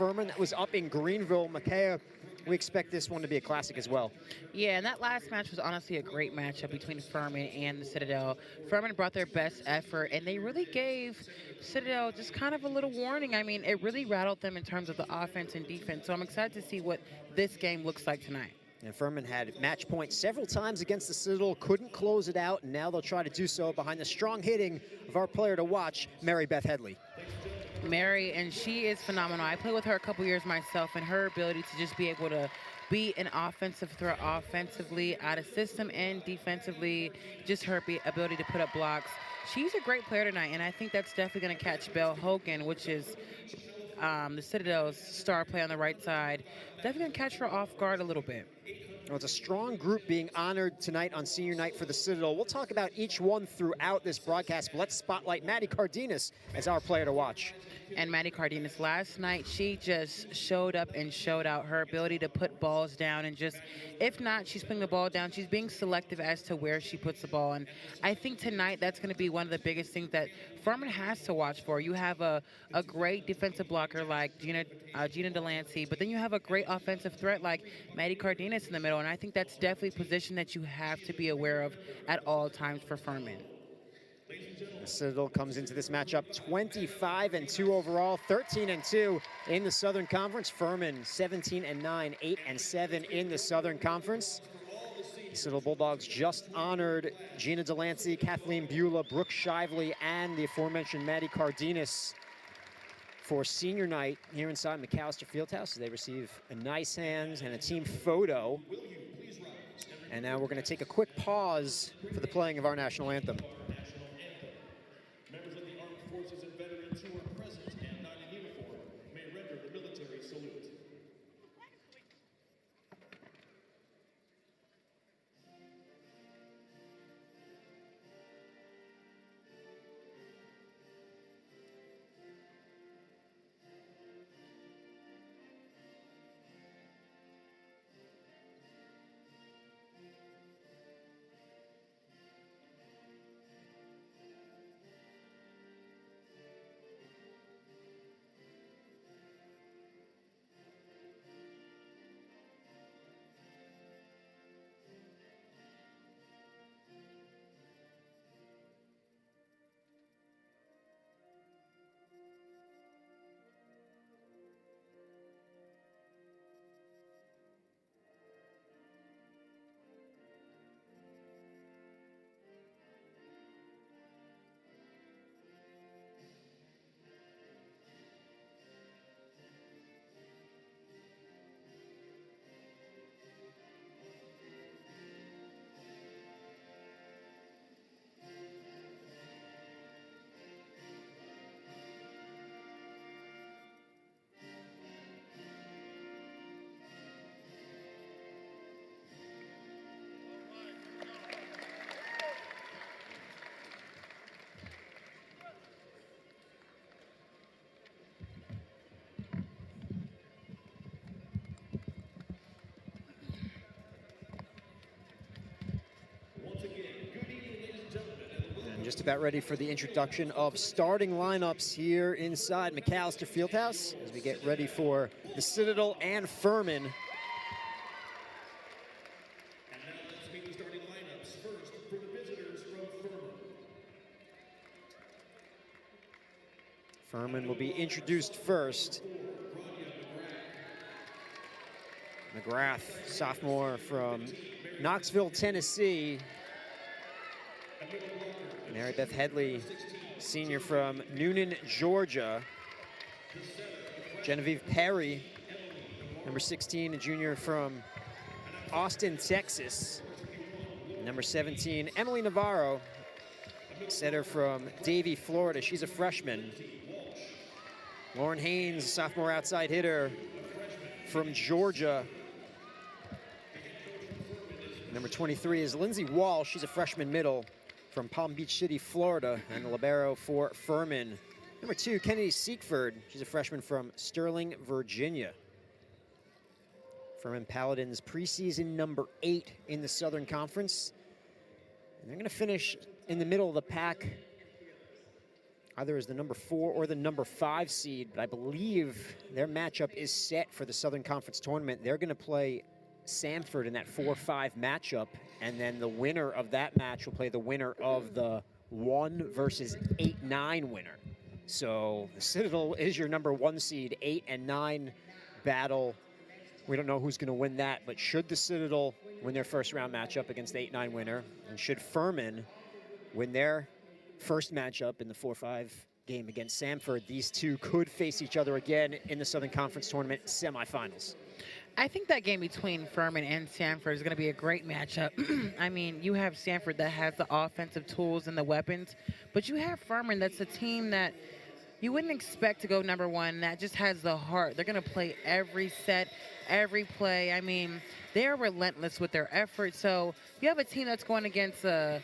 Furman that was up in Greenville. Makaya, we expect this one to be a classic as well. Yeah, and that last match was honestly a great matchup between Furman and the Citadel. Furman brought their best effort, and they really gave Citadel just kind of a little warning. I mean, it really rattled them in terms of the offense and defense. So I'm excited to see what this game looks like tonight. And Furman had match points several times against the Citadel, couldn't close it out, and now they'll try to do so behind the strong hitting of our player to watch, Mary Beth Headley. Mary, and she is phenomenal. I played with her a couple years myself, and her ability to just be able to be an offensive threat offensively, out of system and defensively, just her ability to put up blocks. She's a great player tonight, and I think that's definitely going to catch Belle Hogan, which is the Citadel's star player on the right side. Definitely going to catch her off guard a little bit. Well, it's a strong group being honored tonight on senior night for the Citadel. We'll talk about each one throughout this broadcast, but let's spotlight Maddie Cardenas as our player to watch. And Maddie Cardenas, last night, she just showed up and showed out her ability to put balls down and just, if not, she's putting the ball down, she's being selective as to where she puts the ball. And I think tonight that's going to be one of the biggest things that Furman has to watch for. You have a great defensive blocker like Gina Delancey, but then you have a great offensive threat like Maddie Cardenas in the middle, and I think that's definitely a position that you have to be aware of at all times for Furman. The Citadel comes into this matchup 25-2 overall, 13-2 in the Southern Conference. Furman 17-9, 8-7 in the Southern Conference. The Citadel Bulldogs just honored Gina Delancey, Kathleen Beulah, Brooke Shively, and the aforementioned Maddie Cardenas for senior night here inside McAlister Fieldhouse. They receive a nice hand and a team photo. And now we're going to take a quick pause for the playing of our national anthem. Members of the armed forces and veterans who are present and not in uniform may render the military salute. Just about ready for the introduction of starting lineups here inside McAlister Fieldhouse as we get ready for the Citadel and Furman. And now let's meet the starting lineups. First, for the visitors from Furman. Furman will be introduced first. McGrath, sophomore from Knoxville, Tennessee. Mary Beth Headley, senior from Noonan, Georgia. Genevieve Perry, number 16, a junior from Austin, Texas. Number 17, Emily Navarro, setter from Davie, Florida. She's a freshman. Lauren Haynes, sophomore outside hitter from Georgia. Number 23 is Lindsay Wall. She's a freshman middle from Palm Beach City, Florida, and the libero for Furman. Number 2, Kennedy Seekford. She's a freshman from Sterling, Virginia. Furman Paladins preseason number 8 in the Southern Conference. And they're going to finish in the middle of the pack either as the number 4 or the number 5 seed, but I believe their matchup is set for the Southern Conference tournament. They're going to play Samford in that 4-5 matchup, and then the winner of that match will play the winner of the 1 versus 8-9 winner. So the Citadel is your number 1 seed, 8 and 9 battle. We don't know who's going to win that, but should the Citadel win their first round matchup against the 8-9 winner, and should Furman win their first matchup in the 4-5 game against Samford, these two could face each other again in the Southern Conference tournament semifinals. I think that game between Furman and Samford is going to be a great matchup. I mean, you have Samford that has the offensive tools and the weapons, but you have Furman that's a team that you wouldn't expect to go number 1. That just has the heart. They're going to play every set, every play. I mean, they're relentless with their effort. So you have a team that's going against Samford,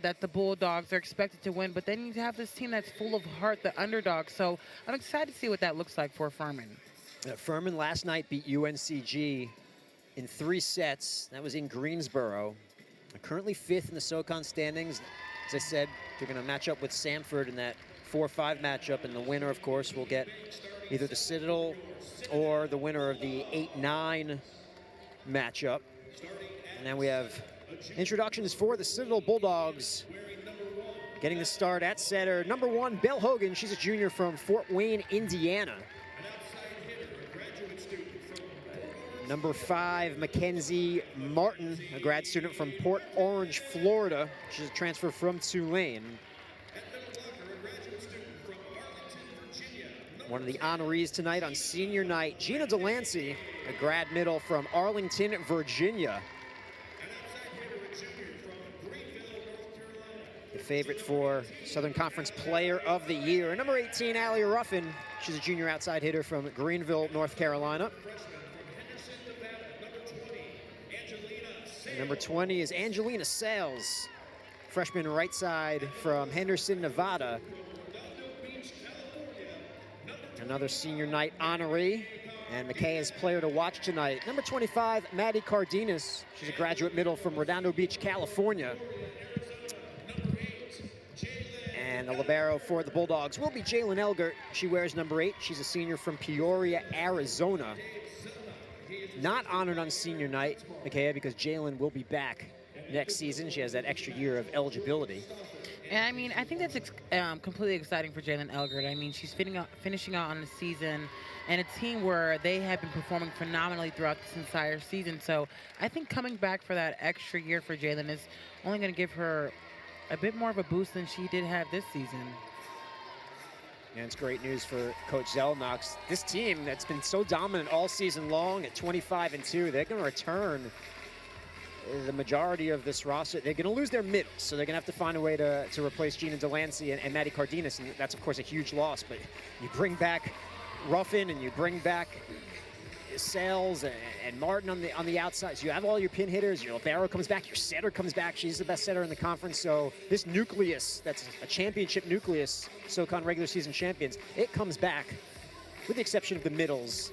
that the Bulldogs are expected to win, but then you have this team that's full of heart, the underdog. So I'm excited to see what that looks like for Furman. Furman last night beat UNCG in 3 sets. That was in Greensboro. They're currently 5th in the SoCon standings. As I said, they're going to match up with Samford in that 4-5 matchup, and the winner, of course, will get either the Citadel or the winner of the 8-9 matchup. And then we have introductions for the Citadel Bulldogs. Getting the start at setter, number 1, Belle Hogan. She's a junior from Fort Wayne, Indiana. Number 5, Mackenzie Martin, a grad student from Port Orange, Florida. She's a transfer from Tulane. One of the honorees tonight on senior night, Gina Delancey, a grad middle from Arlington, Virginia. The favorite for Southern Conference Player of the Year. And number 18, Allie Ruffin. She's a junior outside hitter from Greenville, North Carolina. And number 20 is Angelina Sales, freshman right side from Henderson, Nevada. Another senior night honoree, and McKay's player to watch tonight. Number 25, Maddie Cardenas. She's a graduate middle from Redondo Beach, California. And the libero for the Bulldogs will be Jalen Elgert. She wears number 8. She's a senior from Peoria, Arizona. Not honored on senior night, Micaiah, because Jalen will be back next season. She has that extra year of eligibility. And I mean, I think that's completely exciting for Jalen Elgert. I mean, she's finishing out on the season and a team where they have been performing phenomenally throughout this entire season. So I think coming back for that extra year for Jalen is only going to give her a bit more of a boost than she did have this season. And it's great news for Coach Zelnox. This team that's been so dominant all season long at 25-2, they're going to return the majority of this roster. They're going to lose their middle, so they're going to have to find a way to replace Gina Delancey and Maddie Cardenas, and that's, of course, a huge loss. But you bring back Ruffin and you bring back Sales and Martin on the outside. So you have all your pin hitters. Your libero comes back. Your setter comes back. She's the best setter in the conference. So this nucleus, that's a championship nucleus, SoCon regular season champions, it comes back, with the exception of the middles.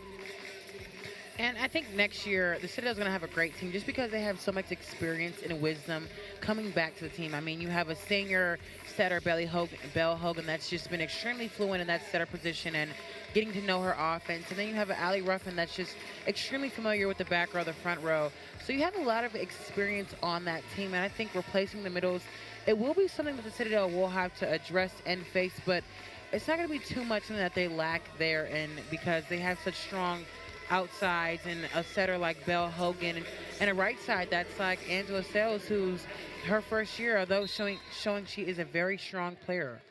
And I think next year, the Citadel's going to have a great team just because they have so much experience and wisdom coming back to the team. I mean, you have a senior setter, Belle Hogan, that's just been extremely fluent in that setter position and getting to know her offense. And then you have Allie Ruffin that's just extremely familiar with the back row, the front row. So you have a lot of experience on that team. And I think replacing the middles, it will be something that the Citadel will have to address and face, but it's not going to be too much something that they lack there, and because they have such strong outsides and a setter like Belle Hogan and a right side that's like Angela Sales, who's her first year, although showing she is a very strong player.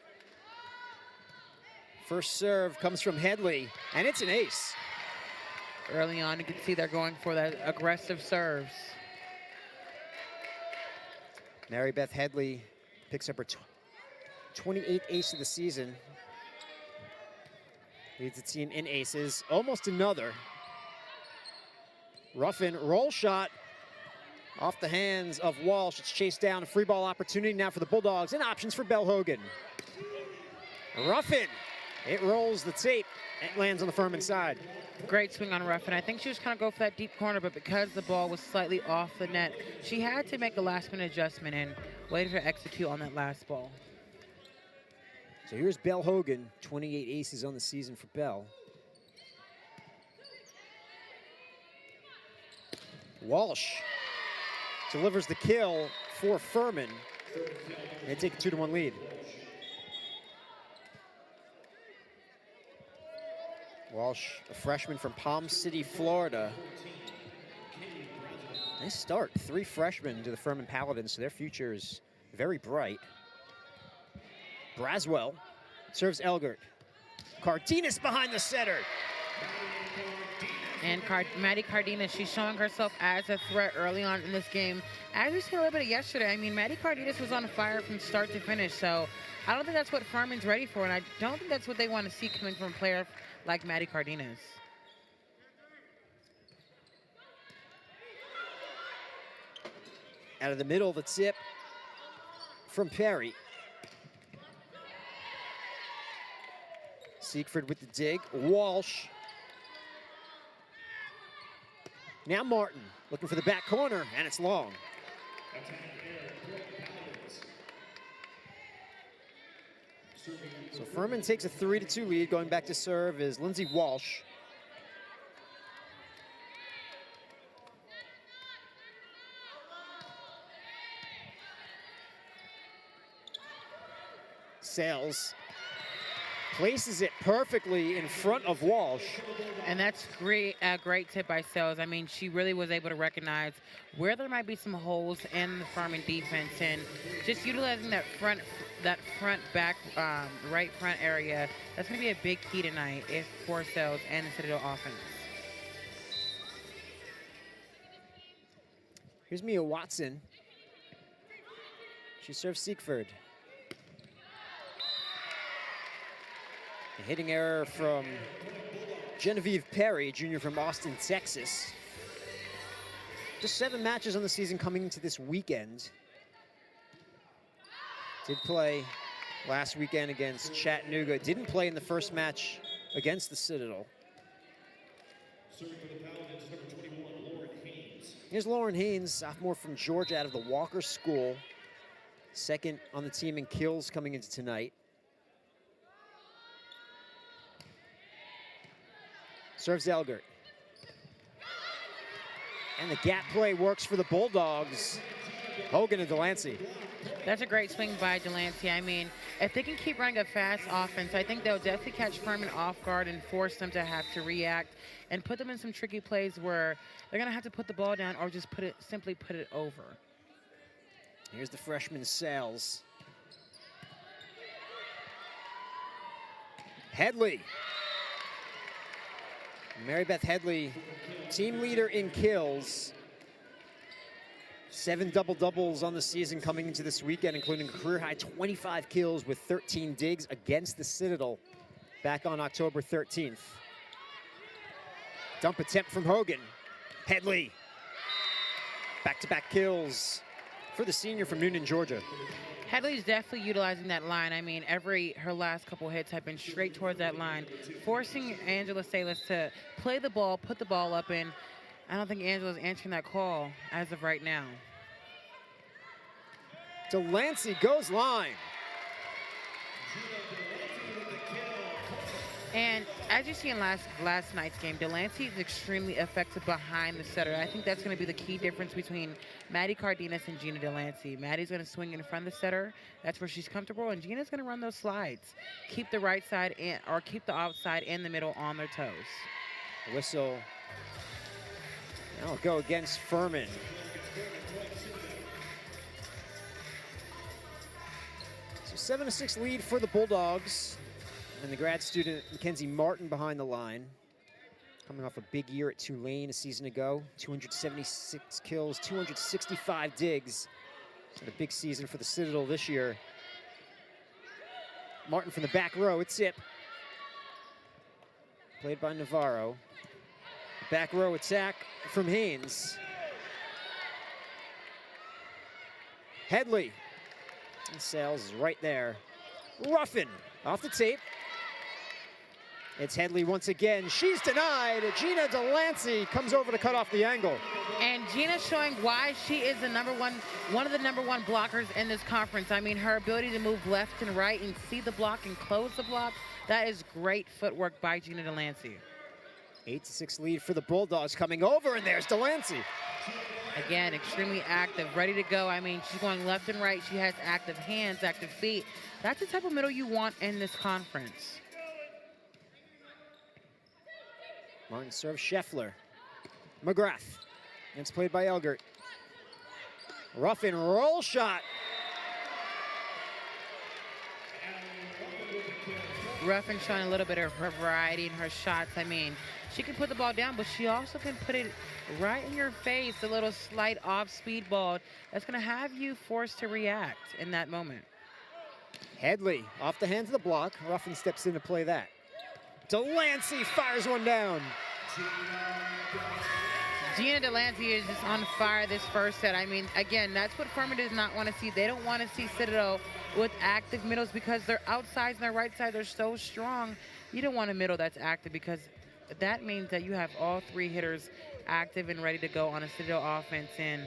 First serve comes from Headley, and it's an ace. Early on, you can see they're going for that aggressive serves. Mary Beth Headley picks up her 28th ace of the season. Leads the team in aces. Almost another. Ruffin, roll shot off the hands of Walsh. It's chased down, a free ball opportunity now for the Bulldogs, and options for Belle Hogan. Ruffin, it rolls the tape. It lands on the Furman side. Great swing on Ruffin. I think she was trying to go for that deep corner, but because the ball was slightly off the net, she had to make a last-minute adjustment and waited to execute on that last ball. So here's Belle Hogan, 28 aces on the season for Belle. Walsh delivers the kill for Furman. They take a 2-1 lead. Walsh, a freshman from Palm City, Florida. Nice start, 3 freshmen to the Furman Paladins, so their future is very bright. Braswell serves Elgert. Cardenas behind the setter. And Maddie Cardenas, she's showing herself as a threat early on in this game. As we said a little bit yesterday, I mean, Maddie Cardenas was on fire from start to finish, so I don't think that's what Furman's ready for, and I don't think that's what they want to see coming from a player like Maddie Cardenas. Out of the middle, the tip from Perry. Siegfried with the dig. Walsh. Now Martin looking for the back corner, and it's long. So Furman takes a 3-2 lead. Going back to serve is Lindsay Walsh. Sales places it perfectly in front of Walsh. And that's great, a great tip by Sales. I mean, she really was able to recognize where there might be some holes in the Furman defense, and just utilizing that front back, right front area. That's going to be a big key tonight for Sales and the Citadel offense. Here's Mia Watson. She serves Siegfried. A hitting error from Genevieve Perry, junior from Austin, Texas. Just 7 matches on the season coming into this weekend. Did play last weekend against Chattanooga. Didn't play in the first match against the Citadel. Serving for the Paladins, number 21, Lauren Haynes. Here's Lauren Haynes, sophomore from Georgia out of the Walker School. Second on the team in kills coming into tonight. Serves Elgert. And the gap play works for the Bulldogs. Hogan and Delancey. That's a great swing by Delancey. I mean, if they can keep running a fast offense, I think they'll definitely catch Furman off guard and force them to have to react and put them in some tricky plays where they're going to have to put the ball down or just simply put it over. Here's the freshman Sales. Headley. Mary Beth Headley, team leader in kills. 7 double-doubles on the season coming into this weekend, including a career-high 25 kills with 13 digs against the Citadel back on October 13th. Dump attempt from Hogan. Headley. Back-to-back kills for the senior from Noonan, Georgia. Headley's definitely utilizing that line. I mean, her last couple hits have been straight towards that line, forcing Angela Salas to play the ball, put the ball up in. I don't think Angela's answering that call as of right now. Delancey goes line. And as you see in last night's game, Delancey is extremely effective behind the setter. I think that's going to be the key difference between Maddie Cardenas and Gina Delancey. Maddie's going to swing in front of the setter. That's where she's comfortable. And Gina's going to run those slides. Keep the right side or keep the outside and the middle on their toes. Whistle. Now go against Furman. So 7-6 lead for the Bulldogs. And the grad student, Mackenzie Martin, behind the line. Coming off a big year at Tulane a season ago. 276 kills, 265 digs. So a big season for the Citadel this year. Martin from the back row, it's Zip. Played by Navarro. Back row attack from Haynes. Headley. And Sales is right there. Ruffin off the tape. It's Headley once again. She's denied. Gina Delancey comes over to cut off the angle. And Gina's showing why she is the one of the number one blockers in this conference. I mean, her ability to move left and right and see the block and close the block, that is great footwork by Gina Delancey. 8-6 lead for the Bulldogs coming over, and there's Delancey. Again, extremely active, ready to go. I mean, she's going left and right. She has active hands, active feet. That's the type of middle you want in this conference. Martin serves Scheffler. McGrath. It's played by Elgert. Rough and roll shot. Ruffin showing a little bit of her variety in her shots. I mean, she can put the ball down, but she also can put it right in your face, a little slight off-speed ball that's going to have you forced to react in that moment. Headley off the hands of the block. Ruffin steps in to play that. Delancey fires one down. Gina Delancey is just on fire this first set. I mean, again, that's what Furman does not want to see. They don't want to see Citadel with active middles because their outsides and their right sides are so strong. You don't want a middle that's active because that means that you have all three hitters active and ready to go on a Citadel offense, and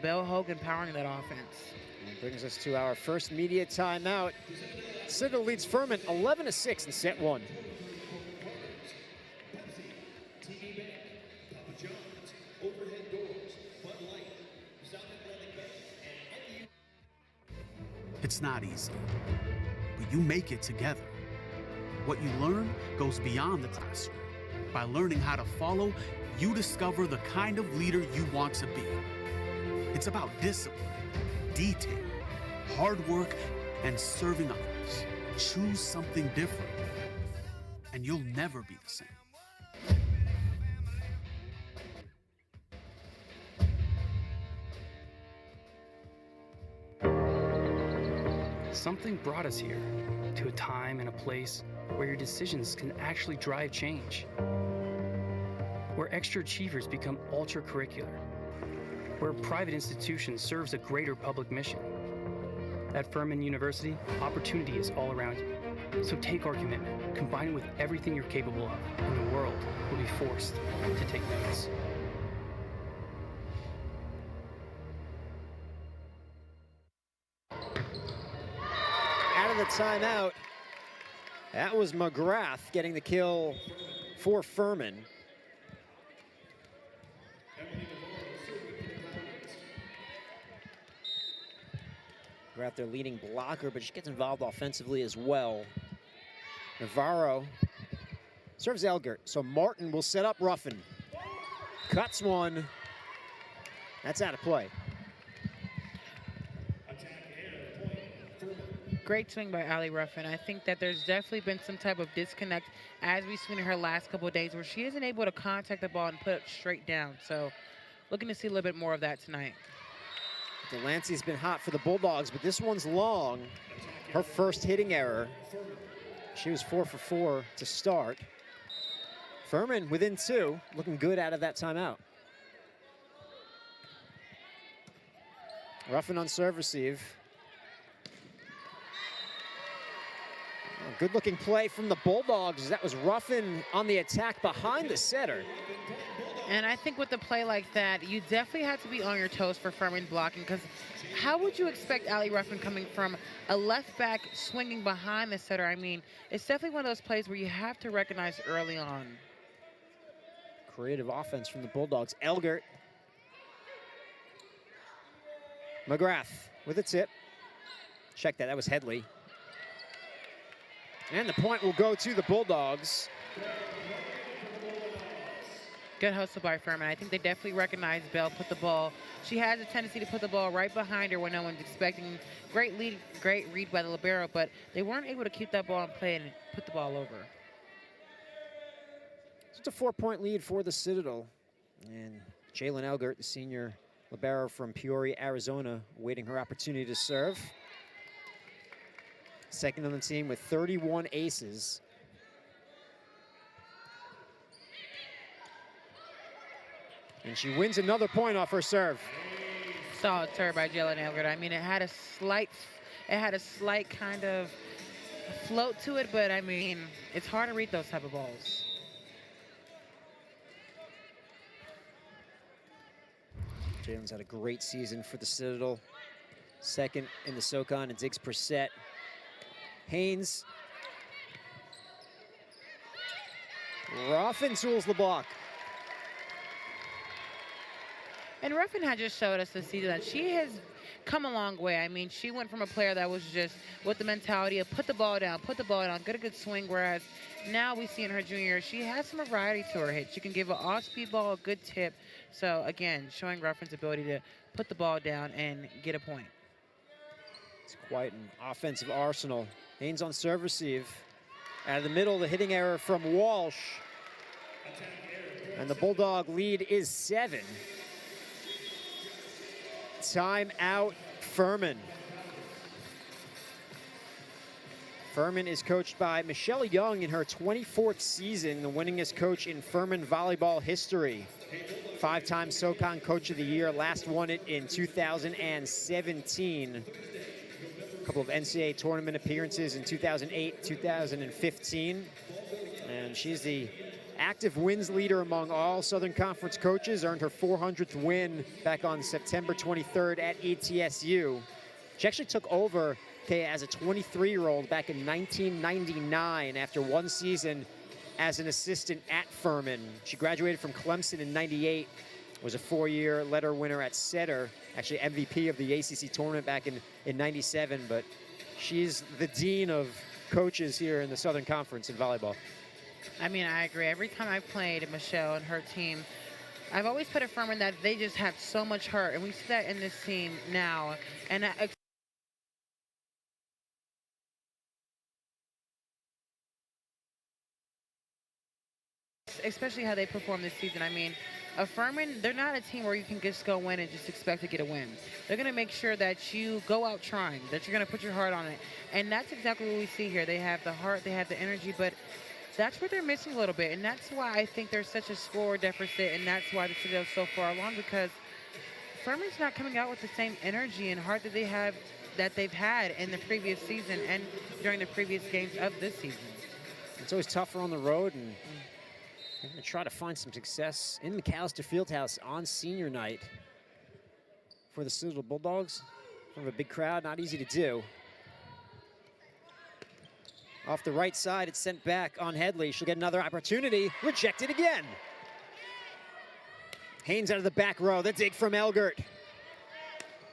Belle Hogan powering that offense. And brings us to our first media timeout. Citadel leads Furman 11-6 in set one. It's not easy, but you make it together. What you learn goes beyond the classroom. By learning how to follow, you discover the kind of leader you want to be. It's about discipline, detail, hard work, and serving others. Choose something different, and you'll never be the same. Something brought us here, to a time and a place where your decisions can actually drive change. Where extra achievers become ultra-curricular. Where a private institution serves a greater public mission. At Furman University, opportunity is all around you. So take our commitment, combine it with everything you're capable of, and the world will be forced to take notice. Out of the timeout. That was McGrath getting the kill for Furman. McGrath, their leading blocker, but she gets involved offensively as well. Navarro serves Elgert, so Martin will set up Ruffin. Cuts one. That's out of play. Great swing by Allie Ruffin. I think that there's definitely been some type of disconnect as we've seen in her last couple of days where she isn't able to contact the ball and put it straight down. So looking to see a little bit more of that tonight. Delancey's been hot for the Bulldogs, but this one's long. Her first hitting error. She was 4 for 4 to start. Furman within 2, looking good out of that timeout. Ruffin on serve receive. Good looking play from the Bulldogs. That was Ruffin on the attack behind the setter. And I think with a play like that, you definitely have to be on your toes for Furman blocking, because how would you expect Allie Ruffin coming from a left back swinging behind the setter? I mean, it's definitely one of those plays where you have to recognize early on. Creative offense from the Bulldogs. Elgert. McGrath with a tip. Check that, that was Headley. And the point will go to the Bulldogs. Good hustle by Furman. I think they definitely recognize Belle put the ball. She has a tendency to put the ball right behind her when no one's expecting. Great read by the libero, but they weren't able to keep that ball in play and put the ball over. It's a 4-point lead for the Citadel. And Jalen Elgert, the senior libero from Peoria, Arizona, waiting her opportunity to serve. Second on the team with 31 aces. And she wins another point off her serve. Solid serve by Jalen Elgert. I mean, it had a slight kind of float to it, but I mean, it's hard to read those type of balls. Jalen's had a great season for the Citadel. Second in the SoCon in digs per set. Haynes. Ruffin tools the block. And Ruffin had just showed us this season that she has come a long way. I mean, she went from a player that was just with the mentality of put the ball down, get a good swing, whereas now we see in her junior year, she has some variety to her hit. She can give an off-speed ball a good tip. So, again, showing Ruffin's ability to put the ball down and get a point. It's quite an offensive arsenal. Haynes on serve receive. Out of the middle, the hitting error from Walsh. And the Bulldog lead is 7. Timeout, Furman. Furman is coached by Michelle Young in her 24th season, the winningest coach in Furman volleyball history. 5-time SoCon Coach of the Year, last won it in 2017. A couple of NCAA tournament appearances in 2008, 2015. And she's the active wins leader among all Southern Conference coaches, earned her 400th win back on September 23rd at ETSU. She actually took over as a 23-year-old back in 1999 after one season as an assistant at Furman. She graduated from Clemson in 98, was a 4-year letter winner at Setter, actually MVP of the ACC tournament back in 97, but she's the dean of coaches here in the Southern Conference in volleyball. I mean, I agree. Every time I've played Michelle and her team, I've always put it Furman that they just have so much heart, and we see that in this team now. And especially how they perform this season. I mean, Furman, they're not a team where you can just go in and just expect to get a win. They're going to make sure that you go out trying, that you're going to put your heart on it. And that's exactly what we see here. They have the heart, they have the energy, but that's where they're missing a little bit. And that's why I think there's such a score deficit, and that's why the Citadel's so far along, because Furman's not coming out with the same energy and heart that they've had in the previous season and during the previous games of this season. It's always tougher on the road, and they're going to try to find some success in McAlister Fieldhouse on senior night for the Citadel Bulldogs. In front of a big crowd, not easy to do. Off the right side, it's sent back on Headley. She'll get another opportunity. Rejected again. Haynes out of the back row. The dig from Elgert.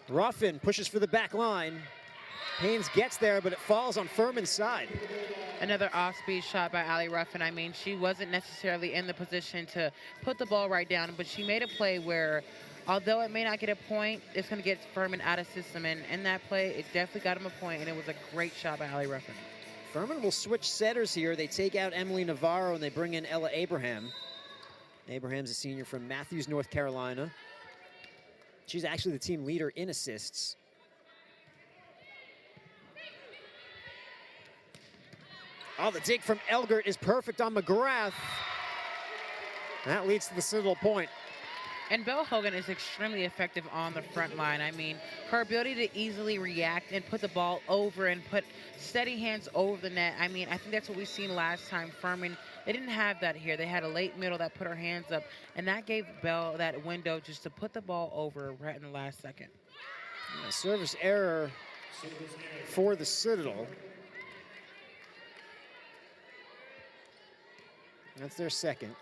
Ruffin pushes for the back line. Haynes gets there, but it falls on Furman's side. Another off-speed shot by Allie Ruffin. I mean, she wasn't necessarily in the position to put the ball right down, but she made a play where, although it may not get a point, it's going to get Furman out of system. And in that play, it definitely got him a point, and it was a great shot by Allie Ruffin. Furman will switch setters here. They take out Emily Navarro, and they bring in Ella Abraham. Abraham's a senior from Matthews, North Carolina. She's actually the team leader in assists. Oh, the dig from Elgert is perfect on McGrath. That leads to the Citadel point. And Belle Hogan is extremely effective on the front line. I mean, her ability to easily react and put the ball over and put steady hands over the net. I mean, I think that's what we've seen last time. Furman, they didn't have that here. They had a late middle that put her hands up, and that gave Belle that window just to put the ball over right in the last second. A service error for the Citadel. That's their second.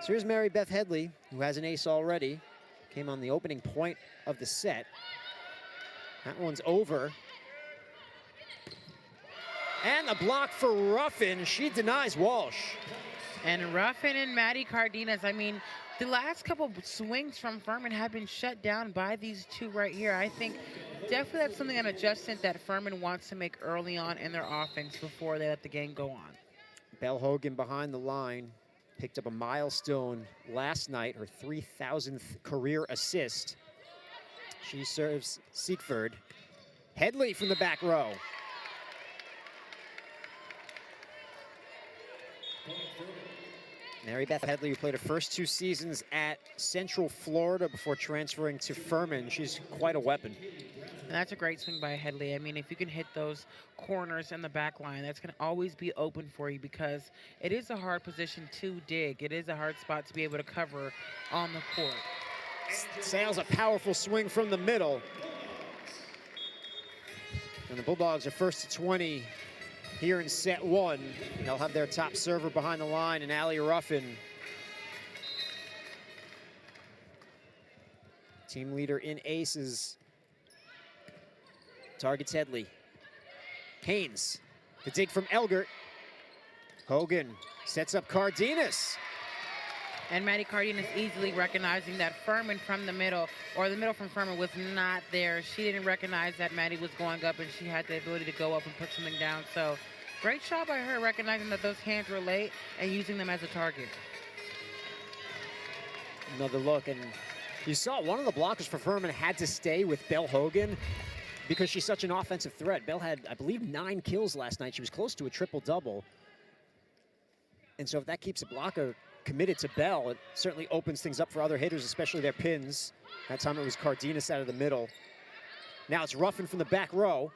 So here's Mary Beth Headley, who has an ace already. Came on the opening point of the set. That one's over. And a block for Ruffin. She denies Walsh. And Ruffin and Maddie Cardenas, I mean, the last couple swings from Furman have been shut down by these two right here. I think definitely that's something, an adjustment that Furman wants to make early on in their offense before they let the game go on. Belle Hogan behind the line. Picked up a milestone last night, her 3,000th career assist. She serves Siegfried. Headley from the back row. Mary Beth Headley, who played her first 2 seasons at Central Florida before transferring to Furman. She's quite a weapon. And that's a great swing by Headley. I mean, if you can hit those corners in the back line, that's going to always be open for you because it is a hard position to dig. It is a hard spot to be able to cover on the court. Sails a powerful swing from the middle. And the Bulldogs are first to 20 here in set one. They'll have their top server behind the line, and Allie Ruffin. Team leader in aces. Targets Headley. Haynes, the dig from Elgert. Hogan sets up Cardenas. And Maddie Cardenas easily recognizing that Furman from the middle, or the middle from Furman, was not there. She didn't recognize that Maddie was going up, and she had the ability to go up and put something down. So great job by her recognizing that those hands were late and using them as a target. Another look, and you saw one of the blockers for Furman had to stay with Belle Hogan because she's such an offensive threat. Belle had, I believe, 9 kills last night. She was close to a triple-double. And so if that keeps a blocker committed to Belle, it certainly opens things up for other hitters, especially their pins. That time it was Cardenas out of the middle. Now it's Ruffin from the back row.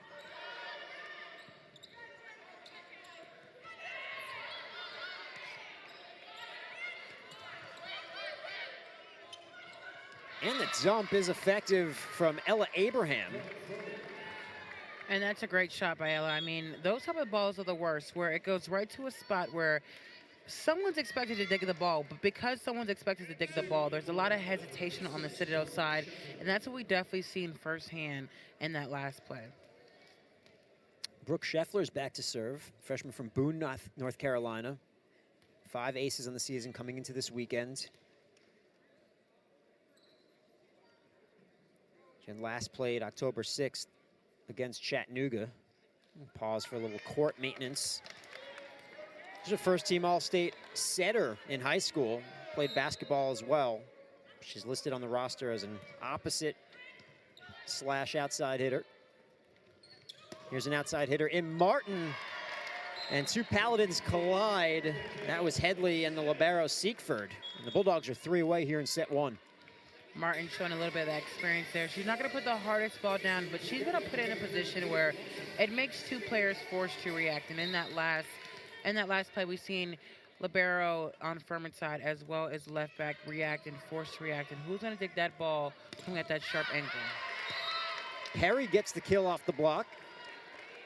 And the dump is effective from Ella Abraham. And that's a great shot by Ella. I mean, those type of balls are the worst, where it goes right to a spot where someone's expected to dig the ball, but because someone's expected to dig the ball, there's a lot of hesitation on the Citadel side, and that's what we definitely seen firsthand in that last play. Brooke Scheffler's back to serve, freshman from Boone, North Carolina. 5 aces on the season coming into this weekend. And last played October 6th against Chattanooga. Pause for a little court maintenance. She's a first-team All-State setter in high school. Played basketball as well. She's listed on the roster as an opposite / outside hitter. Here's an outside hitter in Martin. And 2 Paladins collide. That was Headley and the libero Siegfried. And the Bulldogs are 3 away here in set 1. Martin showing a little bit of that experience there. She's not going to put the hardest ball down, but she's going to put it in a position where it makes 2 players forced to react. And in that last play, we've seen libero on Furman's side as well as left back react and forced to react. And who's going to dig that ball coming at that sharp angle? Perry gets the kill off the block.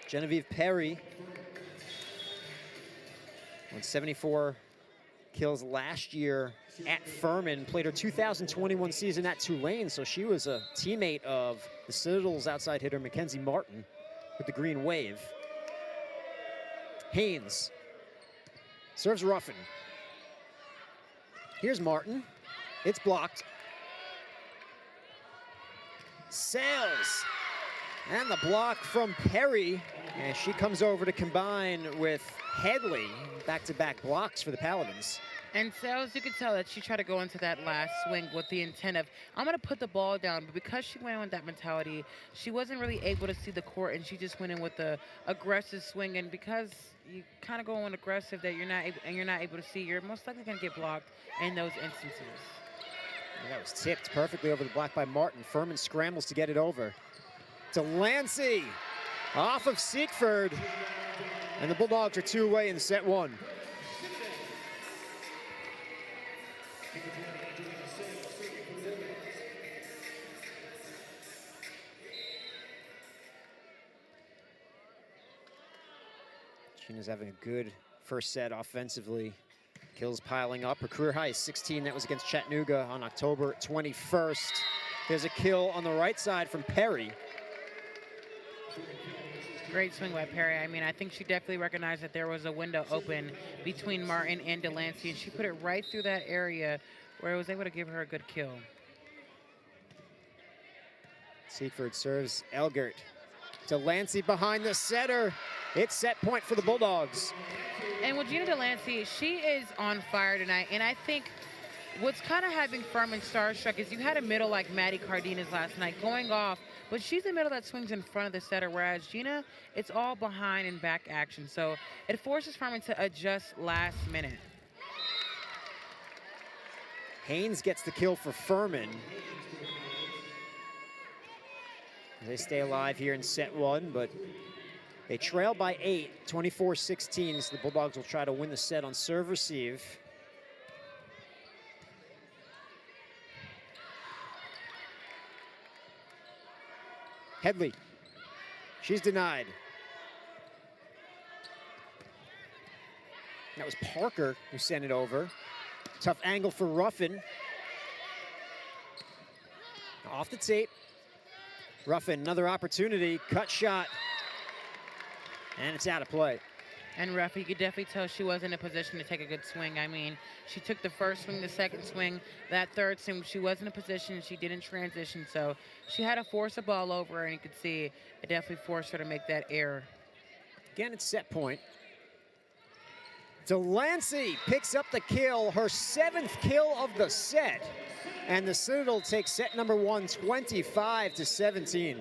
Genevieve Perry won 74 kills last year at Furman, played her 2021 season at Tulane, so she was a teammate of the Citadel's outside hitter Mackenzie Martin with the Green Wave. Haynes serves Ruffin. Here's Martin. It's blocked. Sails. And the block from Perry. And she comes over to combine with Headley. Back-to-back blocks for the Paladins. And Sales, you could tell that she tried to go into that last swing with the intent of, I'm going to put the ball down. But because she went in with that mentality, she wasn't really able to see the court, and she just went in with the aggressive swing. And because you kind of go in aggressive that you're not able to see, you're most likely going to get blocked in those instances. And that was tipped perfectly over the block by Martin. Furman scrambles to get it over. Delancey off of Siegfried. And the Bulldogs are 2 away in set 1. Gina's having a good first set offensively. Kills piling up. Her career high is 16. That was against Chattanooga on October 21st. There's a kill on the right side from Perry. Great swing by Perry. I mean, I think she definitely recognized that there was a window open between Martin and Delancey, and she put it right through that area where it was able to give her a good kill. Siegfried serves Elgert. Delancey behind the setter. It's set point for the Bulldogs. And with Gina Delancey, she is on fire tonight. And I think what's kind of having Furman starstruck is you had a middle like Maddie Cardenas last night going off, but she's a middle that swings in front of the setter, whereas Gina, it's all behind and back action. So it forces Furman to adjust last minute. Haynes gets the kill for Furman. They stay alive here in set one, but they trail by 8, 24-16. So the Bulldogs will try to win the set on serve receive. Headley, she's denied. That was Parker who sent it over. Tough angle for Ruffin. Off the tape. Ruffin, another opportunity, cut shot. And it's out of play. And Ruffin, you could definitely tell she wasn't in a position to take a good swing. I mean, she took the first swing, the second swing, that third swing, she wasn't in a position, she didn't transition, so she had to force the ball over, and you could see it definitely forced her to make that error. Again, it's set point. Delancey picks up the kill, her 7th kill of the set. And the Citadel takes set number 1, 25-17.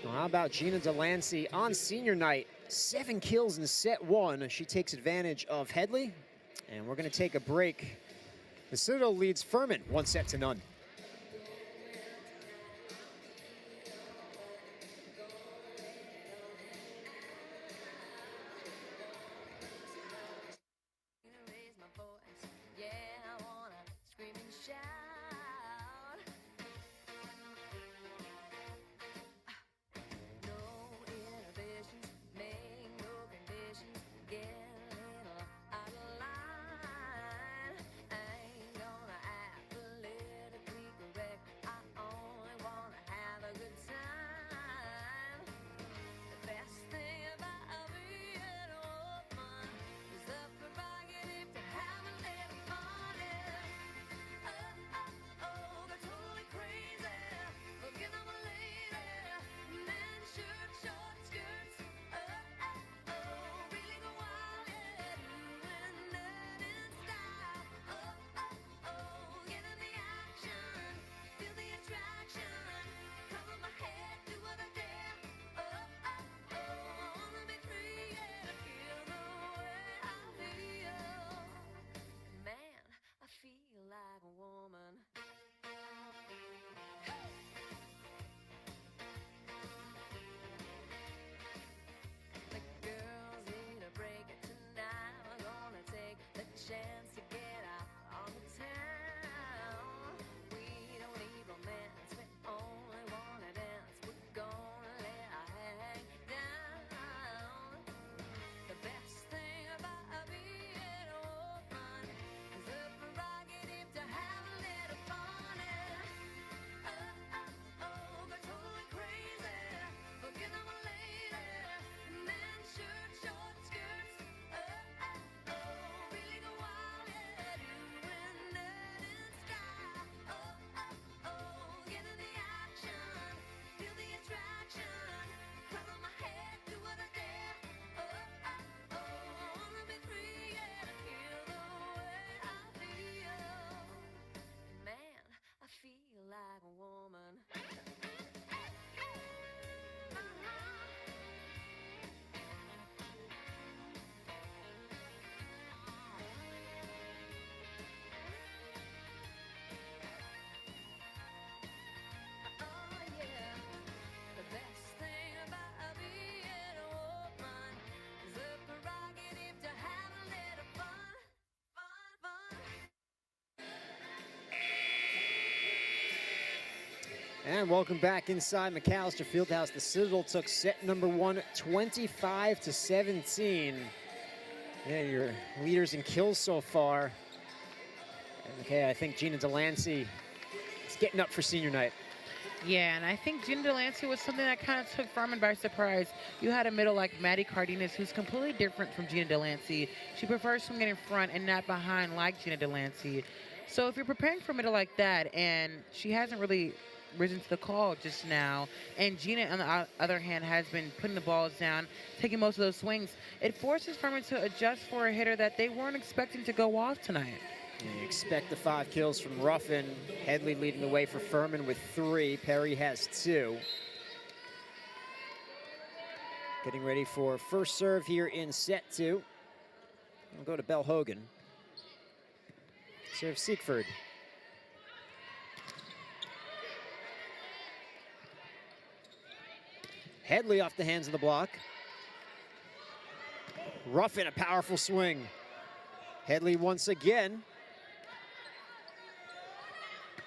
Well, how about Gina Delancey on senior night? 7 kills in set 1. She takes advantage of Headley. And we're going to take a break. The Citadel leads Furman 1-0. And welcome back inside McAlister Fieldhouse. The Citadel took set number 1, 25-17. Yeah, your leaders in kills so far. Okay, I think Gina Delancey is getting up for senior night. Yeah, and I think Gina Delancey was something that kind of took Furman by surprise. You had a middle like Maddie Cardenas, who's completely different from Gina Delancey. She prefers swinging in front and not behind like Gina Delancey. So if you're preparing for a middle like that, and she hasn't really risen to the call just now, and Gina, on the other hand, has been putting the balls down, taking most of those swings, it forces Furman to adjust for a hitter that they weren't expecting to go off tonight. You expect the 5 kills from Ruffin. Headley leading the way for Furman with 3. Perry has 2. Getting ready for first serve here in set 2. We'll go to Bell Hogan. Serve Siegfried. Headley off the hands of the block. Ruffin, a powerful swing. Headley once again.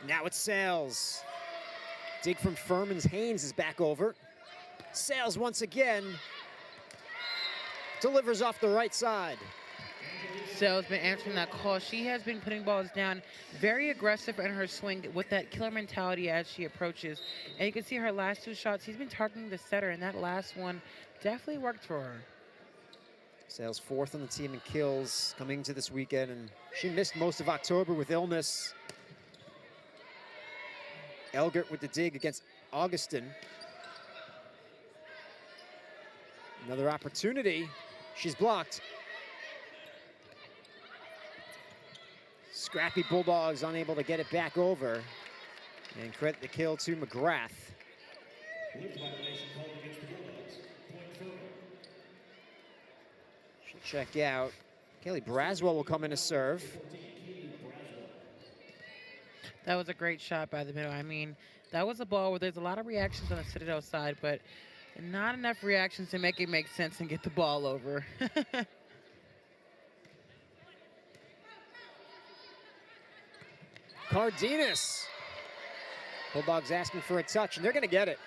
Now it's Sales. Dig from Furman's. Haynes is back over. Sales once again. Delivers off the right side. Sales been answering that call. She has been putting balls down, very aggressive in her swing with that killer mentality as she approaches. And you can see her last 2 shots, he's been targeting the setter, and that last one definitely worked for her. Sales 4th on the team in kills coming into this weekend, and she missed most of October with illness. Elgert with the dig against Augustin. Another opportunity. She's blocked. Scrappy Bulldogs unable to get it back over. And credit the kill to McGrath. She'll check out. Kaylee Braswell will come in to serve. That was a great shot by the middle. I mean, that was a ball where there's a lot of reactions on the Citadel side, but not enough reactions to make it make sense and get the ball over. Cardenas. Bulldogs asking for a touch, and they're going to get it.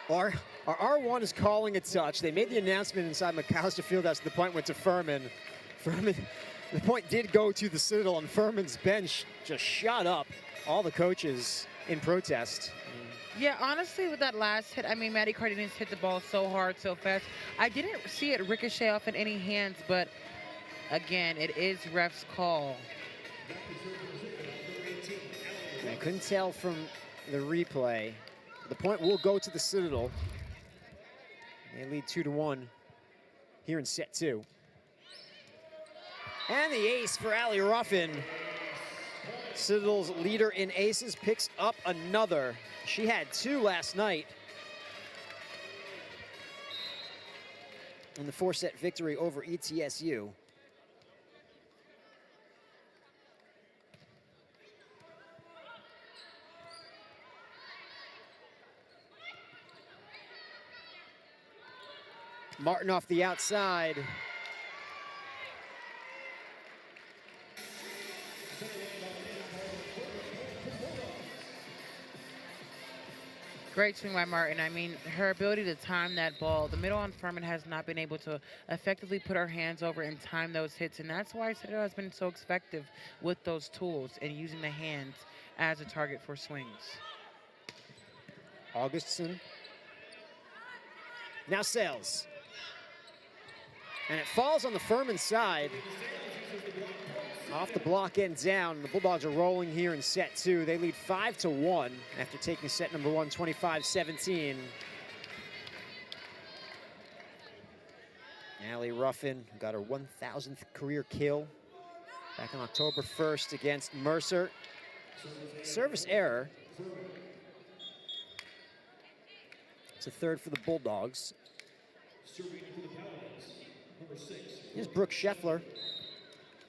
Our R1 is calling a touch. They made the announcement inside McAlister Fieldhouse. The point went to Furman. The point did go to the Citadel, and Furman's bench just shot up all the coaches in protest. Yeah, honestly, with that last hit, I mean, Maddie Cardenas hit the ball so hard, so fast. I didn't see it ricochet off in any hands, but again, it is ref's call. I couldn't tell from the replay. The point will go to the Citadel. They lead 2-1 here in set 2. And the ace for Allie Ruffin. Citadel's leader in aces picks up another. She had 2 last night in the 4-set victory over ETSU. Martin off the outside. Great swing by Martin. I mean, her ability to time that ball. The middle on Furman has not been able to effectively put her hands over and time those hits, and that's why Citadel has been so effective with those tools and using the hands as a target for swings. Augustin. Now Sales. And it falls on the Furman side. Off the block and down. The Bulldogs are rolling here in set 2. They lead 5-1 after taking set number 1, 25-17. Allie Ruffin got her 1,000th career kill back on October 1st against Mercer. Service error. It's a third for the Bulldogs. Here's Brooke Scheffler.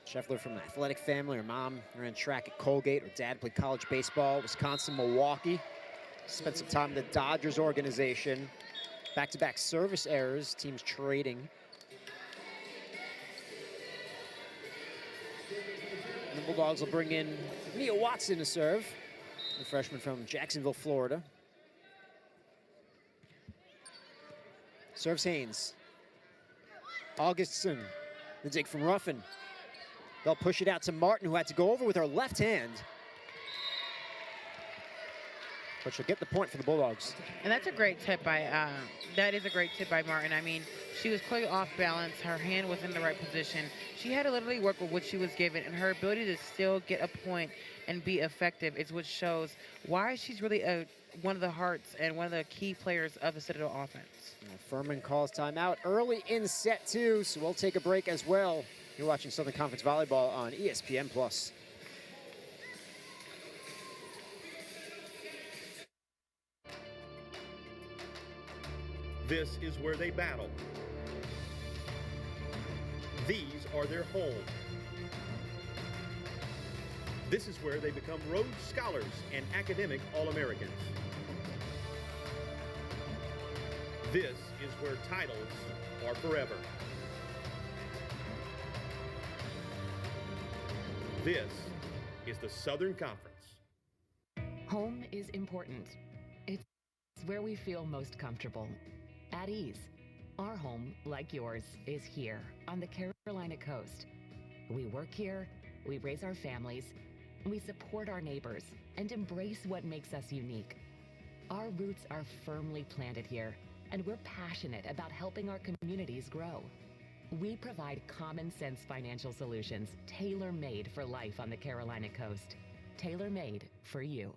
Scheffler from an athletic family. Her mom ran track at Colgate. Her dad played college baseball, Wisconsin, Milwaukee. Spent some time in the Dodgers organization. Back-to-back service errors, teams trading. And the Bulldogs will bring in Mia Watson to serve, the freshman from Jacksonville, Florida. Serves Haynes. Augustin, the dig from Ruffin. They'll push it out to Martin, who had to go over with her left hand. But she'll get the point for the Bulldogs. And that's a great tip by, Martin. I mean, she was clearly off balance. Her hand was in the right position. She had to literally work with what she was given, and her ability to still get a point and be effective is what shows why she's really one of the hearts and one of the key players of the Citadel offense. Furman calls timeout early in set 2, so we'll take a break as well. You're watching Southern Conference Volleyball on ESPN+. This is where they battle. These are their home. This is where they become Rhodes Scholars and academic All-Americans. This is where titles are forever. This is the Southern Conference. Home is important. It's where we feel most comfortable, at ease. Our home, like yours, is here on the Carolina coast. We work here, we raise our families, we support our neighbors, and embrace what makes us unique. Our roots are firmly planted here, and we're passionate about helping our communities grow. We provide common sense financial solutions tailor-made for life on the Carolina coast. Tailor-made for you.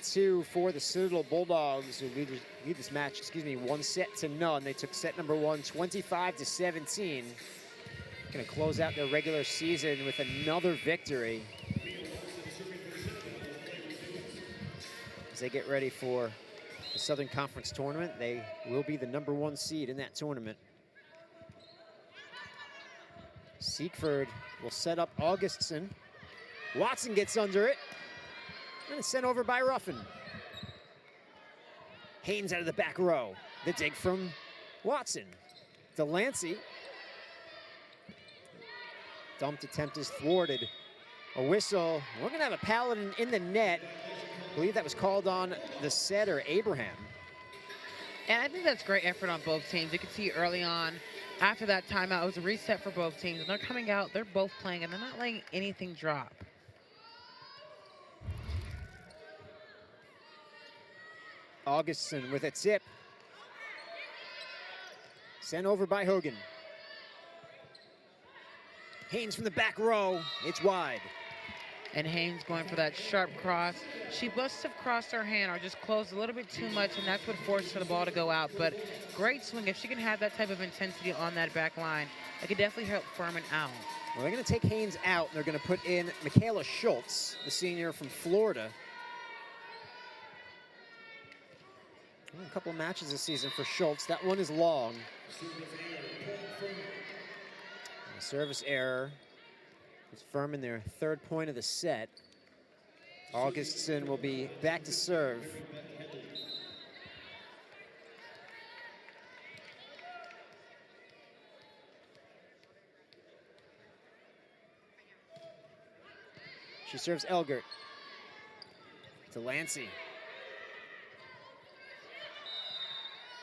2 for the Citadel Bulldogs, who lead this match, 1-0. They took set number 1, 25-17. Going to close out their regular season with another victory as they get ready for the Southern Conference tournament. They will be the number 1 seed in that tournament. Seekford will set up Augustson. Watson gets under it. And it's sent over by Ruffin. Haynes out of the back row. The dig from Watson. Delancey. Dumped attempt is thwarted. A whistle. We're going to have a Paladin in the net. I believe that was called on the setter, Abraham. And I think that's great effort on both teams. You can see early on, after that timeout, it was a reset for both teams. And they're coming out, they're both playing, and they're not letting anything drop. Augustson with a tip. Sent over by Hogan. Haynes from the back row. It's wide. And Haynes going for that sharp cross. She must have crossed her hand or just closed a little bit too much, and that's what forced the ball to go out. But great swing. If she can have that type of intensity on that back line, it could definitely help Furman out. Well, they're going to take Haynes out, and they're going to put in Michaela Schultz, the senior from Florida. A couple of matches this season for Schultz. That one is long. A service error. It's Furman their 3rd point of the set. Augustson will be back to serve. She serves Elgert. Delancey.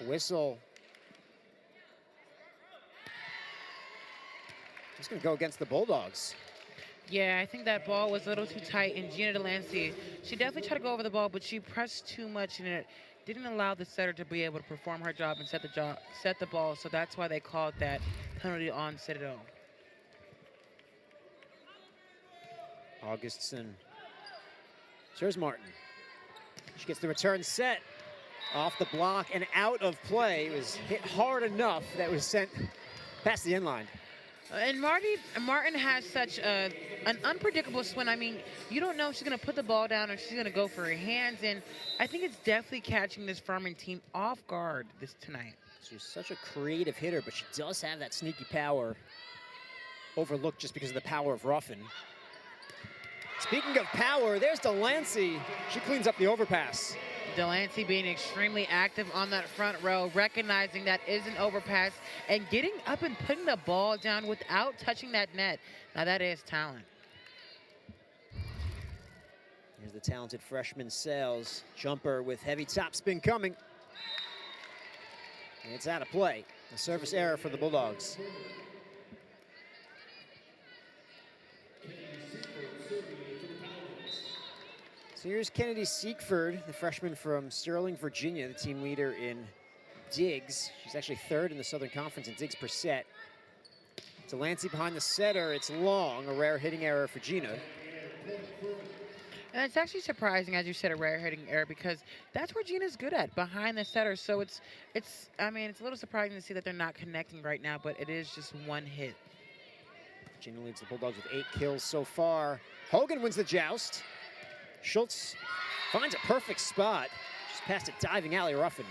Whistle. Just going to go against the Bulldogs. Yeah, I think that ball was a little too tight, and Gina Delancey, she definitely tried to go over the ball, but she pressed too much, and it didn't allow the setter to be able to perform her job and set the ball, so that's why they called that penalty on Citadel. Augustson. Here's Martin. She gets the return set. Off the block and out of play. It was hit hard enough that was sent past the end line. And Martin has such an unpredictable swing. I mean, you don't know if she's going to put the ball down or she's going to go for her hands. And I think it's definitely catching this Furman team off guard tonight. She's such a creative hitter, but she does have that sneaky power. Overlooked just because of the power of Ruffin. Speaking of power, there's Delancey. She cleans up the overpass. Delancey being extremely active on that front row, recognizing that is an overpass, and getting up and putting the ball down without touching that net. Now that is talent. Here's the talented freshman Sales. Jumper with heavy topspin coming. And it's out of play. A service error for the Bulldogs. So here's Kennedy Seekford, the freshman from Sterling, Virginia, the team leader in digs. She's actually 3rd in the Southern Conference in digs per set. Delancey behind the setter. It's long, a rare hitting error for Gina. And it's actually surprising, as you said, a rare hitting error, because that's where Gina's good at, behind the setter. So it's a little surprising to see that they're not connecting right now, but it is just one hit. Gina leads the Bulldogs with 8 kills so far. Hogan wins the joust. Schultz finds a perfect spot. She's past a diving Allie Ruffin.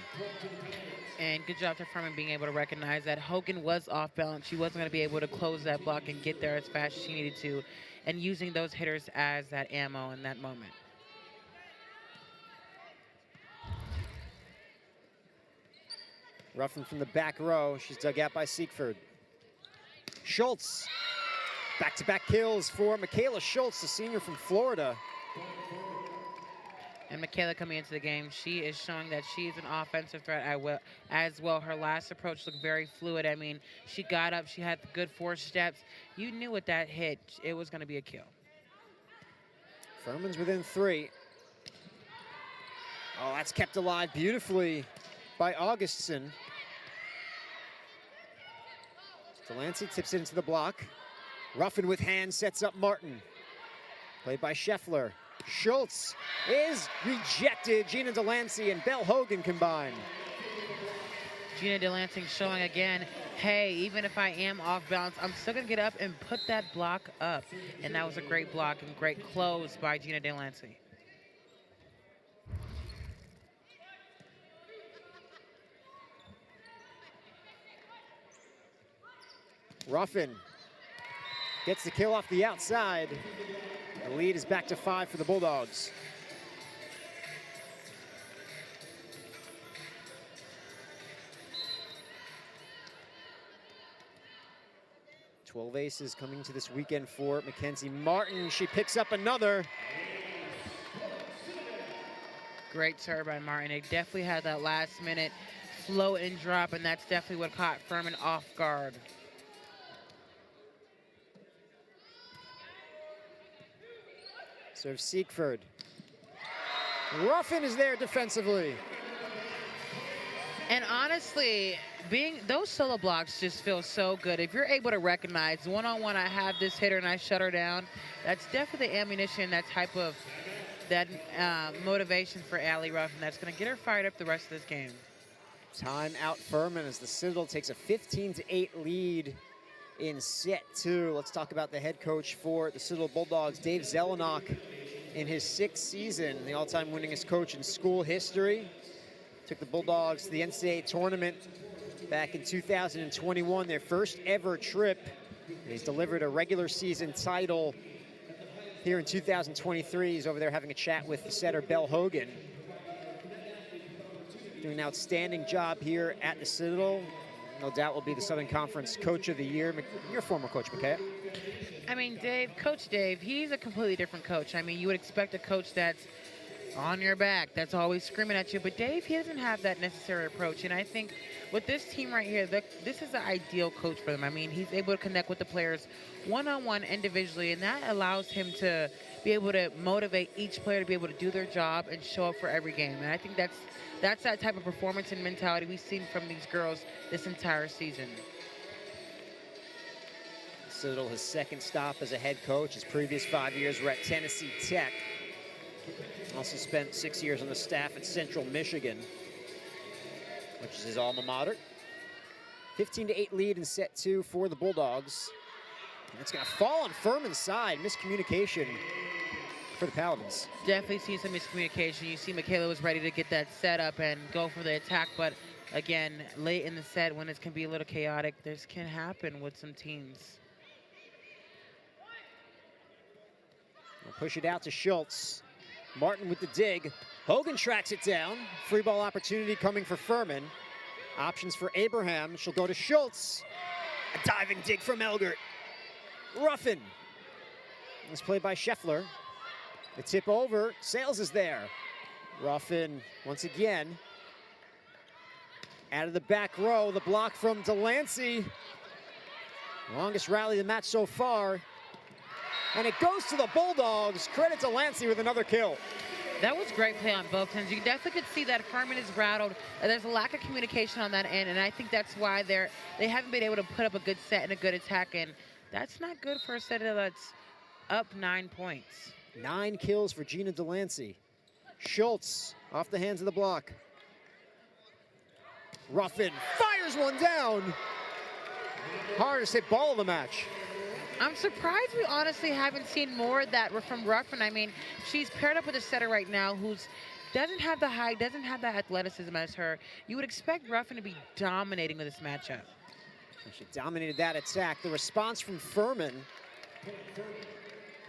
And good job to Furman being able to recognize that Hogan was off balance. She wasn't going to be able to close that block and get there as fast as she needed to, and using those hitters as that ammo in that moment. Ruffin from the back row. She's dug out by Siegfried. Schultz. Back-to-back kills for Michaela Schultz, the senior from Florida. And Michaela coming into the game, she is showing that she is an offensive threat as well. Her last approach looked very fluid. I mean, she got up, she had good 4 steps. You knew with that hit, it was going to be a kill. Furman's within 3. Oh, that's kept alive beautifully by Augustsson. Delancey tips it into the block. Ruffin with hand sets up Martin. Played by Scheffler. Schultz is rejected. Gina Delancey and Belle Hogan combine. Gina Delancey showing again, hey, even if I am off balance, I'm still going to get up and put that block up. And that was a great block and great close by Gina Delancey. Ruffin gets the kill off the outside. The lead is back to 5 for the Bulldogs. Twelve aces coming to this weekend for Mackenzie Martin. She picks up another. Great serve by Martin. They definitely had that last minute flow and drop, and that's definitely what caught Furman off guard. Serve Siegfried. Ruffin is there defensively. And honestly, those solo blocks just feel so good. If you're able to recognize one-on-one, I have this hitter and I shut her down, that's definitely the ammunition, that type of motivation for Allie Ruffin. That's going to get her fired up the rest of this game. Time out Furman as the Citadel takes a 15-8 lead in set 2. Let's talk about the head coach for the Citadel Bulldogs, Dave Zelenock, in his 6th season, the all-time winningest coach in school history. Took the Bulldogs to the NCAA tournament back in 2021, their first ever trip. He's delivered a regular season title here in 2023. He's over there having a chat with the setter Belle Hogan. Doing an outstanding job here at the Citadel. No doubt will be the Southern Conference Coach of the Year. Your former coach, McKay. I mean, Coach Dave, he's a completely different coach. I mean, you would expect a coach that's on your back, that's always screaming at you. But Dave, he doesn't have that necessary approach. And I think with this team right here, this is the ideal coach for them. I mean, he's able to connect with the players one-on-one individually, and that allows him to be able to motivate each player to be able to do their job and show up for every game. And I think that's that type of performance and mentality we've seen from these girls this entire season. Citadel, his 2nd stop as a head coach. His previous 5 years were at Tennessee Tech. Also spent 6 years on the staff at Central Michigan, which is his alma mater. 15-8 lead in set 2 for the Bulldogs. And it's going to fall on Furman's side. Miscommunication for the Paladins. Definitely see some miscommunication. You see Michaela was ready to get that set up and go for the attack, but again, late in the set when it can be a little chaotic, this can happen with some teams. We'll push it out to Schultz. Martin with the dig. Hogan tracks it down. Free ball opportunity coming for Furman. Options for Abraham. She'll go to Schultz. A diving dig from Elgert. Ruffin. It's played by Scheffler. The tip over. Sales is there. Ruffin once again. Out of the back row. The block from Delancey. Longest rally of the match so far. And it goes to the Bulldogs. Credit to Delancey with another kill. That was great play on both ends. You definitely could see that Furman is rattled. There's a lack of communication on that end, and I think that's why they haven't been able to put up a good set and a good attack, and that's not good for a set that's up 9 points. 9 kills for Gina Delancey. Schultz off the hands of the block. Ruffin fires one down. Hardest hit ball of the match. I'm surprised we honestly haven't seen more of that from Ruffin. I mean, she's paired up with a setter right now who's doesn't have the height, doesn't have that athleticism as her. You would expect Ruffin to be dominating with this matchup. And she dominated that attack. The response from Furman.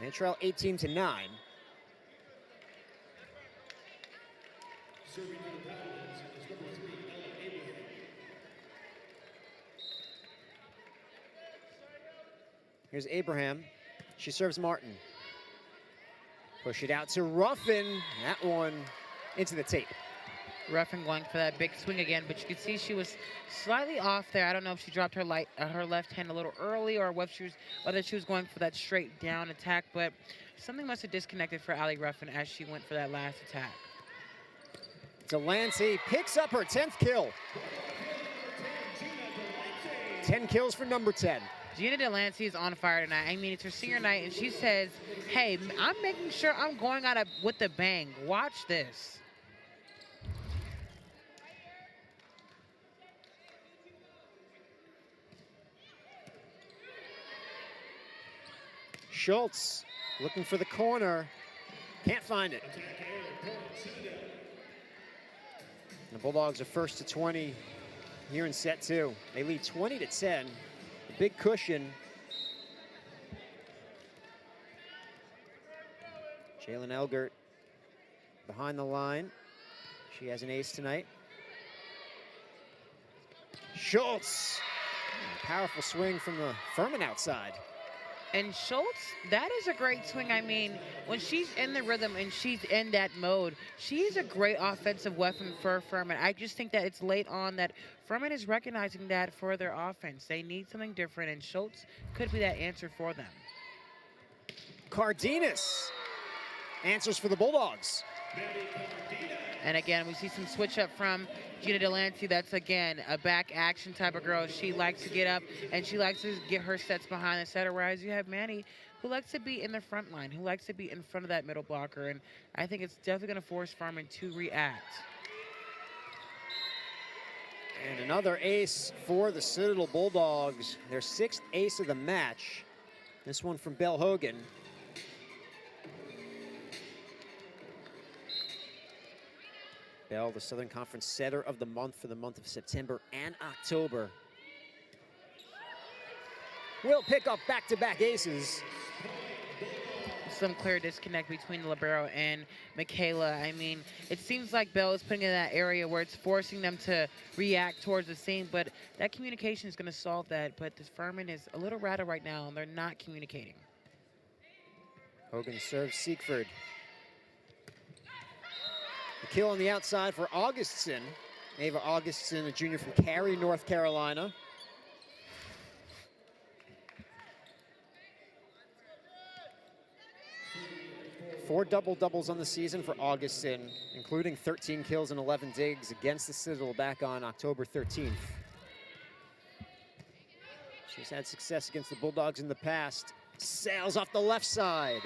They trail 18-9. Serving for the Paladins is number 3, Abraham. Here's Abraham. She serves Martin. Push it out to Ruffin. That one into the tape. Ruffin going for that big swing again, but you can see she was slightly off there. I don't know if she dropped her left hand a little early or whether she was going for that straight down attack, but something must have disconnected for Allie Ruffin as she went for that last attack. Delancey picks up her 10th kill. 10 kills for number 10. Gina Delancey is on fire tonight. I mean, it's her senior night, and she says, hey, I'm making sure I'm going out with a bang. Watch this. Schultz looking for the corner. Can't find it. The Bulldogs are first to 20 here in set 2. They lead 20-10. A big cushion. Jalen Elgert behind the line. She has an ace tonight. Schultz. Powerful swing from the Furman outside. And Schultz, that is a great swing. I mean, when she's in the rhythm and she's in that mode, she's a great offensive weapon for Furman. I just think that it's late on that Furman is recognizing that for their offense. They need something different, and Schultz could be that answer for them. Cardenas answers for the Bulldogs. And again, we see some switch up from Gina Delancey. That's, again, a back action type of girl. She likes to get up, and she likes to get her sets behind the setter, whereas you have Manny, who likes to be in the front line, who likes to be in front of that middle blocker. And I think it's definitely going to force Furman to react. And another ace for the Citadel Bulldogs. Their 6th ace of the match. This one from Belle Hogan. Bell, the Southern Conference setter of the month for the month of September and October. Will pick up back-to-back aces. Some clear disconnect between the libero and Michaela. I mean, it seems like Bell is putting in that area where it's forcing them to react towards the seam, but that communication is going to solve that. But this Furman is a little rattled right now, and they're not communicating. Hogan serves Siegfried. The kill on the outside for Augustson. Ava Augustson, a junior from Cary, North Carolina. Four double-doubles on the season for Augustson, including 13 kills and 11 digs against the Citadel back on October 13th. She's had success against the Bulldogs in the past. Sails off the left side.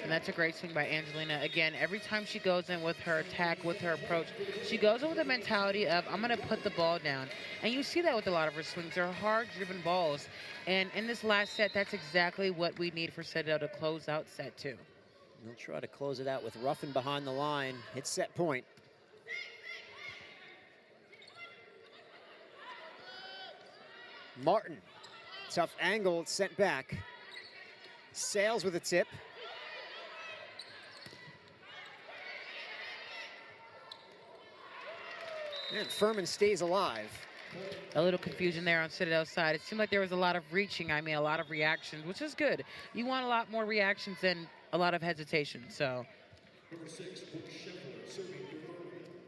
And that's a great swing by Angelina. Again, every time she goes in with her attack, with her approach, she goes in with the mentality of, I'm going to put the ball down. And you see that with a lot of her swings. They're hard-driven balls. And in this last set, that's exactly what we need for Citadel to close out set 2. They'll try to close it out with Ruffin behind the line. Hits set point. Martin, tough angle, it's sent back. Sails with a tip. And Furman stays alive. A little confusion there on Citadel's side. It seemed like there was a lot of reaching, a lot of reactions, which is good. You want a lot more reactions than a lot of hesitation, so.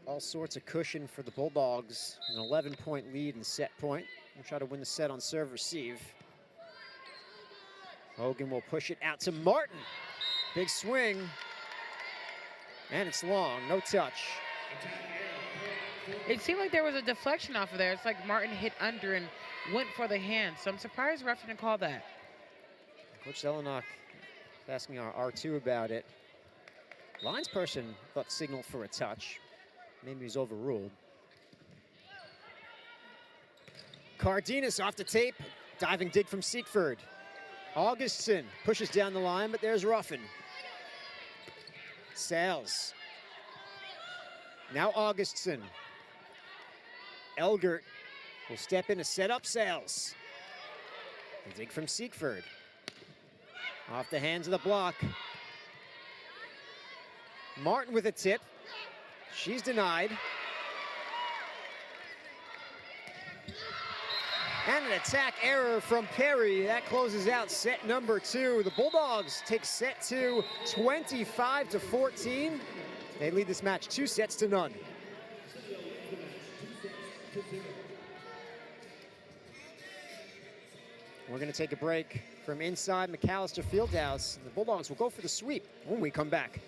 All sorts of cushion for the Bulldogs. An 11-point lead in set point. We'll try to win the set on serve receive. Hogan will push it out to Martin. Big swing. And it's long, no touch. It seemed like there was a deflection off of there. It's like Martin hit under and went for the hand. So I'm surprised ref didn't call that. Coach Zelenak asking our R2 about it. Linesperson thought signal for a touch. Maybe he was overruled. Cardenas off the tape. Diving dig from Siegfried. Augustson pushes down the line, but there's Ruffin. Sales. Now Augustson. Elgert will step in to set up Sales. A dig from Siegfried. Off the hands of the block. Martin with a tip. She's denied. And an attack error from Perry. That closes out set number 2. The Bulldogs take set 2, 25-14. They lead this match 2-0. We're going to take a break from inside McAlister Fieldhouse. The Bulldogs will go for the sweep when we come back.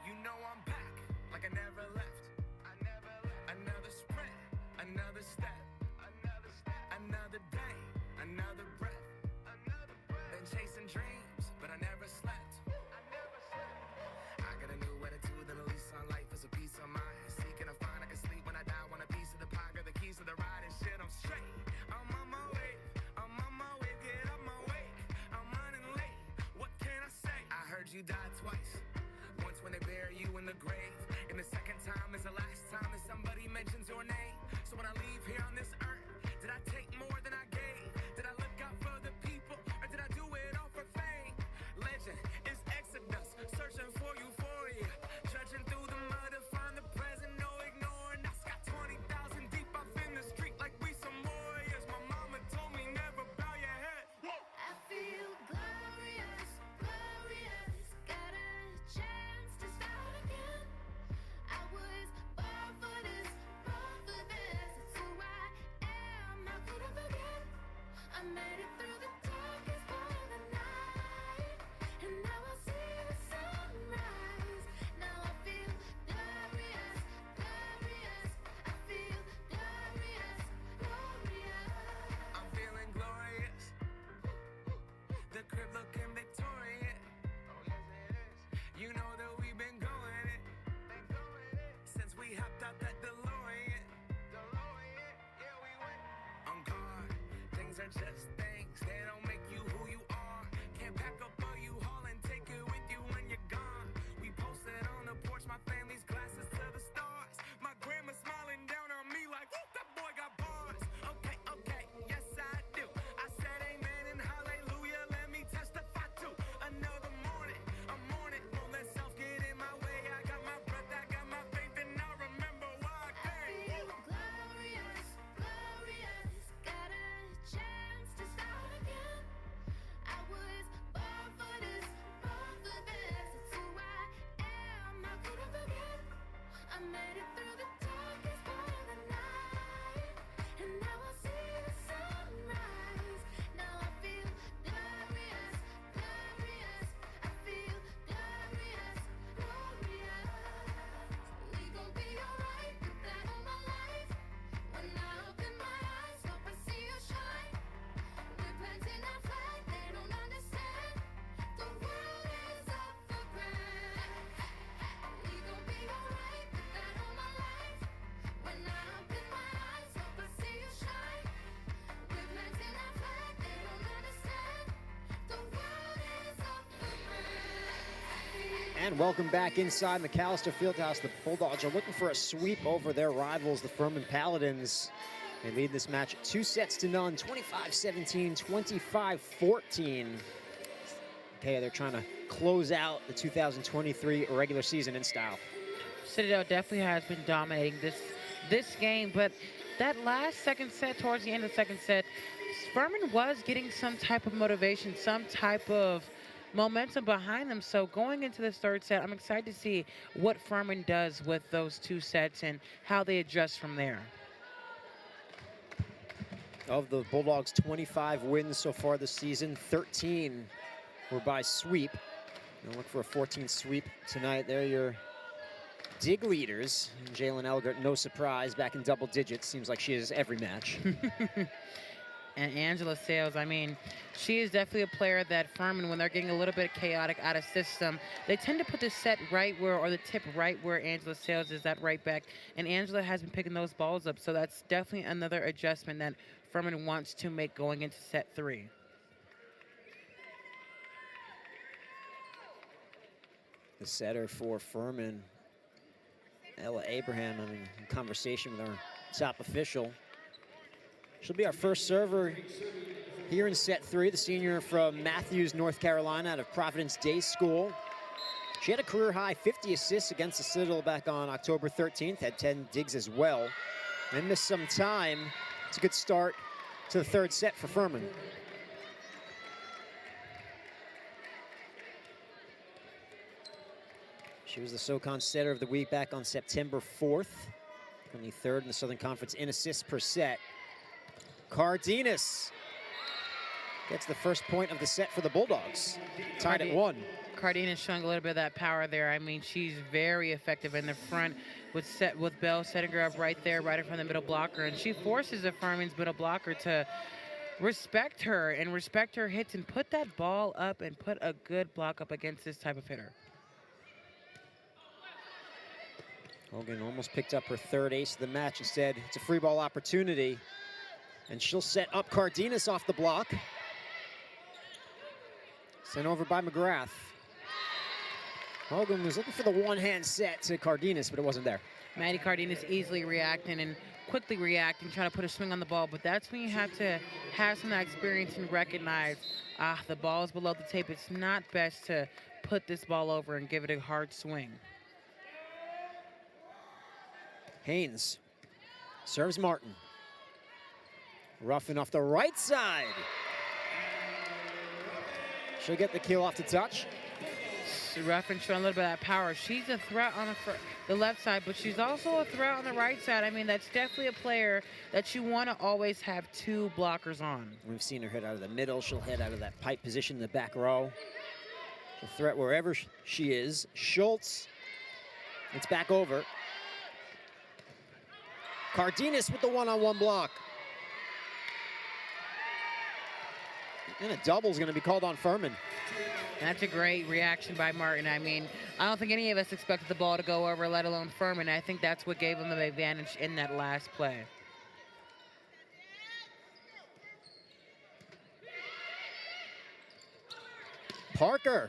You know I'm back, like I never left. Another sprint, another step. Another day, another breath. Been chasing dreams, but I never slept. I got a new attitude and a lease on life is a piece of mind. Seeking a find I can sleep when I die. Want a piece of the pie, got the keys to the ride and shit. I'm straight. I'm on my way. Get up my way. I'm running late. What can I say? I heard you died twice. Once when they bury you in the grave, and the second time is the last time that somebody mentions your name. So when I leave here on this earth, did I take more than I gave? Did I look out for the people, or did I do it all for fame? Legend is Exodus, searching for euphoria, trudging through the mud to find the present, no ignoring. I got 20,000 deep off in the street like we some warriors. My mama told me never bow your head. Whoa. I feel glorious, glorious. Got a chance to start again. I was born for this, born for this. It's who I are just things, they don't make you who you are. Can't pack up a U-Haul and take it with you when you're gone. We posted on the porch, my family's glasses to the stars. My grandma smiling down on me like, whoop, that boy got bars. Okay, okay, yes I do. I said amen and hallelujah, let me testify to another morning. A morning, won't let self get in my way. I got my breath, I got my faith, and I remember why I came. Feel glorious, glorious. Got a chance to start again. I was born for this, born for this. It's who I am. How could I forget? I made it through the darkest part of the night, and now I see the sunrise. Now I feel glorious, glorious. I feel glorious, glorious. We gon' be alright with that all my life. When I open my eyes, hope I see you shine. We're planting our flag, they don't understand. The world is up for grabs. We gon' be alright with that all my life. When I open my eyes, hope I see you shine. We're planting our flag, they don't understand. The world is up for grabs. And welcome back inside McAlister Fieldhouse. The Bulldogs are looking for a sweep over their rivals, the Furman Paladins. They lead this match 2-0, 25-17, 25-14. Okay, they're trying to close out the 2023 regular season in style. Citadel definitely has been dominating this game, but that last second set, towards the end of the second set, Furman was getting some type of motivation, some type of momentum behind them. So going into this third set, I'm excited to see what Furman does with those two sets and how they adjust from there. Of the Bulldogs' 25 wins so far this season, 13 were by sweep. They'll look for a 14th sweep tonight. They're your dig leaders. Jalen Elgert, no surprise, back in double digits. Seems like she is every match. And Angela Sales, I mean, she is definitely a player that Furman, when they're getting a little bit chaotic out of system, they tend to put the set right where, or the tip right where Angela Sales is at right back. And Angela has been picking those balls up. So that's definitely another adjustment that Furman wants to make going into set 3. The setter for Furman, Ella Abraham, I'm in conversation with our top official. She'll be our first server here in set 3, the senior from Matthews, North Carolina, out of Providence Day School. She had a career-high 50 assists against the Citadel back on October 13th, had 10 digs as well. Then missed some time. It's a good start to the third set for Furman. She was the SoCon setter of the week back on September 4th. Currently third in the Southern Conference in assists per set. Cardenas gets the first point of the set for the Bulldogs. Tied at 1. Cardenas showing a little bit of that power there. I mean, she's very effective in the front with Bell setting her up right there, right in front of the middle blocker. And she forces the Furman's middle blocker to respect her and respect her hits and put that ball up and put a good block up against this type of hitter. Hogan almost picked up her third ace of the match. Instead, it's a free ball opportunity. And she'll set up Cardenas off the block. Sent over by McGrath. Hogan was looking for the one-hand set to Cardenas, but it wasn't there. Maddie Cardenas easily reacting and quickly reacting, trying to put a swing on the ball, but that's when you have to have some experience and recognize, the ball is below the tape. It's not best to put this ball over and give it a hard swing. Haynes serves Martin. Ruffin off the right side. She'll get the kill off the touch. Ruffin showing a little bit of that power. She's a threat on the left side, but she's also a threat on the right side. I mean, that's definitely a player that you want to always have two blockers on. We've seen her hit out of the middle. She'll hit out of that pipe position in the back row. She'll threat wherever she is. Schultz, it's back over. Cardenas with the one-on-one block. And a double is going to be called on Furman. That's a great reaction by Martin. I mean, I don't think any of us expected the ball to go over, let alone Furman. I think that's what gave them the advantage in that last play. Parker.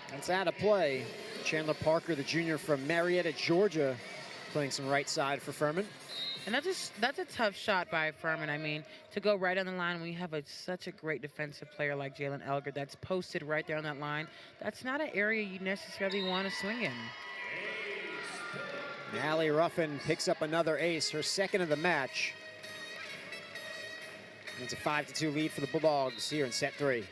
That's out of play. Chandler Parker, the junior from Marietta, Georgia, playing some right side for Furman. And that's a tough shot by Furman. I mean, to go right on the line when you have such a great defensive player like Jalen Elgert that's posted right there on that line, that's not an area you necessarily want to swing in. Allie Ruffin picks up another ace, her second of the match. It's a 5-2 lead for the Bulldogs here in set 3.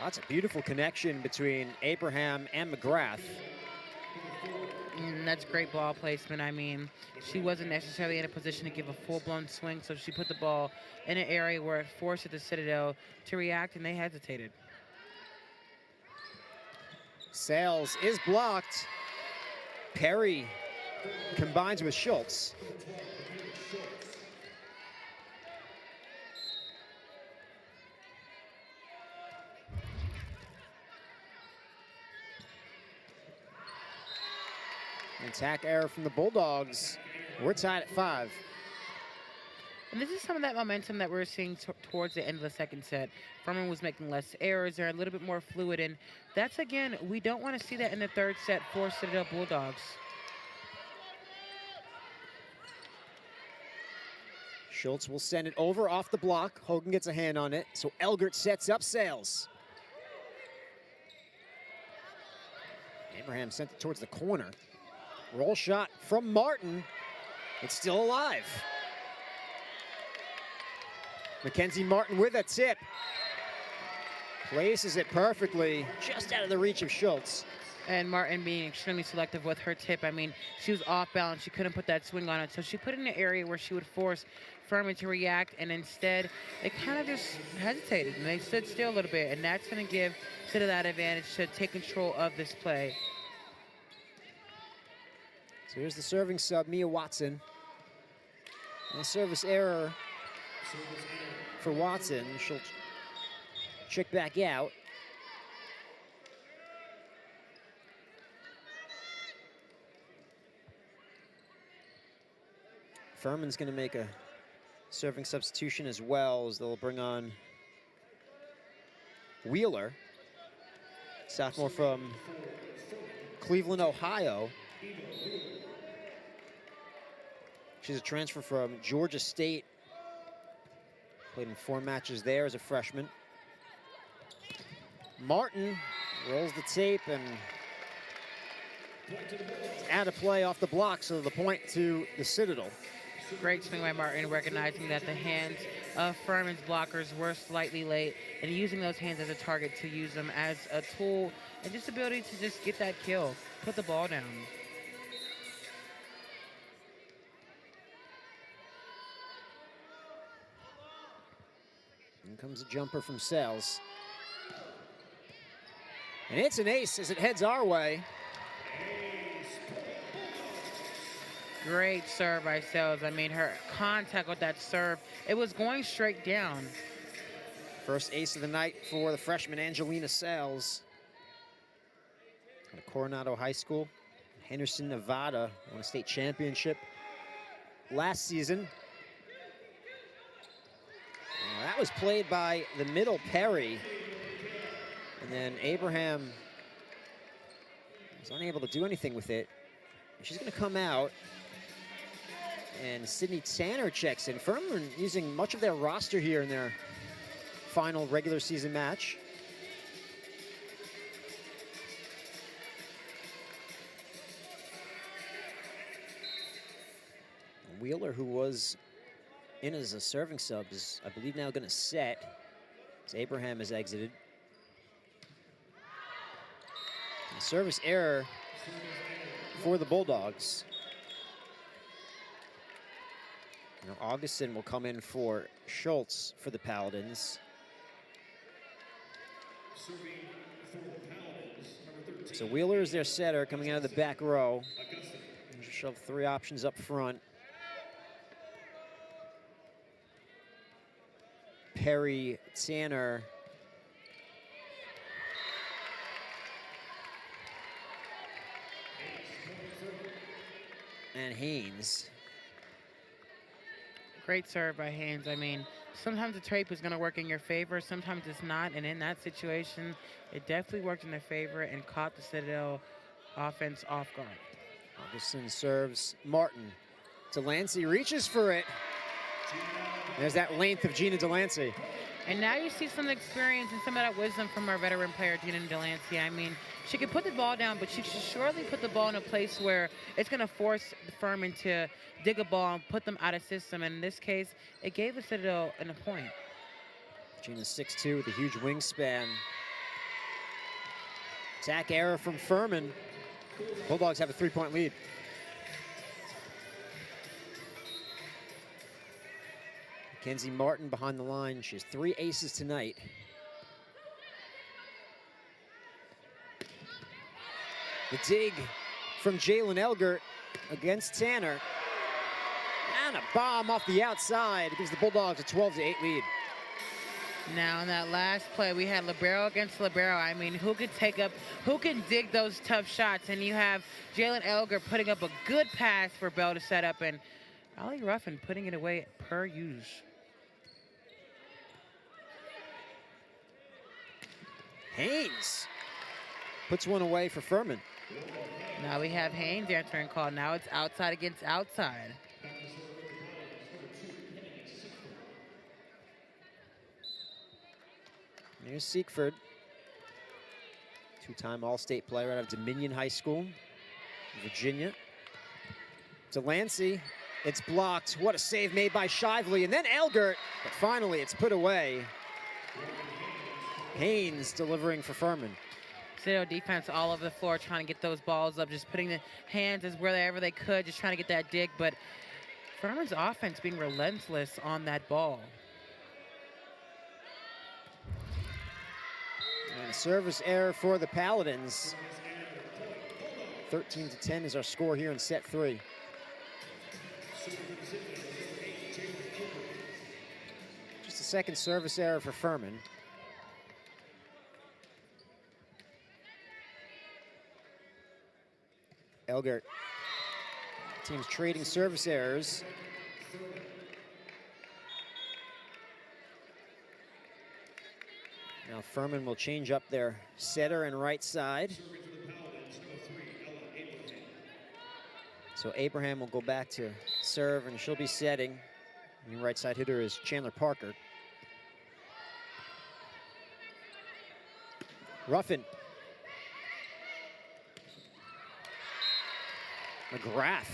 That's a beautiful connection between Abraham and McGrath. That's great ball placement. I mean, she wasn't necessarily in a position to give a full-blown swing, so she put the ball in an area where it forced the Citadel to react, and they hesitated. Sales is blocked. Perry combines with Schultz. Attack error from the Bulldogs. We're tied at 5. And this is some of that momentum that we're seeing towards the end of the second set. Furman was making less errors. They're a little bit more fluid. And that's, again, we don't want to see that in the third set for Citadel Bulldogs. Schultz will send it over off the block. Hogan gets a hand on it. So Elgert sets up Sales. Abraham sent it towards the corner. Roll shot from Martin. It's still alive. Mackenzie Martin with a tip. Places it perfectly, just out of the reach of Schultz. And Martin being extremely selective with her tip. I mean, she was off balance. She couldn't put that swing on it. So she put it in an area where she would force Furman to react. And instead, it kind of just hesitated. And they stood still a little bit. And that's going to give Citadel that advantage to take control of this play. So here's the serving sub, Mia Watson. And a service error for Watson. She'll check back out. Furman's going to make a serving substitution as well, as they'll bring on Wheeler, sophomore from Cleveland, Ohio. She's a transfer from Georgia State. Played in 4 matches there as a freshman. Martin rolls the tape and out of play off the block, so the point to the Citadel. Great swing by Martin, recognizing that the hands of Furman's blockers were slightly late and using those hands as a target to use them as a tool and just ability to just get that kill, put the ball down. In comes a jumper from Sales. And it's an ace as it heads our way. Great serve by Sales. I mean, her contact with that serve, it was going straight down. First ace of the night for the freshman Angelina Sales. Out of Coronado High School, Henderson, Nevada, won a state championship last season. That was played by the middle Perry. And then Abraham was unable to do anything with it. She's going to come out. And Sydney Tanner checks in. Furman using much of their roster here in their final regular season match. Wheeler, who was in as a serving sub, is, I believe, now going to set as Abraham has exited. A service error for the Bulldogs. Now Augustin will come in for Schultz for the Paladins. So Wheeler is their setter coming out of the back row. Just shove 3 options up front. Perry, Tanner, And Haynes. Great serve by Haynes. I mean, sometimes the trape is going to work in your favor, sometimes it's not. And in that situation, it definitely worked in their favor and caught the Citadel offense off guard. Augustin serves Martin. Delancey reaches for it. There's that length of Gina Delancey. And now you see some experience and some of that wisdom from our veteran player, Gina Delancey. I mean, she can put the ball down, but she should surely put the ball in a place where it's going to force Furman to dig a ball and put them out of system. And in this case, it gave the Citadel a point. Gina's 6'2" with a huge wingspan. Attack error from Furman. Bulldogs have a 3-point lead. Mackenzie Martin behind the line. She has 3 aces tonight. The dig from Jalen Elgert against Tanner. And a bomb off the outside. It gives the Bulldogs a 12-8 lead. Now in that last play, we had libero against libero. I mean, who can dig those tough shots? And you have Jalen Elgert putting up a good pass for Bell to set up, and Ollie Ruffin putting it away per usual. Haynes puts one away for Furman. Now we have Haynes answering call. Now it's outside against outside. Here's Seekford, 2-time All-State player out of Dominion High School, Virginia. Delancey, it's blocked. What a save made by Shively, and then Elgert, but finally it's put away. Haynes delivering for Furman. Citadel defense all over the floor trying to get those balls up, just putting the hands as wherever they could, just trying to get that dig, but Furman's offense being relentless on that ball. And a service error for the Paladins. 13-10 is our score here in set 3. Just a second service error for Furman. Elgert. Team's trading service errors. Now Furman will change up their setter and right side. So Abraham will go back to serve, and she'll be setting. New right side hitter is Chandler Parker. Ruffin. McGrath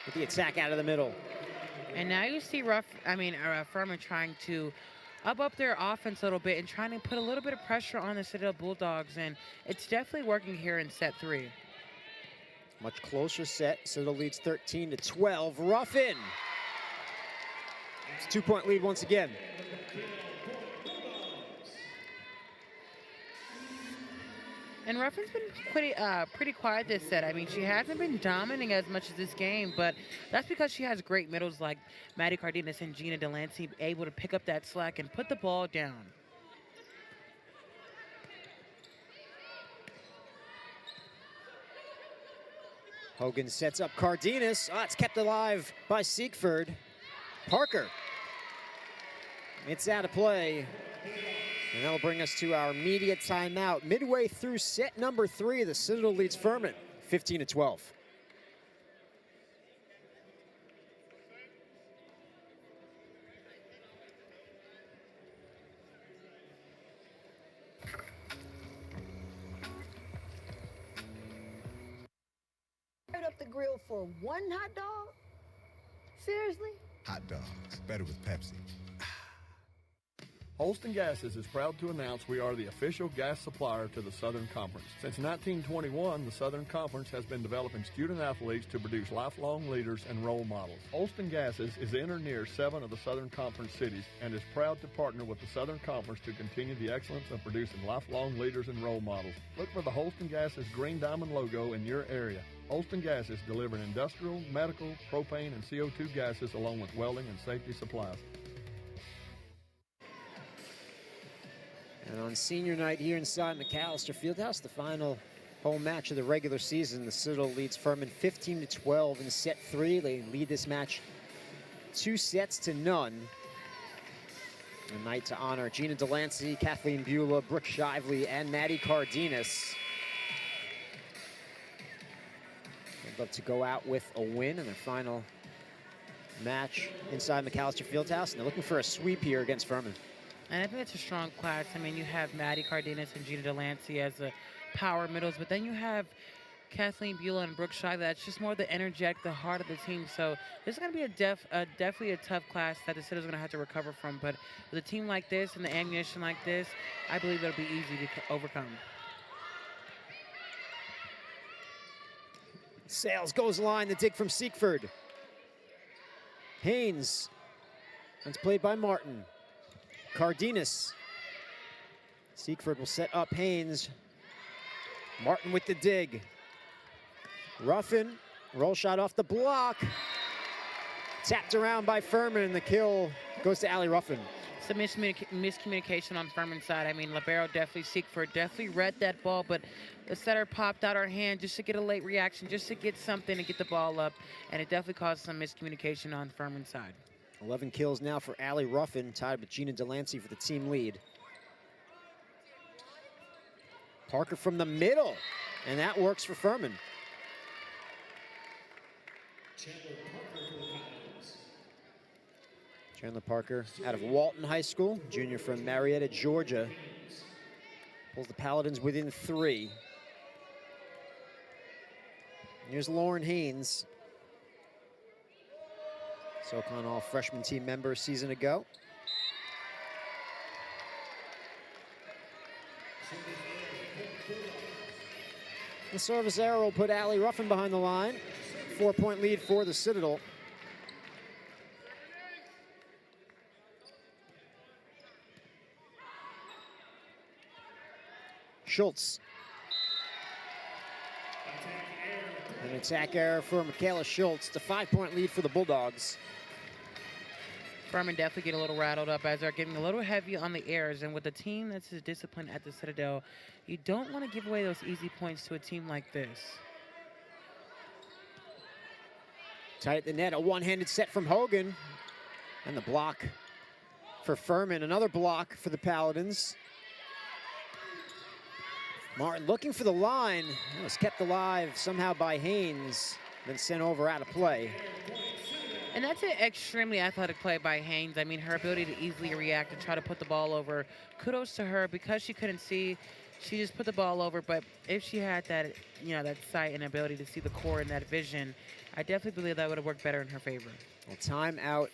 with the attack out of the middle. And now you see Furman trying to up their offense a little bit and trying to put a little bit of pressure on the Citadel Bulldogs, and it's definitely working here in set 3. Much closer set. Citadel leads 13-12. Ruffin. It's a 2-point lead once again. And Ruffin's been pretty quiet this set. I mean, she hasn't been dominating as much as this game, but that's because she has great middles like Maddie Cardenas and Gina Delancey able to pick up that slack and put the ball down. Hogan sets up Cardenas. It's kept alive by Seekford. Parker. It's out of play. And that'll bring us to our immediate timeout. Midway through set number 3, the Citadel leads Furman 15-12. Fired up the grill for one hot dog? Seriously? Hot dogs, better with Pepsi. Holston Gases is proud to announce we are the official gas supplier to the Southern Conference. Since 1921, the Southern Conference has been developing student athletes to produce lifelong leaders and role models. Holston Gases is in or near 7 of the Southern Conference cities and is proud to partner with the Southern Conference to continue the excellence of producing lifelong leaders and role models. Look for the Holston Gases green diamond logo in your area. Holston Gases delivering industrial, medical, propane, and CO2 gases along with welding and safety supplies. And on senior night here inside McAlister Fieldhouse, the final home match of the regular season. The Citadel leads Furman 15-12 in set 3. They lead this match 2 sets to none. A night to honor Gina Delancey, Kathleen Beulah, Brooke Shively, and Maddie Cardenas. They'd love to go out with a win in their final match inside McAlister Fieldhouse, and they're looking for a sweep here against Furman. And I think it's a strong class. I mean, you have Maddie Cardenas and Gina Delancey as the power middles, but then you have Kathleen Beulah and Brooke Shively. That's just more the energetic, the heart of the team. So this is going to be definitely a tough class that the Citadel's going to have to recover from. But with a team like this and the ammunition like this, I believe it'll be easy to overcome. Sales goes line, the dig from Siegfried. Haynes, that's played by Martin. Cardenas. Siegfried will set up Haynes. Martin with the dig. Ruffin, roll shot off the block. Tapped around by Furman, and the kill goes to Allie Ruffin. Some miscommunication on Furman's side. I mean, libero Siegfried definitely read that ball, but the setter popped out her hand just to get a late reaction, just to get something to get the ball up, and it definitely caused some miscommunication on Furman's side. 11 kills now for Allie Ruffin, tied with Gina Delancey for the team lead. Parker from the middle, and that works for Furman. Chandler Parker out of Walton High School, junior from Marietta, Georgia. Pulls the Paladins within 3. Here's Lauren Haynes. SoCon All freshman team member a season ago. The service error will put Allie Ruffin behind the line. 4-point lead for the Citadel. Schultz. An attack error for Michaela Schultz. It's a 5-point lead for the Bulldogs. Furman definitely get a little rattled up as they're getting a little heavy on the airs, and with a team that's as disciplined at the Citadel, you don't want to give away those easy points to a team like this. Tight at the net, a one-handed set from Hogan. And the block for Furman, another block for the Paladins. Martin looking for the line. It was kept alive somehow by Haynes, then sent over out of play. And that's an extremely athletic play by Haynes. I mean, her ability to easily react and try to put the ball over. Kudos to her. Because she couldn't see, she just put the ball over. But if she had that, that sight and ability to see the core and that vision, I definitely believe that would have worked better in her favor. Well, timeout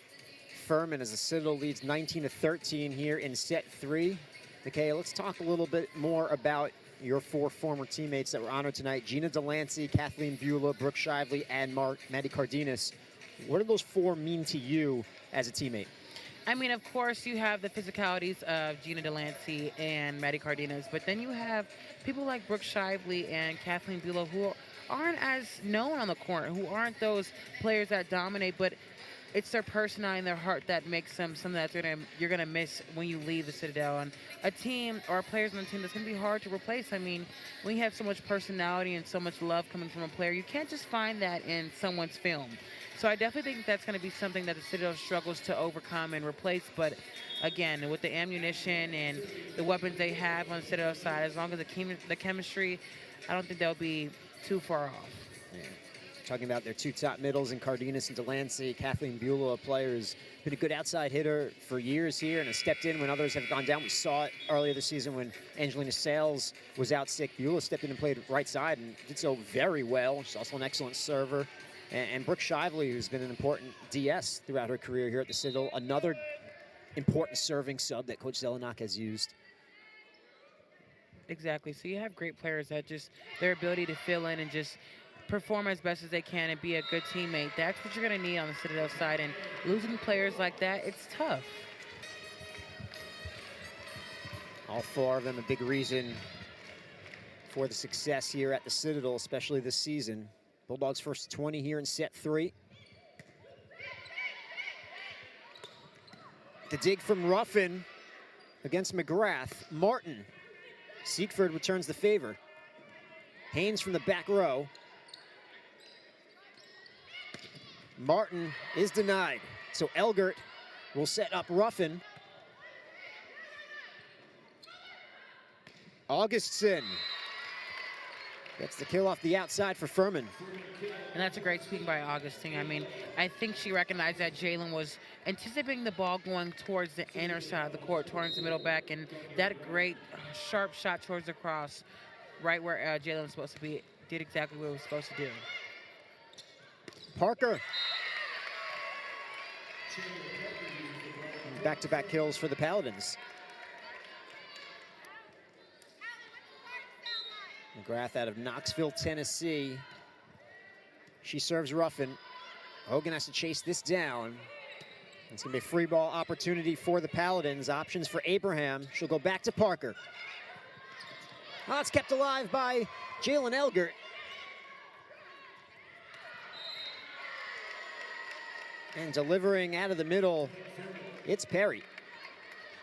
Furman as the Citadel leads 19-13 here in set 3. Okay, let's talk a little bit more about your 4 former teammates that were honored tonight. Gina Delancey, Kathleen Beulah, Brooke Shively, and Maddie Cardenas. What do those 4 mean to you as a teammate? I mean, of course, you have the physicalities of Gina Delancey and Maddie Cardenas, but then you have people like Brooke Shively and Kathleen Beulah who aren't as known on the court, who aren't those players that dominate, but it's their personality and their heart that makes them something that you're gonna miss when you leave the Citadel. And a team or players on the team that's gonna be hard to replace. I mean, when you have so much personality and so much love coming from a player, you can't just find that in someone's film. So I definitely think that's gonna be something that the Citadel struggles to overcome and replace. But again, with the ammunition and the weapons they have on the Citadel side, as long as the chemistry, I don't think they'll be too far off. Yeah. Talking about their 2 top middles in Cardenas and Delancey. Kathleen Beulah, a player who's been a good outside hitter for years here and has stepped in when others have gone down. We saw it earlier this season when Angelina Sales was out sick. Beulah stepped in and played right side and did so very well. She's also an excellent server. And Brooke Shively, who's been an important DS throughout her career here at the Citadel, another important serving sub that Coach Zelenak has used. Exactly. So you have great players that just their ability to fill in and just perform as best as they can and be a good teammate. That's what you're going to need on the Citadel side. And losing players like that, it's tough. All 4 of them a big reason for the success here at the Citadel, especially this season. Bulldogs first 20 here in set 3. The dig from Ruffin against McGrath. Martin. Siegfried returns the favor. Haynes from the back row. Martin is denied. So Elgert will set up Ruffin. Augustson gets the kill off the outside for Furman. And that's a great swing by Augustine. I mean, I think she recognized that Jalen was anticipating the ball going towards the inner side of the court, towards the middle back, and that great sharp shot towards the cross, right where Jalen was supposed to be, did exactly what he was supposed to do. Parker. Back-to-back kills for the Paladins. McGrath out of Knoxville, Tennessee. She serves Ruffin. Hogan has to chase this down. It's going to be a free ball opportunity for the Paladins. Options for Abraham. She'll go back to Parker. Oh, it's kept alive by Jalen Elgert. And delivering out of the middle, it's Perry.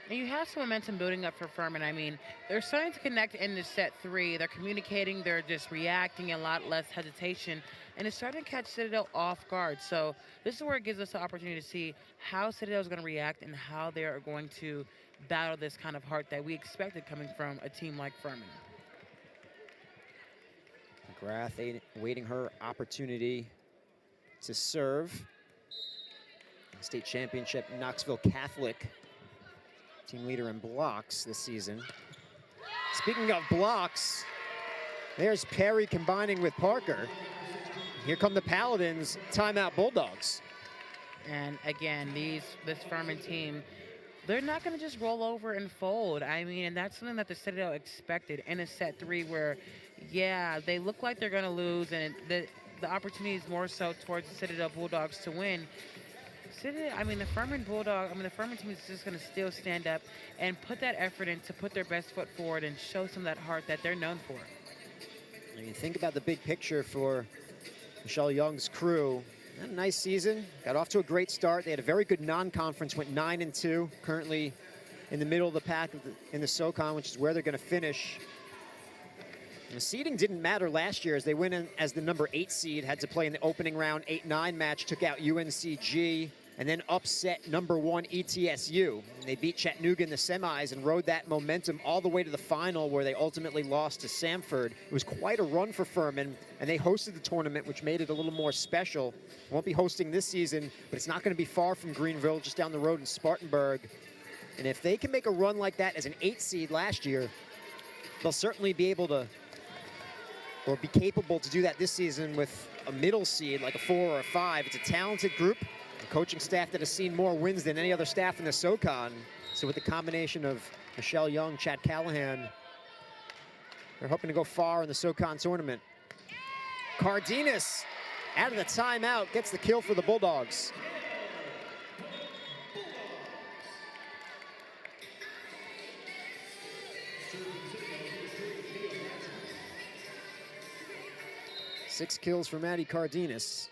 And you have some momentum building up for Furman. I mean, they're starting to connect into set 3. They're communicating. They're just reacting, a lot less hesitation. And it's starting to catch Citadel off guard. So this is where it gives us the opportunity to see how Citadel is going to react and how they are going to battle this kind of heart that we expected coming from a team like Furman. McGrath awaiting her opportunity to serve. State championship Knoxville Catholic. Team leader in blocks this season. Speaking of blocks, there's Perry combining with Parker. Here come the Paladins, timeout Bulldogs. And again, this Furman team, they're not going to just roll over and fold. I mean, and that's something that the Citadel expected in a set 3 where, yeah, they look like they're going to lose, and the opportunity is more so towards the Citadel Bulldogs to win. The Furman team is just going to still stand up and put that effort in to put their best foot forward and show some of that heart that they're known for. When you think about the big picture for Michelle Young's crew, had a nice season, got off to a great start. They had a very good non-conference, went 9-2, currently in the middle of the pack in the SoCon, which is where they're going to finish. And the seeding didn't matter last year as they went in as the number 8 seed, had to play in the opening round 8-9 match, took out UNCG, and then upset number 1 ETSU. And they beat Chattanooga in the semis and rode that momentum all the way to the final where they ultimately lost to Samford. It was quite a run for Furman, and they hosted the tournament, which made it a little more special. Won't be hosting this season, but it's not going to be far from Greenville, just down the road in Spartanburg. And if they can make a run like that as an 8 seed last year, they'll certainly be able to, or be capable to do that this season with a middle seed, like a 4 or a 5. It's a talented group, a coaching staff that has seen more wins than any other staff in the SoCon. So with the combination of Michelle Young, Chad Callahan, they're hoping to go far in the SoCon tournament. Cardenas, out of the timeout, gets the kill for the Bulldogs. Six kills for Maddie Cardenas.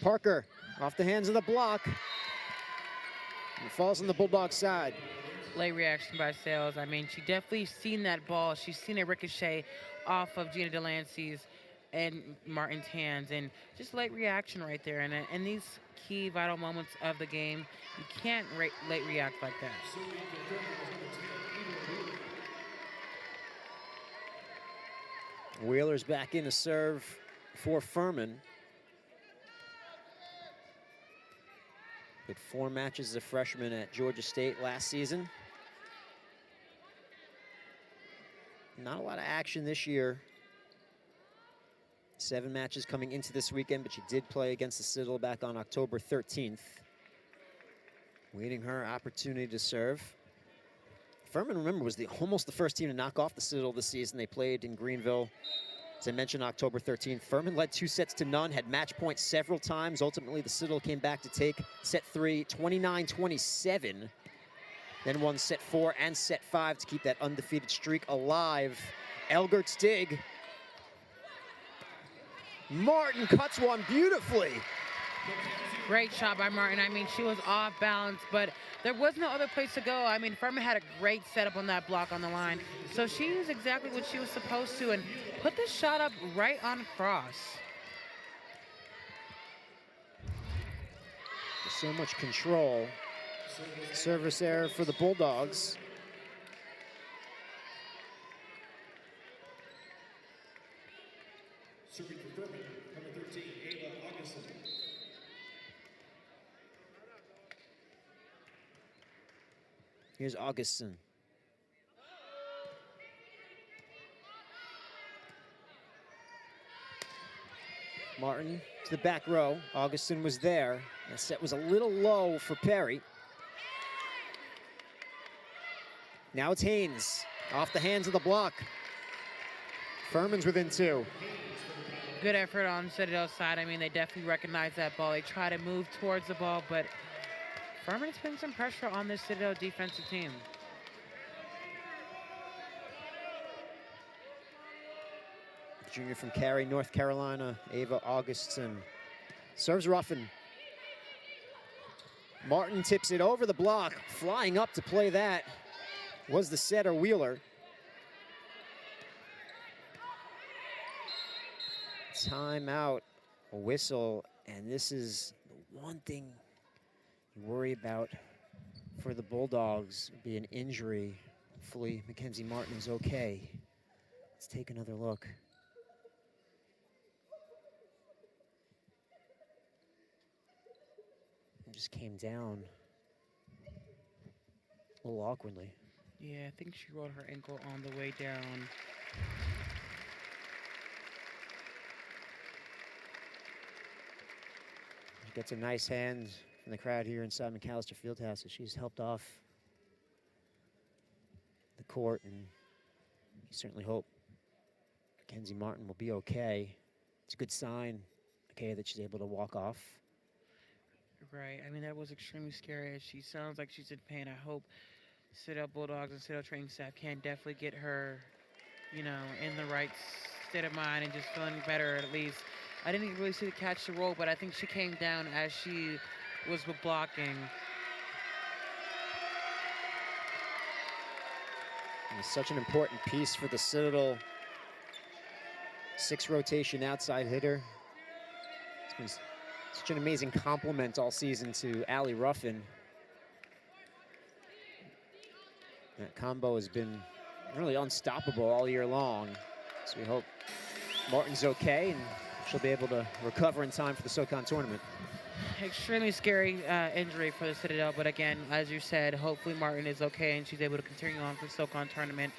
Parker off the hands of the block. And falls on the Bulldog side. Late reaction by Sales. I mean, she definitely seen that ball. She's seen it ricochet off of Gina Delancey's and Martin's hands. And just late reaction right there. And in these key, vital moments of the game, you can't late react like that. Wheeler's back in to serve for Furman. Played 4 matches as a freshman at Georgia State last season. Not a lot of action this year. 7 matches coming into this weekend, but she did play against the Citadel back on October 13th. Waiting her opportunity to serve. Furman, remember, was almost the first team to knock off the Citadel this season. They played in Greenville, as I mentioned, October 13th. Furman led 2-0, had match points several times. Ultimately, the Citadel came back to take set 3, 29-27. Then won set 4 and set 5 to keep that undefeated streak alive. Elgert's dig. Martin cuts one beautifully. Great shot by Martin. I mean, she was off balance, but there was no other place to go. I mean, Furman had a great setup on that block on the line. So she used exactly what she was supposed to and put the shot up right on cross. So much control. Service error for the Bulldogs. Serving for Furman, number 13, Ava Augustin. Here's Augustin. Martin to the back row. Augustin was there. That set was a little low for Perry. Now it's Haynes off the hands of the block. Furman's within 2. Good effort on Citadel's side. I mean, they definitely recognize that ball. They try to move towards the ball, but Furman is putting some pressure on this Citadel defensive team. Junior from Cary, North Carolina, Ava Augustin. Serves Ruffin. Martin tips it over the block. Flying up to play that was the setter, Wheeler. Timeout, a whistle, and this is the one thing you worry about for the Bulldogs, would be an injury. Hopefully Mackenzie Martin is okay. Let's take another look. Just came down a little awkwardly. Yeah, I think she rolled her ankle on the way down. She gets a nice hand from the crowd here inside McAlister Fieldhouse, so she's helped off the court, and you certainly hope Mackenzie Martin will be okay. It's a good sign, okay, that she's able to walk off. Right. I mean, that was extremely scary. She sounds like she's in pain. I hope Citadel Bulldogs and Citadel training staff can definitely get her, you know, in the right state of mind and just feeling better at least. I didn't really see the catch the roll, but I think she came down as she was blocking. And it's such an important piece for the Citadel. 6 rotation outside hitter. It's been such an amazing compliment all season to Allie Ruffin. That combo has been really unstoppable all year long. So we hope Martin's okay and she'll be able to recover in time for the SoCon tournament. Extremely scary injury for the Citadel, but again, as you said, hopefully Martin is okay and she's able to continue on for the SoCon tournament.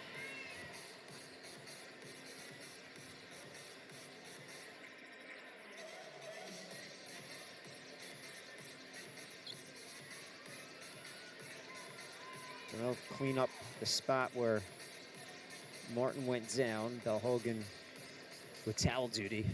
So they'll clean up the spot where Martin went down. Bell Hogan with towel duty.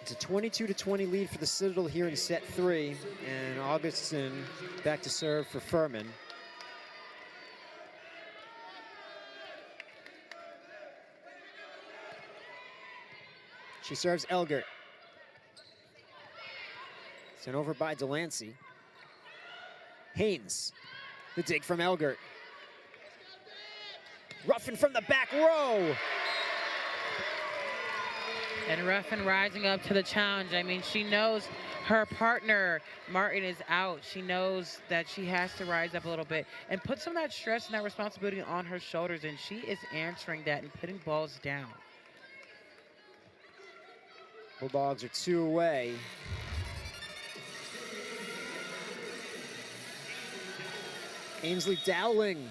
It's a 22-20 lead for the Citadel here in set 3, and Augustin back to serve for Furman. She serves Elgert. Sent over by Delancey. Haynes, the dig from Elgert. Ruffin from the back row. And Ruffin rising up to the challenge. I mean, she knows her partner, Martin, is out. She knows that she has to rise up a little bit and put some of that stress and that responsibility on her shoulders, and she is answering that and putting balls down. Bulldogs are 2 away. Ainsley Dowling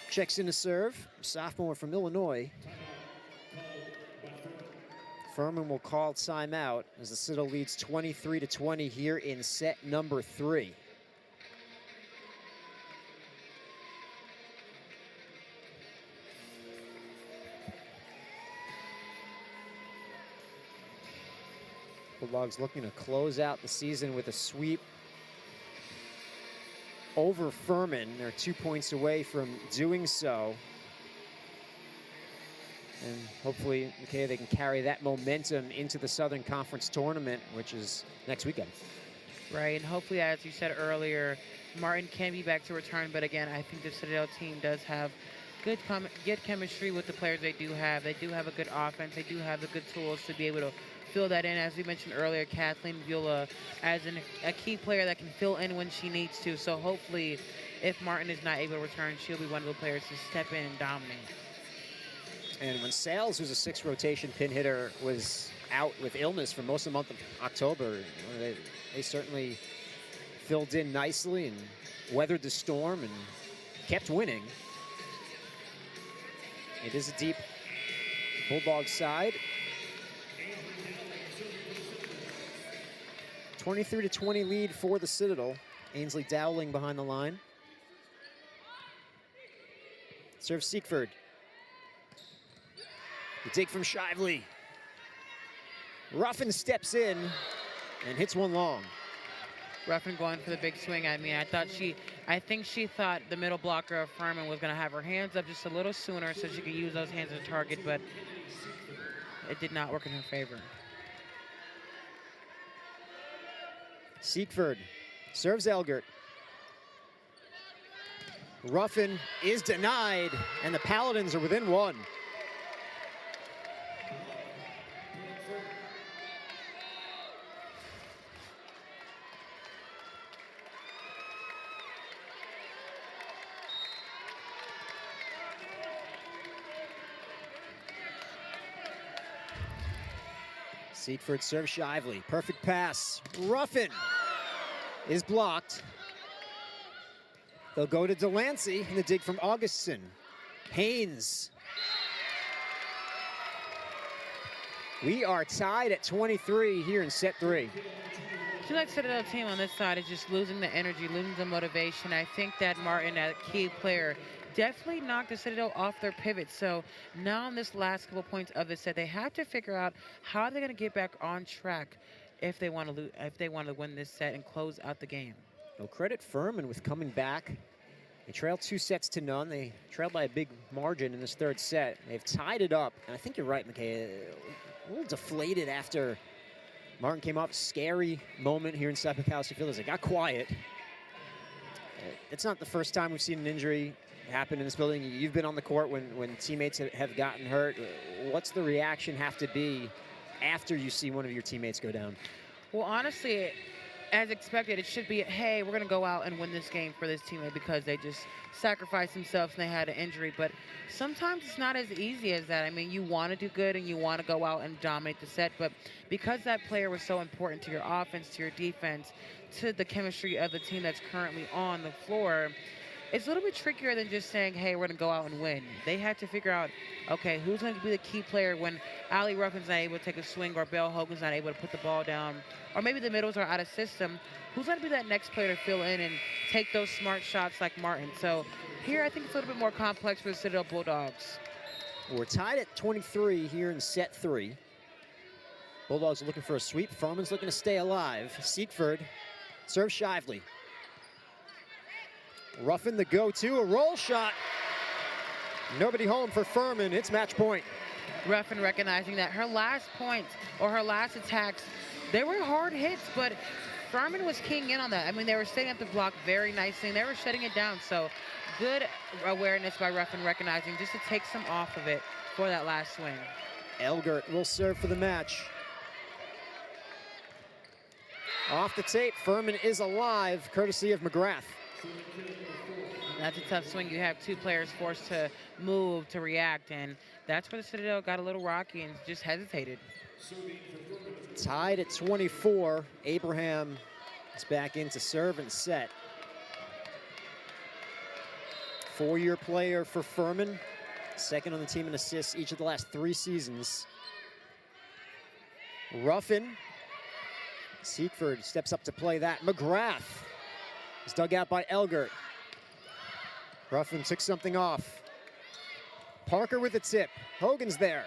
checks in to serve, sophomore from Illinois. Furman will call timeout as the Citadel leads 23-20 here in set number 3. Bulldogs looking to close out the season with a sweep over Furman. They're 2 points away from doing so. And hopefully, McKay, they can carry that momentum into the Southern Conference tournament, which is next weekend. Right, and hopefully, as you said earlier, Martin can be back to return. But again, I think the Citadel team does have good chemistry with the players they do have. They do have a good offense. They do have the good tools to be able to fill that in. As we mentioned earlier, Kathleen Beulah as a key player that can fill in when she needs to. So hopefully, if Martin is not able to return, she'll be one of the players to step in and dominate. And when Sales, who's a 6th rotation pin hitter, was out with illness for most of the month of October, they certainly filled in nicely and weathered the storm and kept winning. It is a deep Bulldog side. 23-20 lead for the Citadel. Ainsley Dowling behind the line. Serve Siegfried. The dig from Shively. Ruffin steps in and hits one long. Ruffin going for the big swing. I mean, I think she thought the middle blocker of Furman was going to have her hands up just a little sooner so she could use those hands as a target, but it did not work in her favor. Siegfried serves Elgert. Ruffin is denied, and the Paladins are within one. Siegfried serves Shively. Perfect pass. Ruffin is blocked. They'll go to Delancey in the dig from Augustin. Haynes. We are tied at 23 here in set 3. I like Citadel team on this side is just losing the energy, losing the motivation. I think that Martin, that key player, definitely knocked the Citadel off their pivot. So now in this last couple points of the set, they have to figure out how they're going to get back on track if they want to win this set and close out the game. No credit Furman with coming back. They trailed 2-0. They trailed by a big margin in this 3rd set. They've tied it up. And I think you're right, McKay. A little deflated after Martin came off a scary moment here inside McAlister Field as it got quiet. It's not the first time we've seen an injury happen in this building. You've been on the court when teammates have gotten hurt. What's the reaction have to be after you see one of your teammates go down? Well, honestly, as expected, it should be, hey, we're going to go out and win this game for this teammate because they just sacrificed themselves and they had an injury. But sometimes it's not as easy as that. I mean, you want to do good and you want to go out and dominate the set, but because that player was so important to your offense, to your defense, to the chemistry of the team that's currently on the floor, it's a little bit trickier than just saying, hey, we're going to go out and win. They had to figure out, okay, who's going to be the key player when Allie Ruffin's not able to take a swing or Belle Hogan's not able to put the ball down, or maybe the middles are out of system. Who's going to be that next player to fill in and take those smart shots like Martin? So here I think it's a little bit more complex for the Citadel Bulldogs. We're tied at 23 here in set 3. Bulldogs are looking for a sweep. Furman's looking to stay alive. Siegfried serves Shively. Ruffin the go-to, a roll shot. Nobody home for Furman. It's match point. Ruffin recognizing that her last point or her last attacks, they were hard hits, but Furman was keying in on that. I mean, they were setting up the block very nicely, and they were shutting it down. So good awareness by Ruffin recognizing just to take some off of it for that last swing. Elgert will serve for the match. Off the tape, Furman is alive, courtesy of McGrath. That's a tough swing. You have two players forced to move, to react, and that's where the Citadel got a little rocky and just hesitated. Tied at 24. Abraham is back in to serve and set. 4-year player for Furman. Second on the team in assists each of the last 3 seasons. Ruffin. Siegfried steps up to play that. McGrath is dug out by Elgert. Ruffin took something off. Parker with the tip. Hogan's there.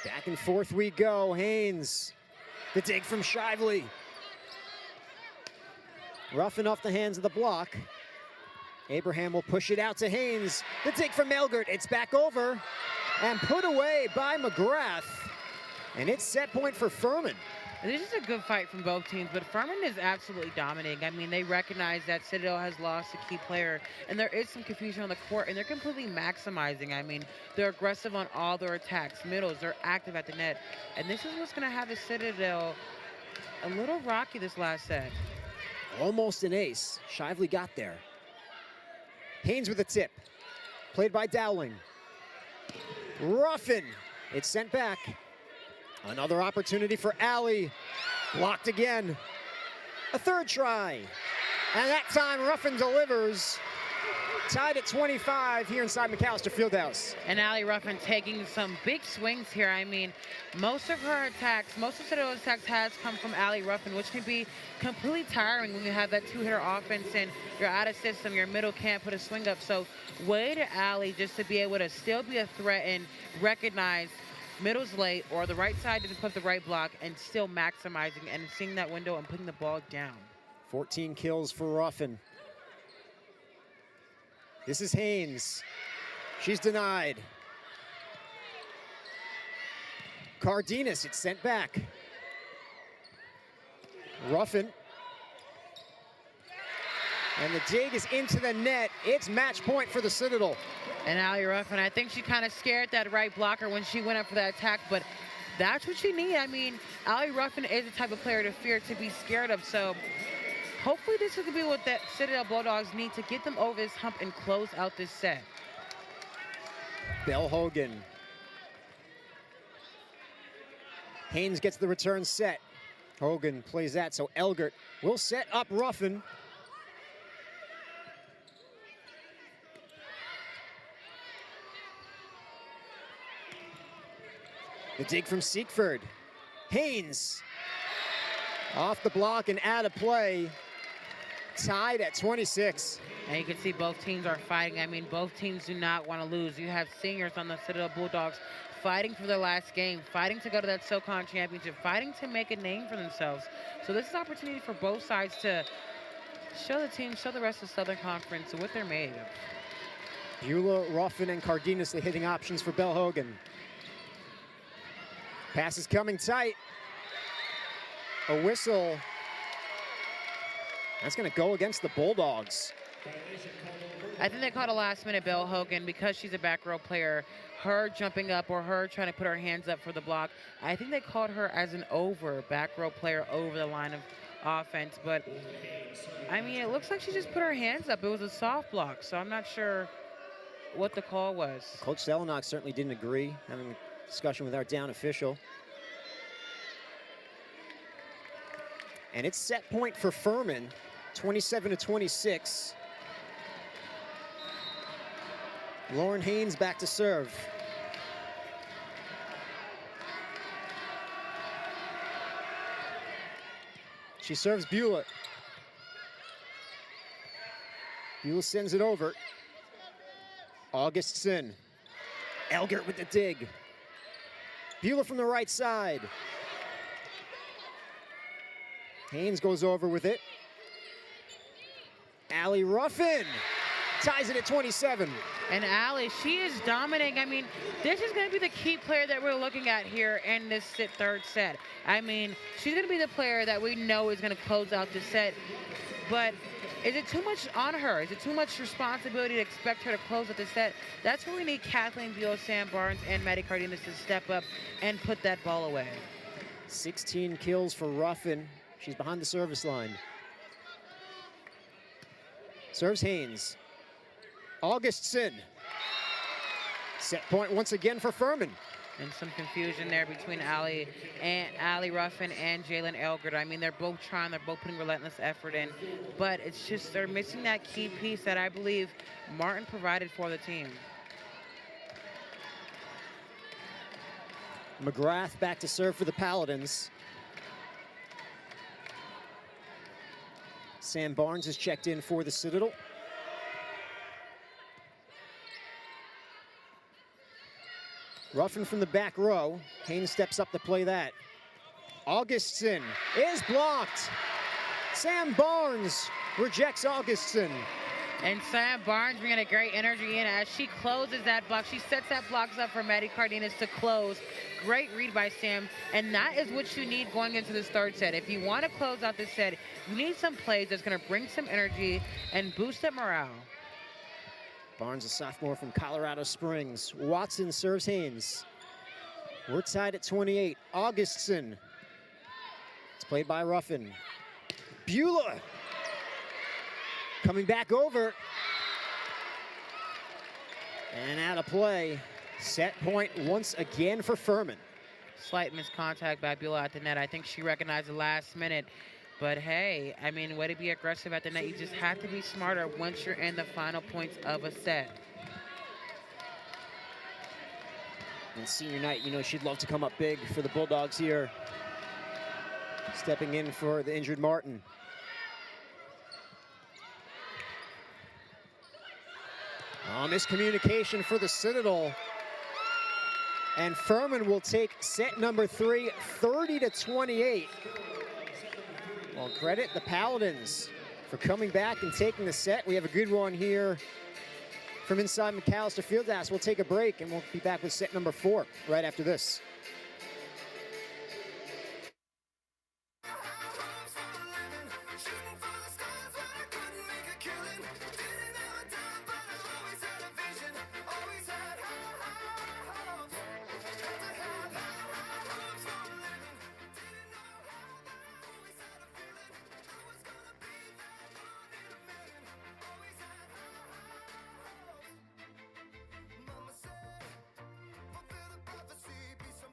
Back and forth we go. Haynes, the dig from Shively. Ruffin off the hands of the block. Abraham will push it out to Haynes. The dig from Elgert. It's back over and put away by McGrath. And it's set point for Furman. This is a good fight from both teams, but Furman is absolutely dominating. I mean, they recognize that Citadel has lost a key player, and there is some confusion on the court, and they're completely maximizing. I mean, they're aggressive on all their attacks, middles, they're active at the net. And this is what's going to have the Citadel a little rocky this last set. Almost an ace. Shively got there. Haynes with a tip. Played by Dowling. Ruffin. It's sent back. Another opportunity for Alley. Blocked again. A third try. And that time Ruffin delivers. Tied at 25 here inside McAlister Fieldhouse. And Allie Ruffin taking some big swings here. I mean, most of her attacks, most of Citadel's attacks has come from Allie Ruffin, which can be completely tiring when you have that two-hitter offense and you're out of system, your middle can't put a swing up. So way to Allie just to be able to still be a threat and recognize middle's late or the right side didn't put the right block and still maximizing and seeing that window and putting the ball down. 14 kills for Ruffin. This is Haynes. She's denied. Cardenas, it's sent back. Ruffin. And the dig is into the net. It's match point for the Citadel. And Allie Ruffin, I think she kind of scared that right blocker when she went up for that attack, but that's what you need. I mean, Allie Ruffin is the type of player to fear, to be scared of. So hopefully this is going to be what the Citadel Bulldogs need to get them over this hump and close out this set. Bell Hogan. Haynes gets the return set. Hogan plays that, so Elgert will set up Ruffin. The dig from Seekford. Haynes off the block and out of play. Tied at 26. And you can see both teams are fighting. I mean, both teams do not want to lose. You have seniors on the Citadel Bulldogs fighting for their last game, fighting to go to that SoCon championship, fighting to make a name for themselves. So this is an opportunity for both sides to show the team, show the rest of the Southern Conference what they're made of. Beulah, Ruffin, and Cardenas, the hitting options for Bell Hogan. Pass is coming tight. A whistle. That's going to go against the Bulldogs. I think they called a last-minute Bell Hogan because she's a back row player. Her jumping up or her trying to put her hands up for the block. I think they called her as an back row player over the line of offense. But, I mean, it looks like she just put her hands up. It was a soft block, so I'm not sure what the call was. Coach Selenog certainly didn't agree, having a discussion with our down official. And it's set point for Furman, 27-26. Lauren Haynes back to serve. She serves Beulah. Beulah sends it over. Augustson. Elgert with the dig. Beulah from the right side. Haynes goes over with it. Allie Ruffin ties it at 27. And Allie, she is dominating. I mean, this is going to be the key player that we're looking at here in this third set. I mean, she's going to be the player that we know is going to close out the set. But is it too much on her? Is it too much responsibility to expect her to close out the set? That's where we need Kathleen Buell, Sam Barnes, and Maddie Cardenas to step up and put that ball away. 16 kills for Ruffin. She's behind the service line. Serves Haynes. Augustson. Set point once again for Furman. And some confusion there between Allie Ruffin and Jalen Elgert. I mean, they're both trying, they're both putting relentless effort in, but it's just they're missing that key piece that I believe Martin provided for the team. McGrath back to serve for the Paladins. Sam Barnes is checked in for the Citadel. Ruffin from the back row. Haynes steps up to play that. Augustson is blocked. Sam Barnes rejects Augustson. And Sam Barnes bringing a great energy in as she closes that block. She sets that blocks up for Maddie Cardenas to close. Great read by Sam. And that is what you need going into this third set. If you want to close out this set, you need some plays that's going to bring some energy and boost up morale. Barnes, a sophomore from Colorado Springs. Watson serves Haynes. We're tied at 28. Augustson. It's played by Ruffin. Beulah coming back over. And out of play. Set point once again for Furman. Slight miscontact by Beulah at the net. I think she recognized the last minute. But hey, I mean, way to be aggressive at the net. You just have to be smarter once you're in the final points of a set. And senior night, you know, she'd love to come up big for the Bulldogs here. Stepping in for the injured Martin. Oh, miscommunication for the Citadel. And Furman will take set number 3, 30-28. Well, credit the Paladins for coming back and taking the set. We have a good one here from inside McAlister Fieldhouse. We'll take a break and we'll be back with set number 4 right after this. Mama said, fulfill the prophecy, be some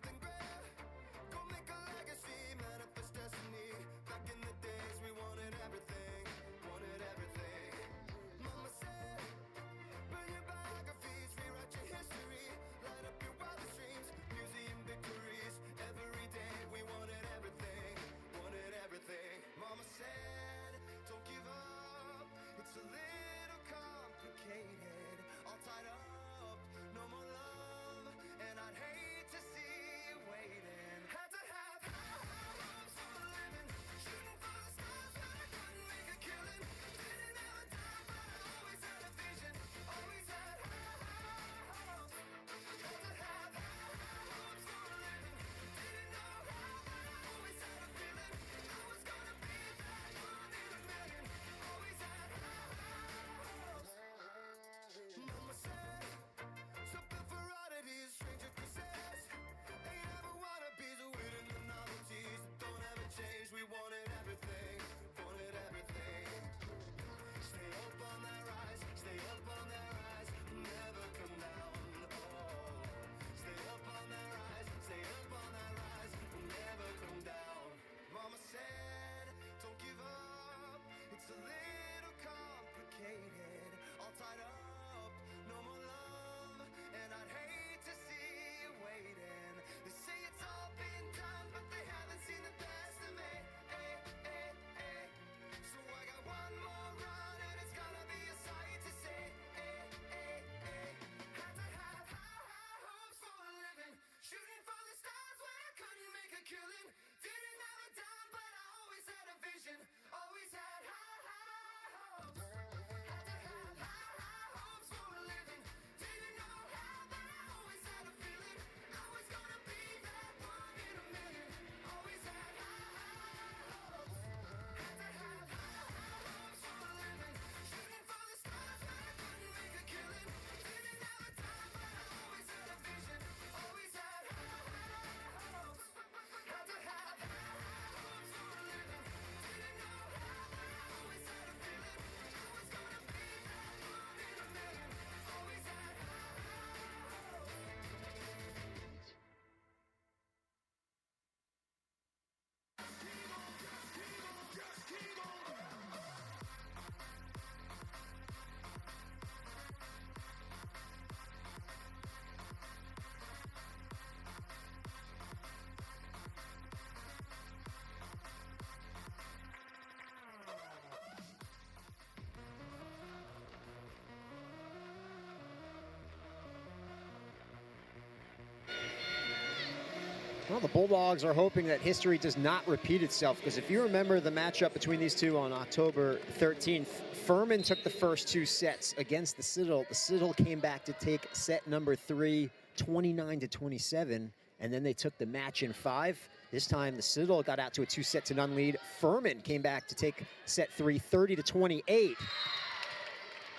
Well, the Bulldogs are hoping that history does not repeat itself, because if you remember the matchup between these two on October 13th, Furman took the first 2 sets against the Citadel. The Citadel came back to take set number 3, 29-27, and then they took the match in 5. This time, the Citadel got out to a 2-set-to-none lead. Furman came back to take set 3, 30-28.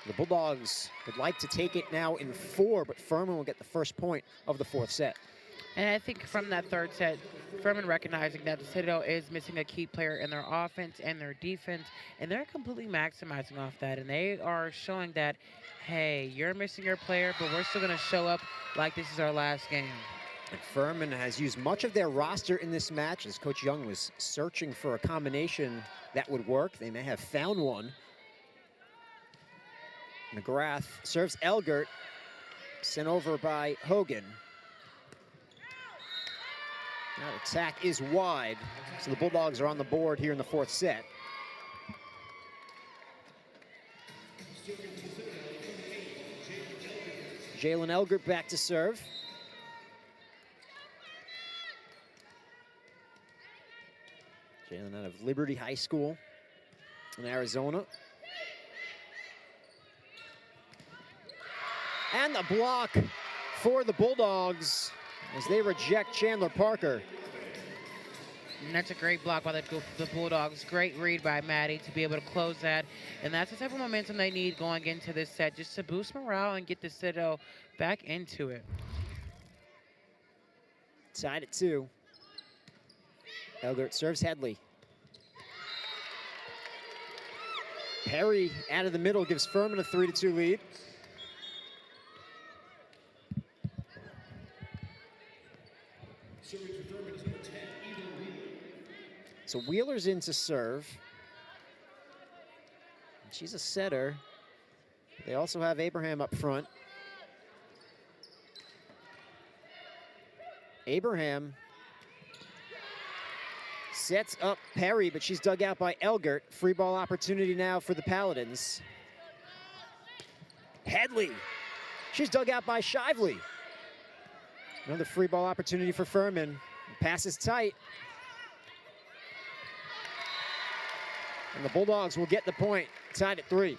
The Bulldogs would like to take it now in 4, but Furman will get the first point of the 4th set. And I think from that 3rd set, Furman recognizing that the Citadel is missing a key player in their offense and their defense, and they're completely maximizing off that. And they are showing that, hey, you're missing your player, but we're still going to show up like this is our last game. And Furman has used much of their roster in this match, as Coach Young was searching for a combination that would work. They may have found one. McGrath serves Elgert, sent over by Hogan. That attack is wide, so the Bulldogs are on the board here in the 4th set. Jalen Elgert back to serve. Jalen out of Liberty High School in Arizona. And the block for the Bulldogs as they reject Chandler Parker. And that's a great block by the Bulldogs. Great read by Maddie to be able to close that. And that's the type of momentum they need going into this set, just to boost morale and get the Citadel back into it. Tied at 2. Elgert serves Headley. Perry out of the middle gives Furman a 3-2 lead. So Wheeler's in to serve. She's a setter. They also have Abraham up front. Abraham sets up Perry, but she's dug out by Elgert. Free ball opportunity now for the Paladins. Headley. She's dug out by Shively. Another free ball opportunity for Furman. The pass is tight. And the Bulldogs will get the point, tied at 3.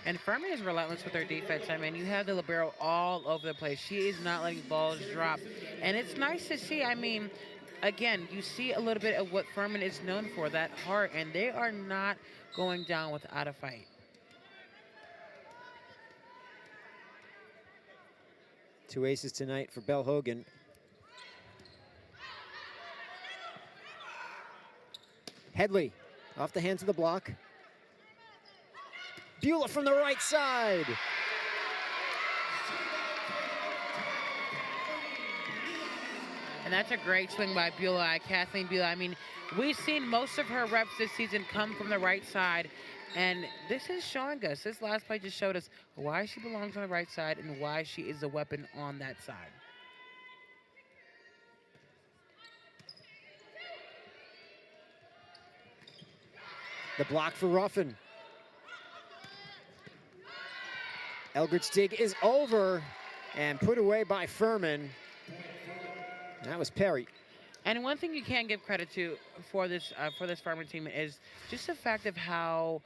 And Furman is relentless with their defense. I mean, you have the libero all over the place. She is not letting balls drop. And it's nice to see. I mean, again, you see a little bit of what Furman is known for, that heart, and they are not going down without a fight. Two aces tonight for Belle Hogan. Headley off the hands of the block. Beulah from the right side. And that's a great swing by Beulah, Kathleen Beulah. I mean, we've seen most of her reps this season come from the right side. And this is showing us, this last play just showed us why she belongs on the right side and why she is a weapon on that side. The block for Ruffin. Elgert's dig is over and put away by Furman. That was Perry. And one thing you can't give credit to for this Furman team is just the fact of how,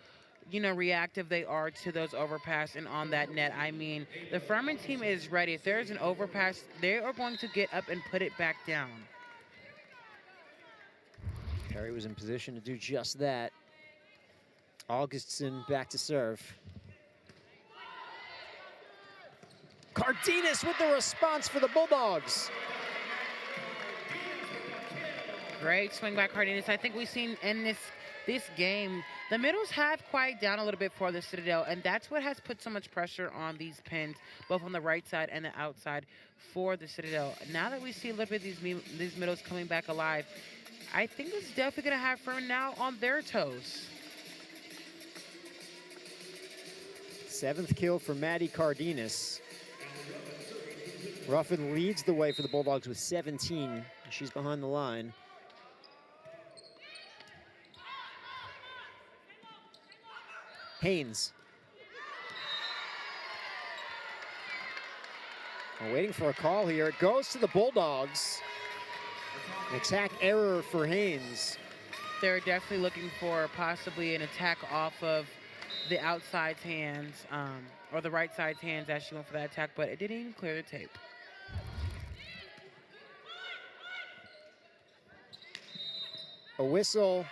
you know, reactive they are to those overpass and on that net. I mean, the Furman team is ready. If there's an overpass, they are going to get up and put it back down. Perry was in position to do just that. Augustson back to serve. Cardenas with the response for the Bulldogs. Great swing by Cardenas. I think we've seen in this game, the middles have quieted down a little bit for the Citadel, and that's what has put so much pressure on these pins, both on the right side and the outside for the Citadel. Now that we see a little bit of these middles coming back alive, I think it's definitely going to have Furman now on their toes. 7th kill for Maddie Cardenas. Ruffin leads the way for the Bulldogs with 17. She's behind the line. Haynes. We're waiting for a call here. It goes to the Bulldogs. An attack error for Haynes. They're definitely looking for possibly an attack off of the outside's hands, or the right side's hands as she went for that attack, but it didn't even clear the tape. A whistle.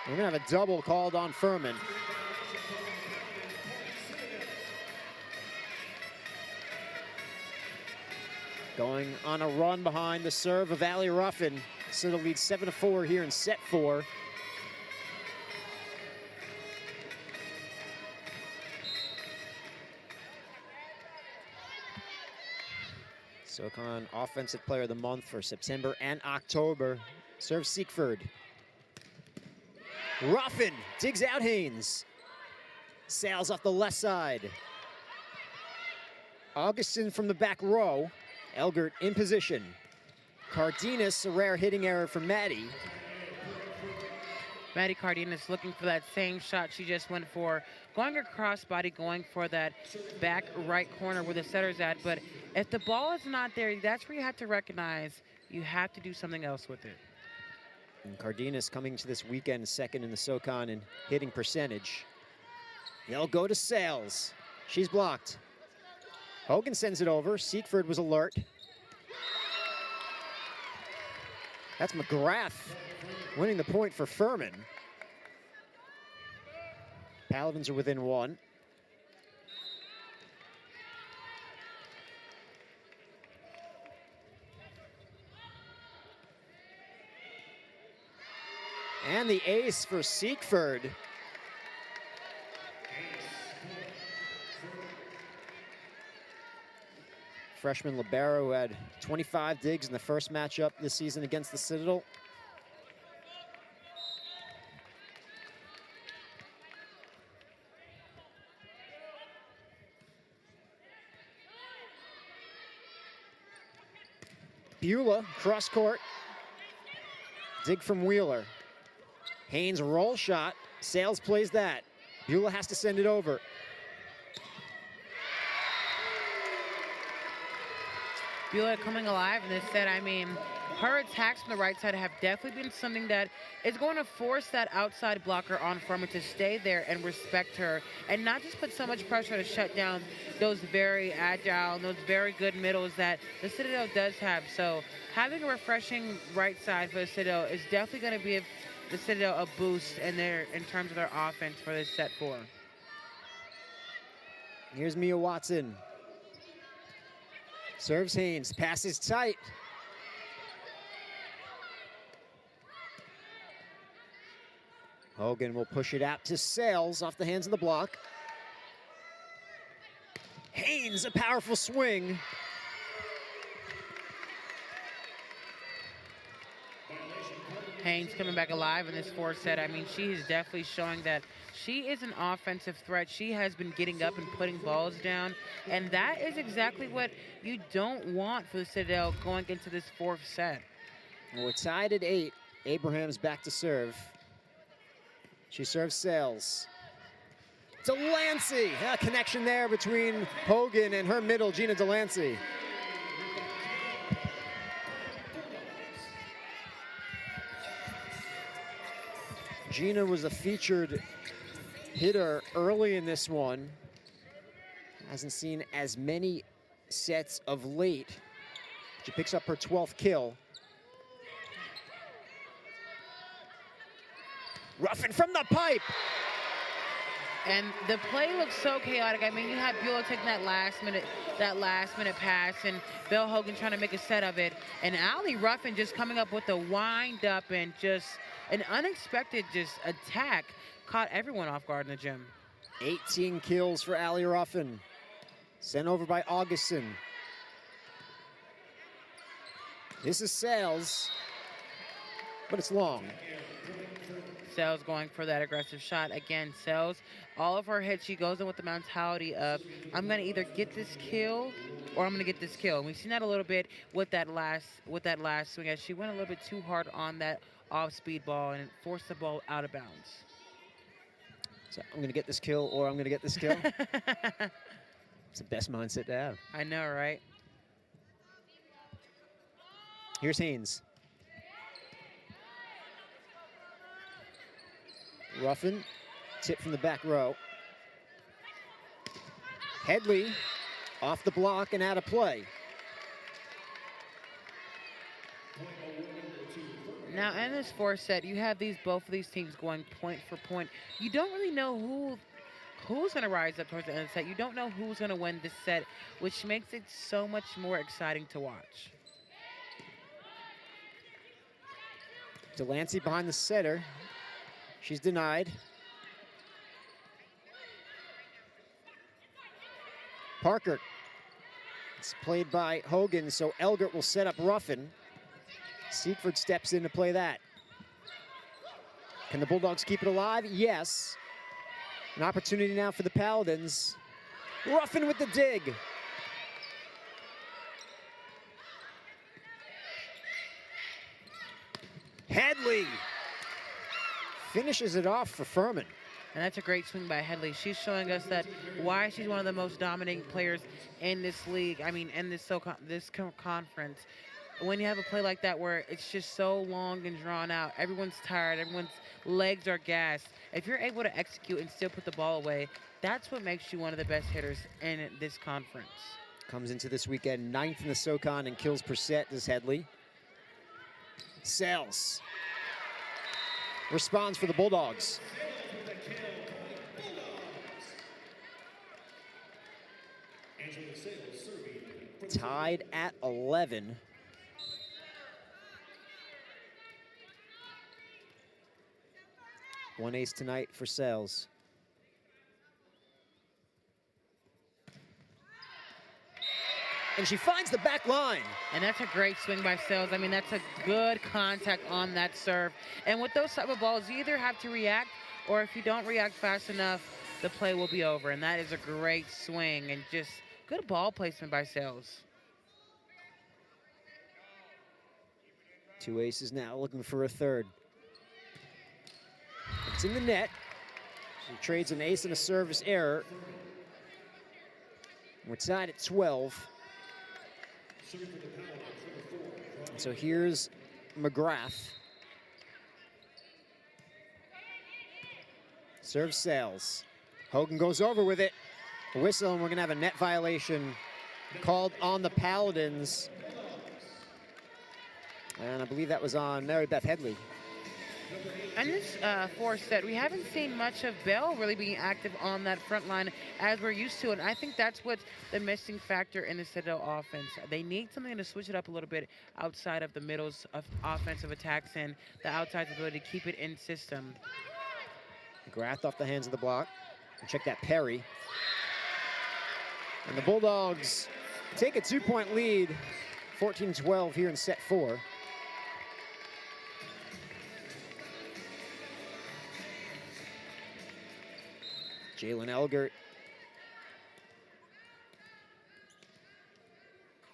We're going to have a double called on Furman. Going on a run behind the serve of Allie Ruffin. Citadel leads 7-4 here in set 4. SoCon Offensive Player of the Month for September and October. Serve Siegfried. Ruffin digs out Haynes. Sails off the left side. Augustin from the back row. Elgert in position. Cardenas, a rare hitting error for Maddie. Maddie Cardenas looking for that same shot she just went for. Going across body, going for that back right corner where the setter's at. But if the ball is not there, that's where you have to recognize you have to do something else with it. And Cardenas coming to this weekend second in the SoCon in hitting percentage. They'll go to Sales. She's blocked. Hogan sends it over. Siegfried was alert. That's McGrath winning the point for Furman. Paladins are within 1. And the ace for Siegfried. Freshman libero who had 25 digs in the first matchup this season against the Citadel. Beulah, cross court. Dig from Wheeler. Haynes roll shot. Sales plays that. Beulah has to send it over. Beulah coming alive in this set. I mean, her attacks from the right side have definitely been something that is going to force that outside blocker on Furman to stay there and respect her and not just put so much pressure to shut down those very agile, those very good middles that the Citadel does have. So having a refreshing right side for the Citadel is definitely going to give the Citadel a boost in terms of their offense for this set 4. Here's Mia Watson. Serves Haynes, passes tight. Hogan will push it out to Sales off the hands of the block. Haynes, a powerful swing. Haynes coming back alive in this 4th set. I mean, she is definitely showing that she is an offensive threat. She has been getting up and putting balls down, and that is exactly what you don't want for the Citadel going into this 4th set. Well, we're tied at 8. Abraham's back to serve. She serves Sales. Delancey, a connection there between Hogan and her middle, Gina Delancey. Gina was a featured hitter early in this one. Hasn't seen as many sets of late. She picks up her 12th kill. Ruffin from the pipe. And the play looks so chaotic. I mean, you have Beulah taking that last minute pass, and Bill Hogan trying to make a set of it, and Allie Ruffin just coming up with the wind up and just an unexpected attack caught everyone off guard in the gym. 18 kills for Allie Ruffin. Sent over by Augustin. This is Sales, but it's long. Sales going for that aggressive shot. Again, Sales, all of her hits, she goes in with the mentality of, I'm going to either get this kill or I'm going to get this kill. And we've seen that a little bit with that last swing as she went a little bit too hard on that off-speed ball and it forced the ball out of bounds. So I'm going to get this kill or I'm going to get this kill. It's the best mindset to have. I know, right? Here's Haynes. Ruffin, tip from the back row. Headley off the block and out of play. Now in this fourth set, you have both of these teams going point for point. You don't really know who's going to rise up towards the end of the set. You don't know who's going to win this set, which makes it so much more exciting to watch. Delancey behind the setter. She's denied. Parker. It's played by Hogan, so Elgert will set up Ruffin. Seaford steps in to play that. Can the Bulldogs keep it alive? Yes. An opportunity now for the Paladins. Ruffin with the dig. Headley finishes it off for Furman. And that's a great swing by Headley. She's showing us that why she's one of the most dominating players in this league. I mean, in this conference. When you have a play like that where it's just so long and drawn out, everyone's tired, everyone's legs are gassed. If you're able to execute and still put the ball away, that's what makes you one of the best hitters in this conference. Comes into this weekend 9th in the SoCon in kills per set, is Headley. Sales. Responds for the Bulldogs. Tied at 11. One ace tonight for Sales. And she finds the back line. And that's a great swing by Sales. I mean, that's a good contact on that serve. And with those type of balls, you either have to react, or if you don't react fast enough, the play will be over. And that is a great swing and just good ball placement by Sales. Two aces now, looking for a third. It's in the net. She trades an ace and a service error. We're tied at 12. So here's McGrath. Serve Sales. Hogan goes over with it. A whistle, and we're gonna have a net violation called on the Paladins. And I believe that was on Mary Beth Headley. And this fourth set, we haven't seen much of Bell really being active on that front line as we're used to. And I think that's what's the missing factor in the Citadel offense. They need something to switch it up a little bit outside of the middles of offensive attacks and the outside ability to keep it in system. McGrath off the hands of the block. And check that parry. And the Bulldogs take a 2-point lead, 14-12 here in set 4. Jalen Elgert.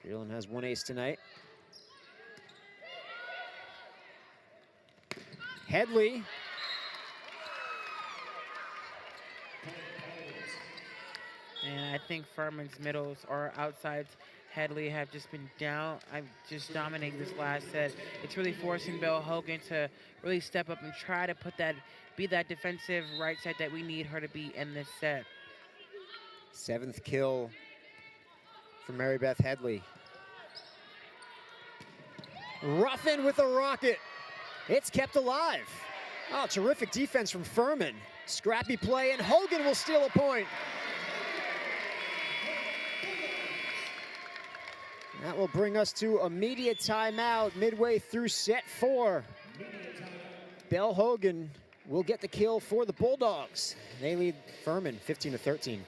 Jalen has one ace tonight. Headley. And I think Furman's middles or outsides, Headley, have just been just dominating this last set. It's really forcing Belle Hogan to really step up and try to be that defensive right side that we need her to be in this set. 7th kill for Mary Beth Headley. Ruffin with a rocket. It's kept alive. Oh, terrific defense from Furman. Scrappy play, and Hogan will steal a point. That will bring us to immediate timeout midway through set 4. Belle Hogan will get the kill for the Bulldogs. They lead Furman 15-13.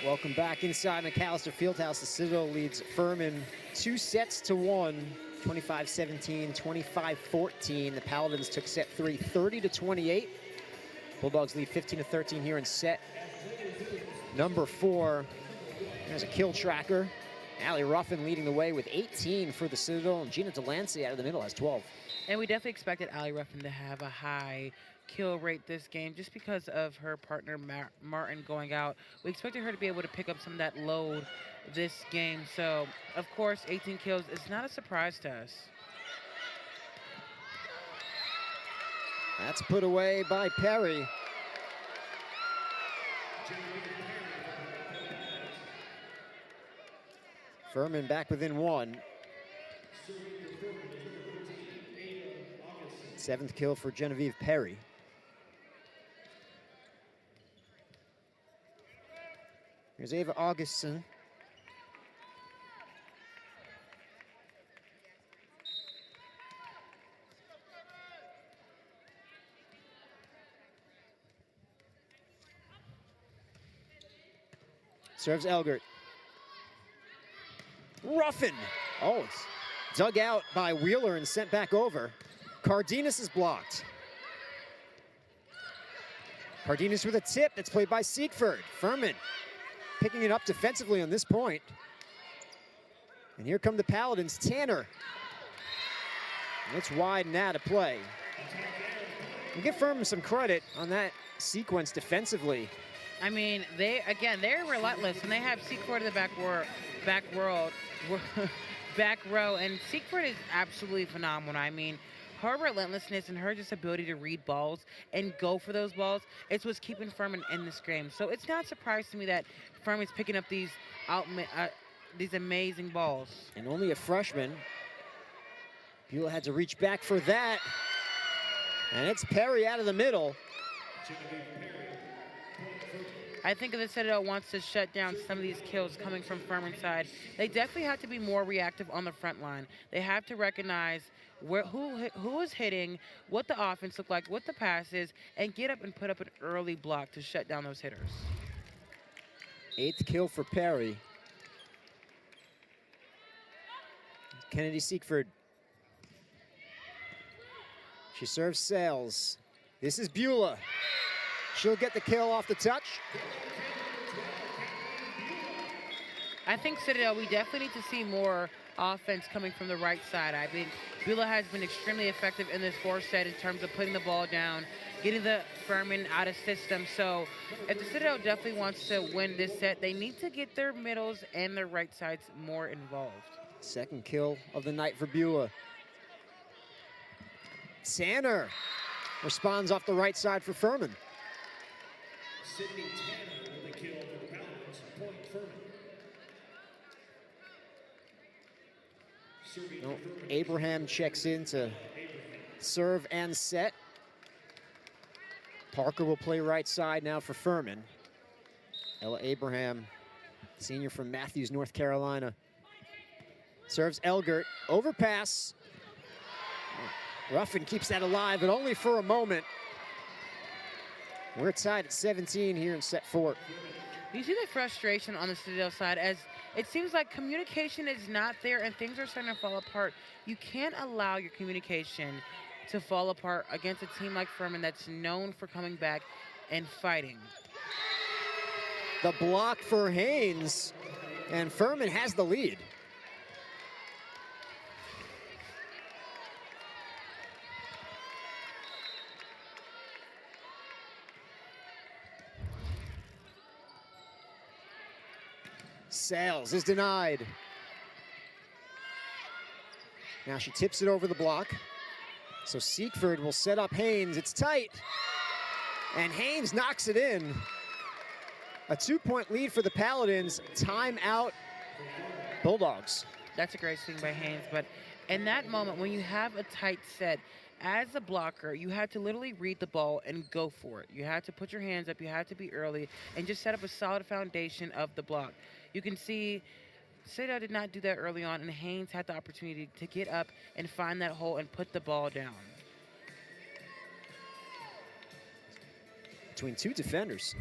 Welcome back inside McAlister Fieldhouse. The Citadel leads Furman 2-1, 25-17, 25-14. The Paladins took set 3, 30-28. Bulldogs lead 15-13 here in set number 4. There's a kill tracker. Allie Ruffin leading the way with 18 for the Citadel, and Gina Delancey out of the middle has 12. And we definitely expected Allie Ruffin to have a high kill rate this game just because of her partner Martin going out. We expected her to be able to pick up some of that load this game. So, of course, 18 kills is not a surprise to us. That's put away by Perry. Furman back within 1. 7th kill for Genevieve Perry. Here's Ava Augustin. Serves Elgert. Ruffin. Oh, it's dug out by Wheeler and sent back over. Cardenas is blocked. Cardenas with a tip that's played by Siegfried. Furman picking it up defensively on this point. And here come the Paladins. Tanner. And it's wide and out of play. We give Furman some credit on that sequence defensively. I mean, they're relentless, and they have Siegfried in the back row, and Siegfried is absolutely phenomenal. I mean, her relentlessness and her just ability to read balls and go for those balls, it's what's keeping Furman in this game. So it's not surprising to me that Furman's picking up these amazing balls. And only a freshman. Beulah had to reach back for that. And it's Perry out of the middle. I think if the Citadel wants to shut down some of these kills coming from Furman's side, they definitely have to be more reactive on the front line. They have to recognize who is hitting, what the offense look like, what the pass is, and get up and put up an early block to shut down those hitters. 8th kill for Perry. Kennedy Siegfried. She serves Sales. This is Beulah. She'll get the kill off the touch. I think Citadel, we definitely need to see more offense coming from the right side. I think Beulah has been extremely effective in this 4th set in terms of putting the ball down, getting the Furman out of system. So if the Citadel definitely wants to win this set, they need to get their middles and their right sides more involved. 2nd kill of the night for Beulah. Tanner responds off the right side for Furman. Sydney Tanner with a kill for the Paladins. Point Furman. No, Abraham checks in to serve and set. Parker will play right side now for Furman. Ella Abraham, senior from Matthews, North Carolina. Serves Elgert, overpass. Ruffin keeps that alive, but only for a moment. We're tied at 17 here in set 4. You see the frustration on the Citadel side as it seems like communication is not there and things are starting to fall apart. You can't allow your communication to fall apart against a team like Furman that's known for coming back and fighting. The block for Haynes, and Furman has the lead. Sales is denied. Now she tips it over the block. So Siegfried will set up Haynes. It's tight. And Haynes knocks it in. A 2-point lead for the Paladins. Timeout, Bulldogs. That's a great swing by Haynes, but in that moment when you have a tight set, as a blocker, you have to literally read the ball and go for it. You have to put your hands up, you have to be early, and just set up a solid foundation of the block. You can see Citadel did not do that early on, and Haynes had the opportunity to get up and find that hole and put the ball down. Between two defenders.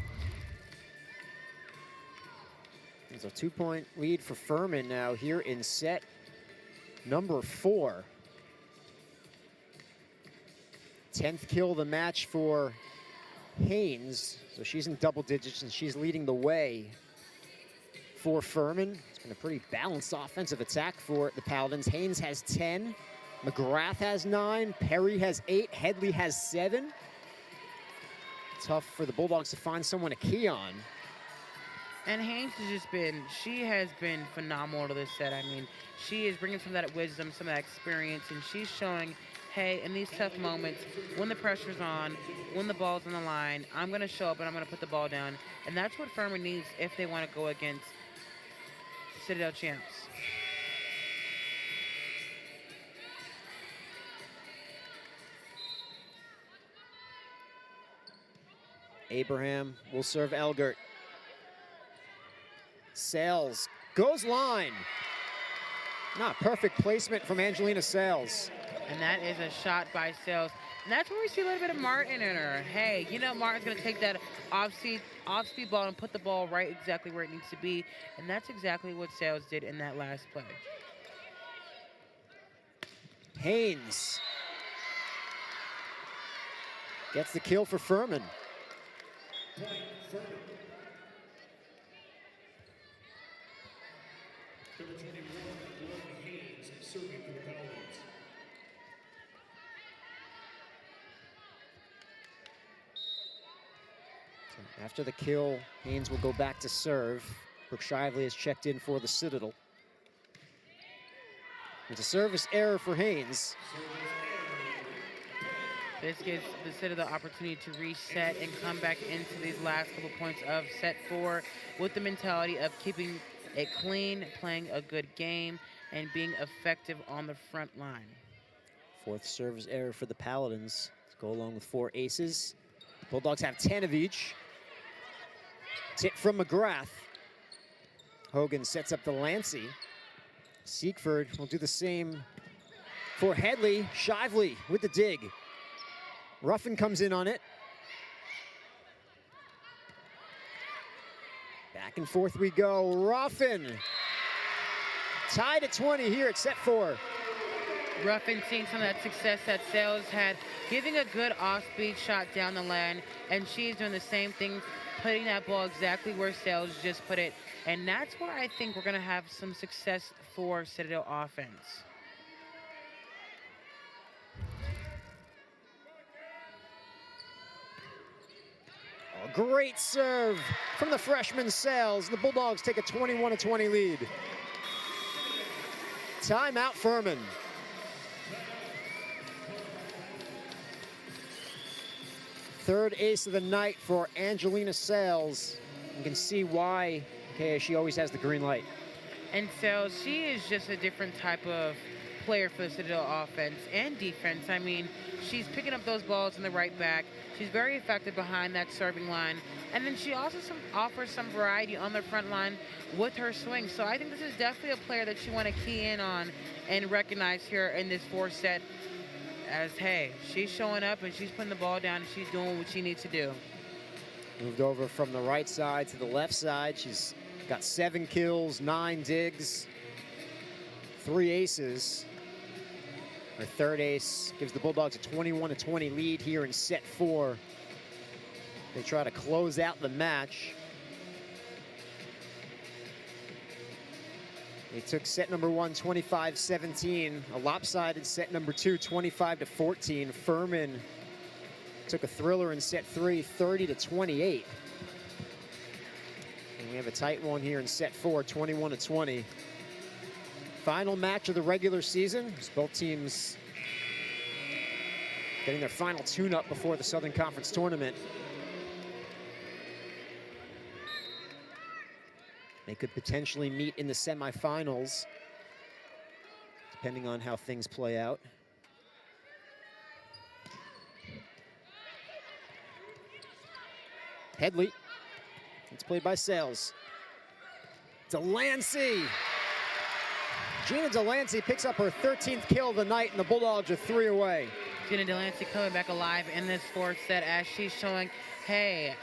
It's a 2-point lead for Furman now here in set number 4. 10th kill of the match for Haynes. So she's in double digits and she's leading the way for Furman. It's been a pretty balanced offensive attack for the Paladins. Haynes has 10, McGrath has 9, Perry has 8, Headley has 7. Tough for the Bulldogs to find someone to key on. And Haynes she has been phenomenal to this set. I mean, she is bringing some of that wisdom, some of that experience, and she's showing, hey, in these tough moments, when the pressure's on, when the ball's on the line, I'm going to show up and I'm going to put the ball down. And that's what Furman needs if they want to go against Citadel champs. Abraham will serve Elgert. Sales goes line. Not perfect placement from Angelina Sales. And that is a shot by Sales. And that's where we see a little bit of Martin in her. Hey, you know Martin's going to take that off-speed ball and put the ball right exactly where it needs to be. And that's exactly what Sales did in that last play. Haynes gets the kill for Furman. Point, Furman. Number 21, Lauren Haynes, serving for the Paladins. So after the kill, Haynes will go back to serve. Brooke Shively has checked in for the Citadel. It's a service error for Haynes. This gives the Citadel the opportunity to reset and come back into these last couple points of set 4 with the mentality of keeping it clean, playing a good game, and being effective on the front line. 4th service error for the Paladins. Let's go along with 4 aces. Bulldogs have 10 of each. Tip from McGrath. Hogan sets up the Lancey. Siegfried will do the same for Headley. Shively with the dig. Ruffin comes in on it. Back and forth we go. Ruffin tied at 20 here at set 4. Ruffin seeing some of that success that Sales had, giving a good off-speed shot down the lane, and she's doing the same thing, putting that ball exactly where Sales just put it. And that's where I think we're going to have some success for Citadel offense. A great serve from the freshman Sales. The Bulldogs take a 21-20 lead. Timeout Furman. Third ace of the night for Angelina Sales. You can see why she always has the green light. And Sales, she is just a different type of player for the Citadel offense and defense. I mean, she's picking up those balls in the right back. She's very effective behind that serving line. And then she also offers some variety on the front line with her swing. So I think this is definitely a player that you want to key in on and recognize here in this 4th set as, hey, she's showing up and she's putting the ball down and she's doing what she needs to do. Moved over from the right side to the left side. She's got 7 kills, 9 digs, 3 aces. Her 3rd ace gives the Bulldogs a 21-20 lead here in set 4. They try to close out the match. They took set number 1, 25-17. A lopsided set number 2, 25-14. Furman took a thriller in set 3, 30-28. And we have a tight one here in set 4, 21-20. Final match of the regular season. Both teams getting their final tune-up before the Southern Conference tournament. They could potentially meet in the semifinals, depending on how things play out. Headley. It's played by Sales. Delancey. Gina Delancey picks up her 13th kill of the night, and the Bulldogs are 3 away. Gina Delancey coming back alive in this 4th set as she's showing, hey,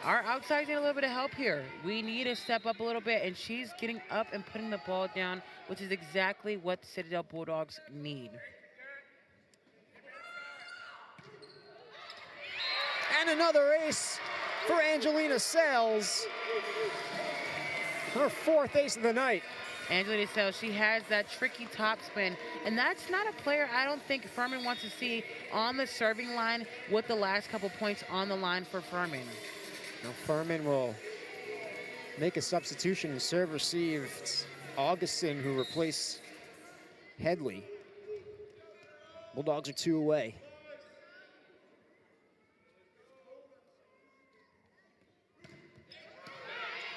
Our outsides need a little bit of help here. We need to step up a little bit, and she's getting up and putting the ball down, which is exactly what the Citadel Bulldogs need. And another ace for Angelina Sales. Her 4th ace of the night. Angelina Sales, she has that tricky top spin, and that's not a player I don't think Furman wants to see on the serving line with the last couple points on the line for Furman. Now Furman will make a substitution and serve received Augustin, who replaced Headley. Bulldogs are 2 away.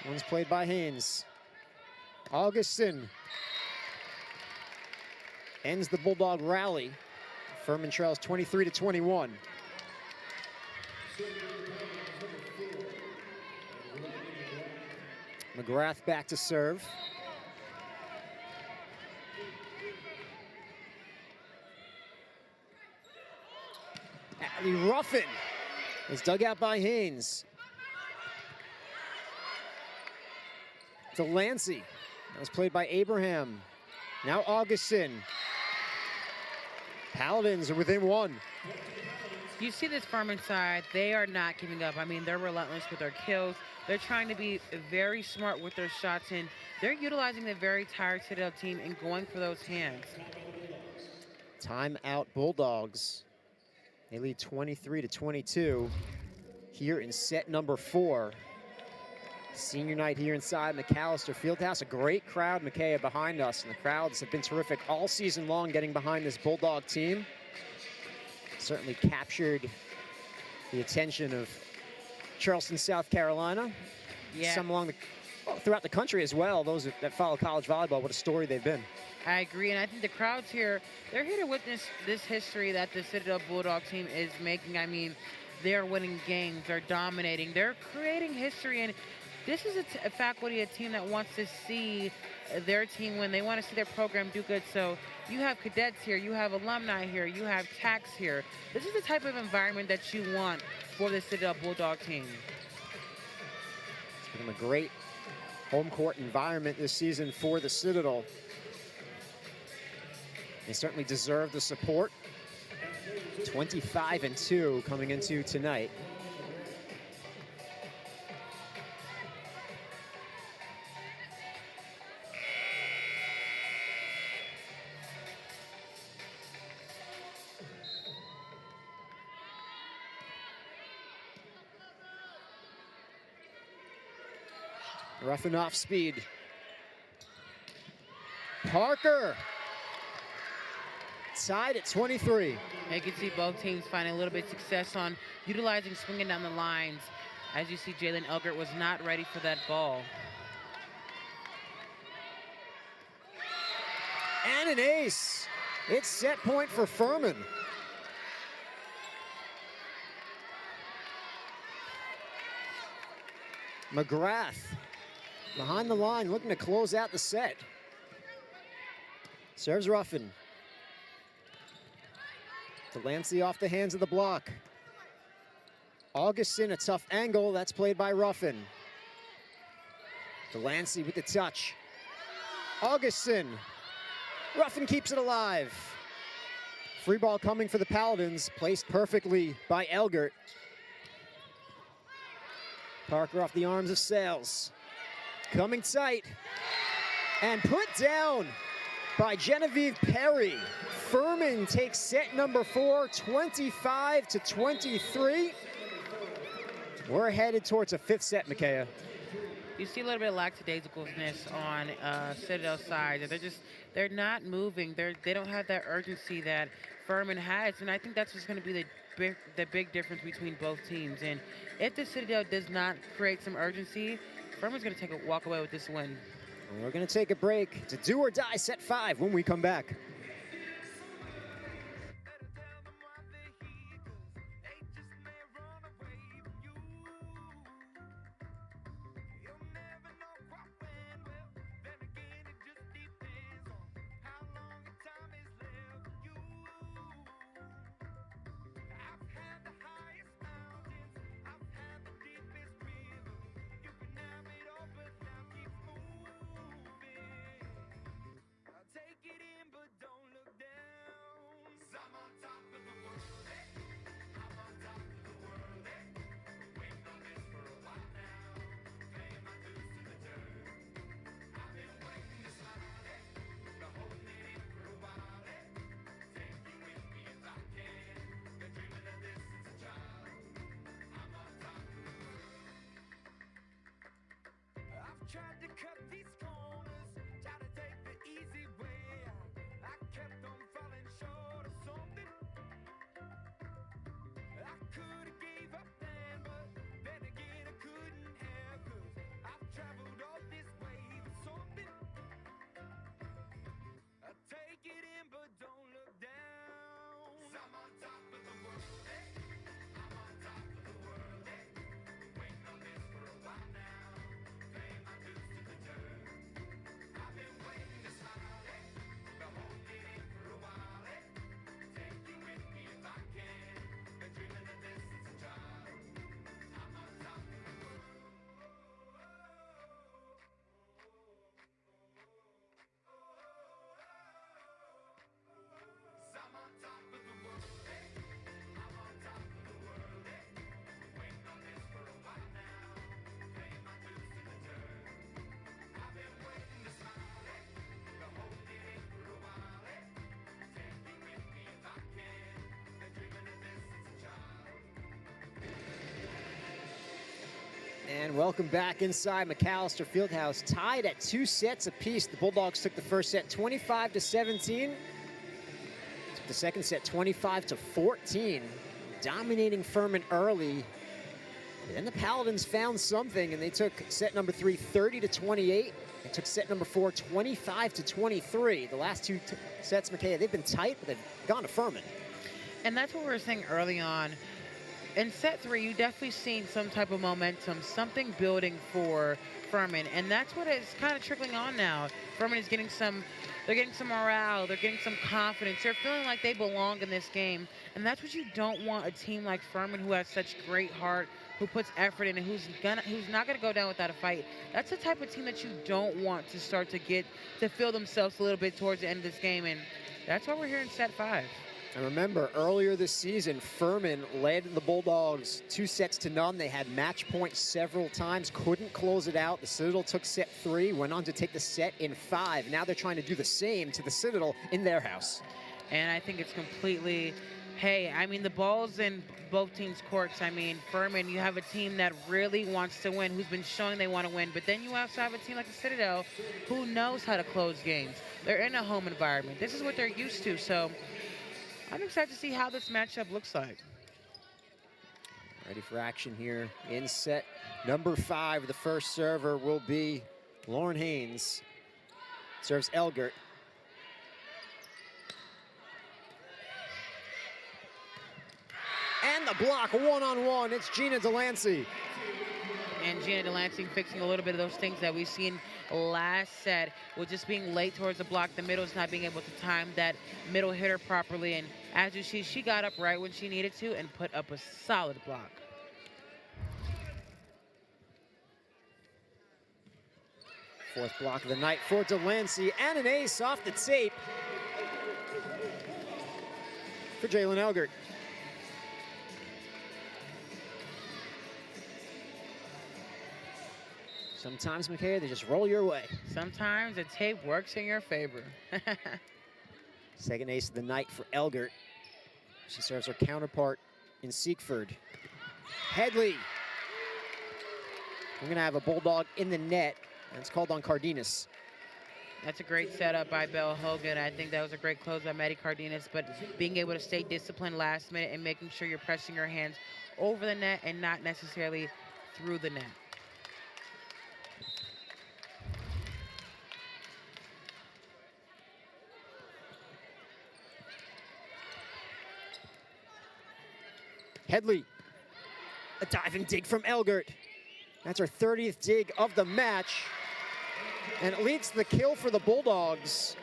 One's played by Haynes. Augustin ends the Bulldog rally. Furman trails 23-21. McGrath back to serve. Allie Ruffin is dug out by Haynes. Delancey. That was played by Abraham. Now Augustin. Paladins are within 1. You see this Furman side, they are not giving up. I mean, they're relentless with their kills. They're trying to be very smart with their shots, and they're utilizing the very tired Citadel team and going for those hands. Timeout Bulldogs. They lead 23-22 here in set number 4. Senior night here inside McAlister Fieldhouse. A great crowd, Makaya, behind us, and the crowds have been terrific all season long getting behind this Bulldog team. Certainly captured the attention of Charleston, South Carolina. Yeah. Some along throughout the country as well. Those that follow college volleyball, what a story they've been. I agree, and I think the crowds here, they're here to witness this history that the Citadel Bulldog team is making. I mean, they're winning games, they're dominating, they're creating history, and this is a faculty, a team that wants to see their team win. They want to see their program do good. So you have cadets here, you have alumni here, you have tax here. This is the type of environment that you want for the Citadel Bulldog team. It's become a great home court environment this season for the Citadel. They certainly deserve the support. 25-2 coming into tonight. Roughing off speed. Parker tied at 23. You can see both teams finding a little bit of success on utilizing swinging down the lines. As you see, Jalen Elgert was not ready for that ball. And an ace. It's set point for Furman. McGrath behind the line, looking to close out the set. Serves Ruffin. Delancey off the hands of the block. Augustin, a tough angle. That's played by Ruffin. Delancey with the touch. Augustin. Ruffin keeps it alive. Free ball coming for the Paladins, placed perfectly by Elgert. Parker off the arms of Sales. Coming tight. And put down by Genevieve Perry. Furman takes set number 4, 25-23. We're headed towards a 5th set, Makaya. You see a little bit of lackadaisicalness on Citadel's side. They're not moving. They don't have that urgency that Furman has, and I think that's what's going to be the big difference between both teams. And if the Citadel does not create some urgency, Furman's going to walk away with this win. And we're going to take a break. It's a do or die set 5 when we come back. And welcome back inside McAlister Fieldhouse, tied at 2 sets apiece. The Bulldogs took the first set 25-17. Took the second set 25-14, dominating Furman early. And then the Paladins found something, and they took set number 3 30-28. They took set number 4 25-23. The last two sets, McKay, they've been tight, but they've gone to Furman. And that's what we were saying early on. In set 3, you definitely seen some type of momentum, something building for Furman, and that's what is kind of trickling on now. Furman is getting they're getting some morale, they're getting some confidence, they're feeling like they belong in this game, and that's what you don't want a team like Furman, who has such great heart, who puts effort in, and who's not gonna go down without a fight. That's the type of team that you don't want to start to feel themselves a little bit towards the end of this game, and that's why we're here in set 5. And remember, earlier this season, Furman led the Bulldogs 2-0. They had match points several times, couldn't close it out. The Citadel took set 3, went on to take the set in 5. Now they're trying to do the same to the Citadel in their house. And I think it's completely, hey, I mean, the ball's in both teams' courts. I mean, Furman, you have a team that really wants to win, who's been showing they want to win. But then you also have a team like the Citadel who knows how to close games. They're in a home environment. This is what they're used to. So I'm excited to see how this matchup looks like. Ready for action here in set number 5. The first server will be Lauren Haynes. Serves Elgert. And the block, one-on-one. It's Gina Delancey. And Gina Delancey fixing a little bit of those things that we've seen last set, with just being late towards the block, the middle's not being able to time that middle hitter properly. And as you see, she got up right when she needed to and put up a solid block. Fourth block of the night for Delancey, and an ace off the tape for Jalen Elgert. Sometimes, McKay, they just roll your way. Sometimes the tape works in your favor. Second ace of the night for Elgert. She serves her counterpart in Siegfried. Headley. We're going to have a Bulldog in the net, and it's called on Cardenas. That's a great setup by Belle Hogan. I think that was a great close by Maddie Cardenas, but being able to stay disciplined last minute and making sure you're pressing your hands over the net and not necessarily through the net. Headley, a diving dig from Elgert. That's her 30th dig of the match, and it leads to the kill for the Bulldogs.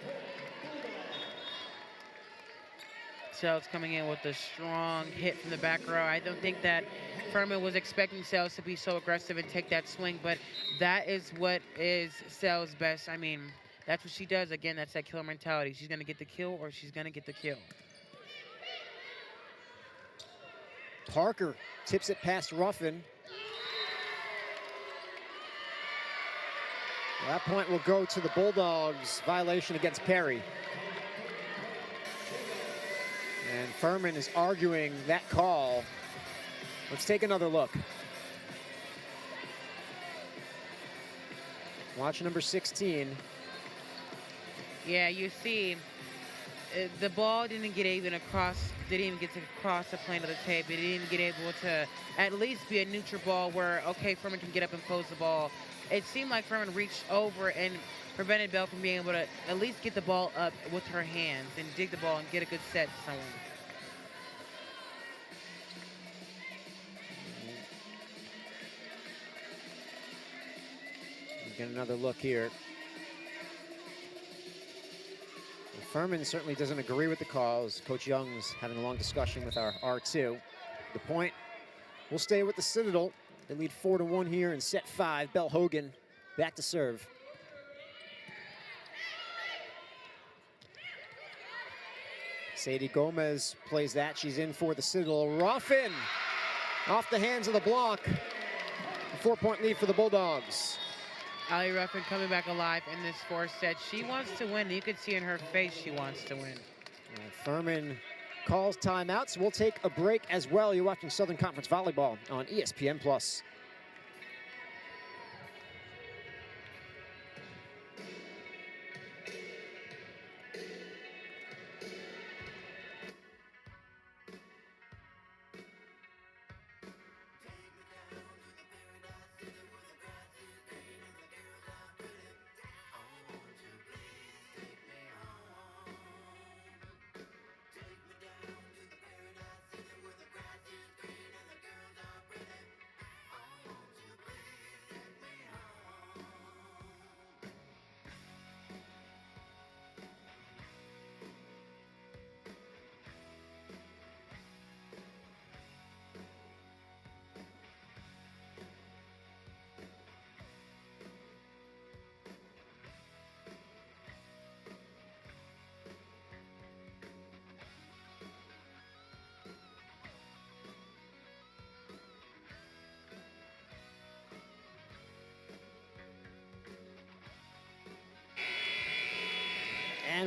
Sells coming in with a strong hit from the back row. I don't think that Furman was expecting Sells to be so aggressive and take that swing, but that is what is Sells' best. I mean, that's what she does. Again, that's that killer mentality. She's going to get the kill or she's going to get the kill. Parker tips it past Ruffin. That point will go to the Bulldogs. Violation against Perry. And Furman is arguing that call. Let's take another look. Watch number 16. Yeah, you see, the ball didn't get get to cross the plane of the tape. It didn't get able to at least be a neutral ball where, okay, Furman can get up and close the ball. It seemed like Furman reached over and prevented Bell from being able to at least get the ball up with her hands and dig the ball and get a good set to someone. Get another look here. Furman certainly doesn't agree with the calls. Coach Young's having a long discussion with our R2. The point will stay with the Citadel. They lead 4-1 here in set 5. Belle Hogan back to serve. Sadie Gomez plays that. She's in for the Citadel. Ruffin off the hands of the block. A 4-point lead for the Bulldogs. Ali Ruffin coming back alive in this fourth set. She wants to win. You can see in her face she wants to win. Furman calls timeouts. We'll take a break as well. You're watching Southern Conference Volleyball on ESPN+.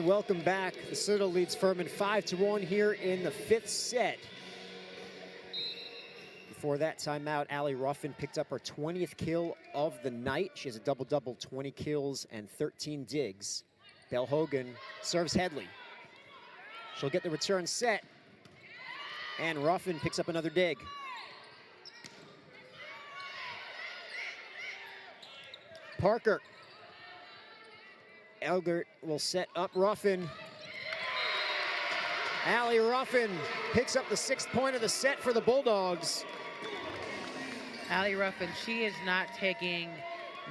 welcome back. The Citadel leads Furman 5-1 here in the 5th set. Before that timeout, Allie Ruffin picked up her 20th kill of the night. She has a double-double, 20 kills and 13 digs. Belle Hogan serves Headley. She'll get the return set. And Ruffin picks up another dig. Parker. Elgert will set up Ruffin. Allie Ruffin picks up the 6th point of the set for the Bulldogs. Allie Ruffin, she is not taking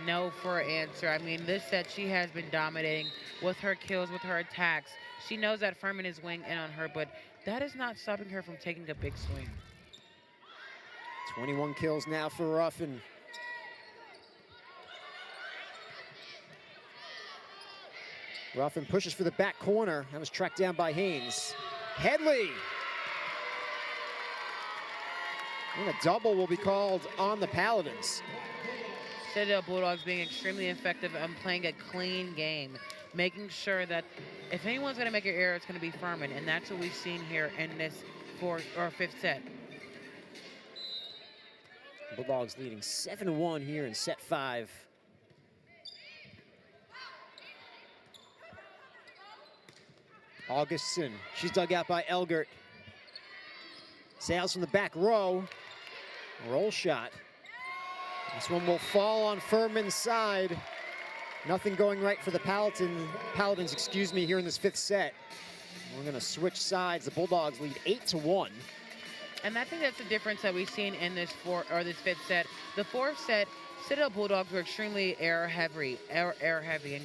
no for an answer. I mean, this set she has been dominating with her kills, with her attacks. She knows that Furman is weighing in on her, but that is not stopping her from taking a big swing. 21 kills now for Ruffin. Ruffin pushes for the back corner. That was tracked down by Haynes. Headley. And a double will be called on the Paladins. Citadel Bulldogs being extremely effective and playing a clean game, making sure that if anyone's going to make an error, it's going to be Furman, and that's what we've seen here in this 4th or 5th set. Bulldogs leading 7-1 here in set 5. Augustin, she's dug out by Elgert. Sails from the back row. Roll shot. This one will fall on Furman's side. Nothing going right for the Paladins, excuse me, here in this 5th set. We're going to switch sides. The Bulldogs lead 8-1. And I think that's the difference that we've seen in this 5th set. The 4th set, Citadel Bulldogs were extremely error heavy, and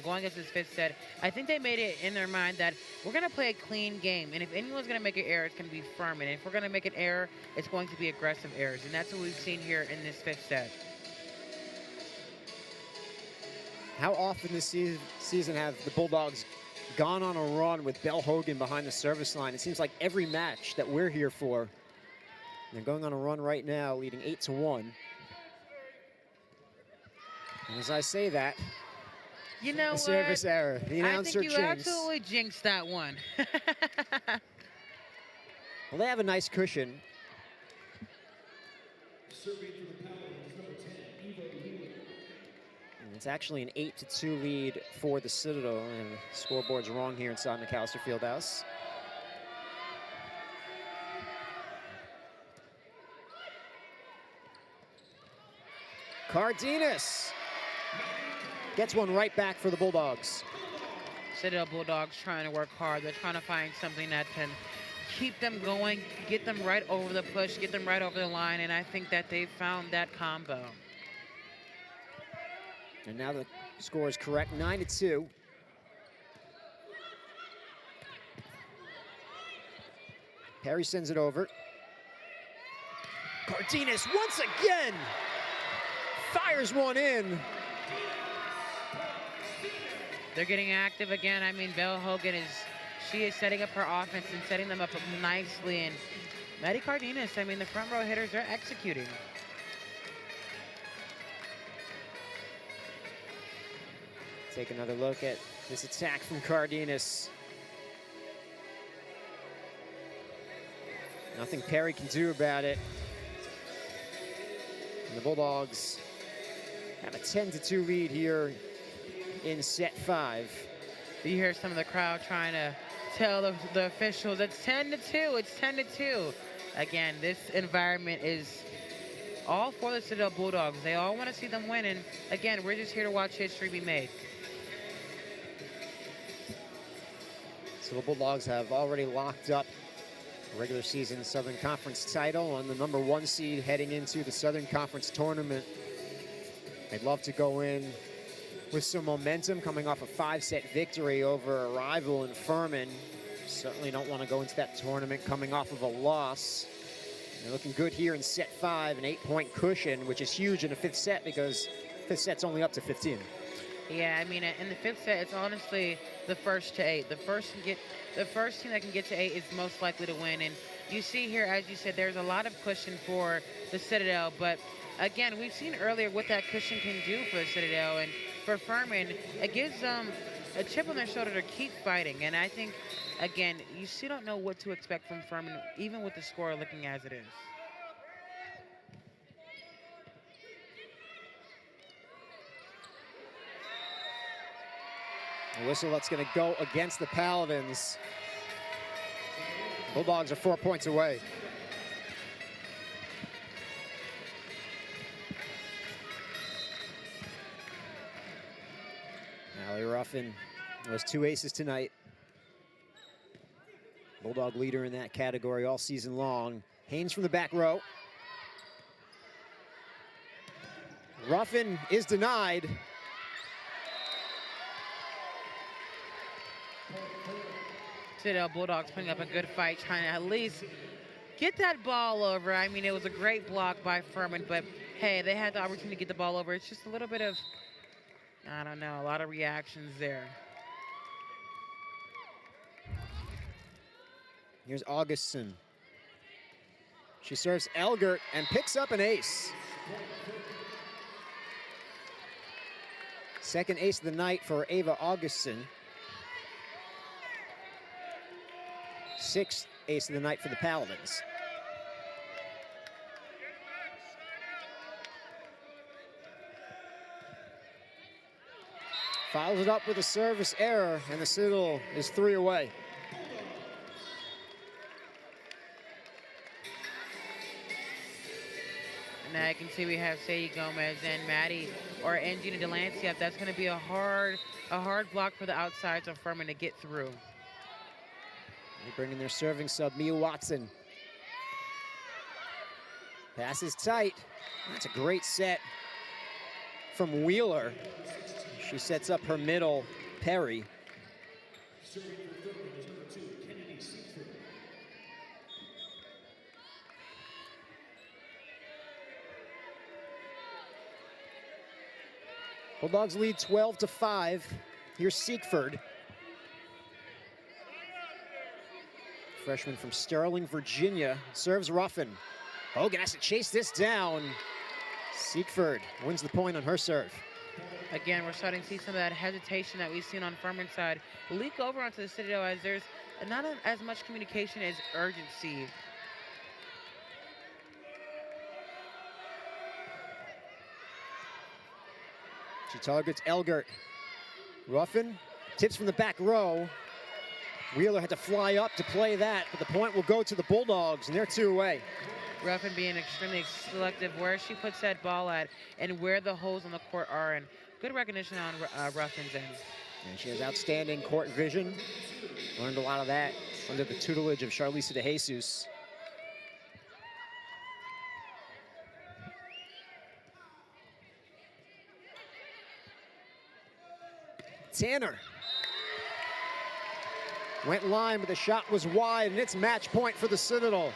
going into this 5th set, I think they made it in their mind that we're going to play a clean game, and if anyone's going to make an error, it's going to be Furman. And if we're going to make an error, it's going to be aggressive errors, and that's what we've seen here in this 5th set. How often this season have the Bulldogs gone on a run with Belle Hogan behind the service line? It seems like every match that we're here for. They're going on a run right now, leading 8-1. And as I say that, you know, a service error. The announcer I think you jinx. absolutely jinxed that one. Well, they have a nice cushion. Serving for the Paladins, number 10, Evo Wheeler. And it's actually an 8-2 lead for the Citadel, and the scoreboard's wrong here inside McAlister Fieldhouse. Cardenas gets one right back for the Bulldogs. Citadel Bulldogs trying to work hard. They're trying to find something that can keep them going, get them right over the push, get them right over the line, and I think that they found that combo. And now the score is correct, 9-2. Perry sends it over. Cardenas once again fires one in. They're getting active again. I mean, Belle Hogan she is setting up her offense and setting them up nicely. And Maddie Cardenas, I mean, the front row hitters, they're executing. Take another look at this attack from Cardenas. Nothing Perry can do about it. And the Bulldogs have a 10-2 lead here in set 5. You hear some of the crowd trying to tell the officials it's 10-2, it's 10-2. Again, this environment is all for the Citadel Bulldogs. They all want to see them win, and again, we're just here to watch history be made. So the Bulldogs have already locked up a regular season Southern Conference title on the number 1 seed heading into the Southern Conference tournament. They'd love to go in with some momentum coming off a 5-set victory over a rival in Furman. Certainly don't want to go into that tournament coming off of a loss. They're looking good here in set 5, an 8-point cushion, which is huge in the 5th set because 5th set's only up to 15. Yeah, I mean, in the 5th set, it's honestly the first to 8. The first team that can get to 8 is most likely to win. And you see here, as you said, there's a lot of cushion for the Citadel. But again, we've seen earlier what that cushion can do for the Citadel. And for Furman, it gives them a chip on their shoulder to keep fighting. And I think, again, you still don't know what to expect from Furman, even with the score looking as it is. The whistle that's going to go against the Paladins. Bulldogs are 4 points away. Allie Ruffin was 2 aces tonight. Bulldog leader in that category all season long. Haynes from the back row. Ruffin is denied. Citadel Bulldogs putting up a good fight, trying to at least get that ball over. I mean, it was a great block by Furman, but hey, they had the opportunity to get the ball over. It's just a little bit of, I don't know, a lot of reactions there. Here's Augustin. She serves Elgert and picks up an ace. Second ace of the night for Ava Augustin. Sixth ace of the night for the Paladins. Follows it up with a service error, and the Citadel is 3 away. Now I can see we have Sadie Gomez and Maddie and Gina Delancey up. That's going to be a hard block for the outsides of Furman to get through. They bring in their serving sub, Mia Watson. Pass is tight. That's a great set from Wheeler. She sets up her middle, Perry. Serving for Furman is number 2, Kennedy Seaford. Bulldogs lead 12-5. Here's Seekford. Freshman from Sterling, Virginia, serves Ruffin. Hogan has to chase this down. Seekford wins the point on her serve. Again, we're starting to see some of that hesitation that we've seen on Furman's side leak over onto the Citadel, as there's not as much communication as urgency. She targets Elgert. Ruffin tips from the back row. Wheeler had to fly up to play that, but the point will go to the Bulldogs, and they're 2 away. Ruffin being extremely selective where she puts that ball at and where the holes on the court are, and good recognition on Ruffin's end. And she has outstanding court vision. Learned a lot of that under the tutelage of Charlisa de Jesus. Tanner went line, but the shot was wide, and it's match point for the Citadel.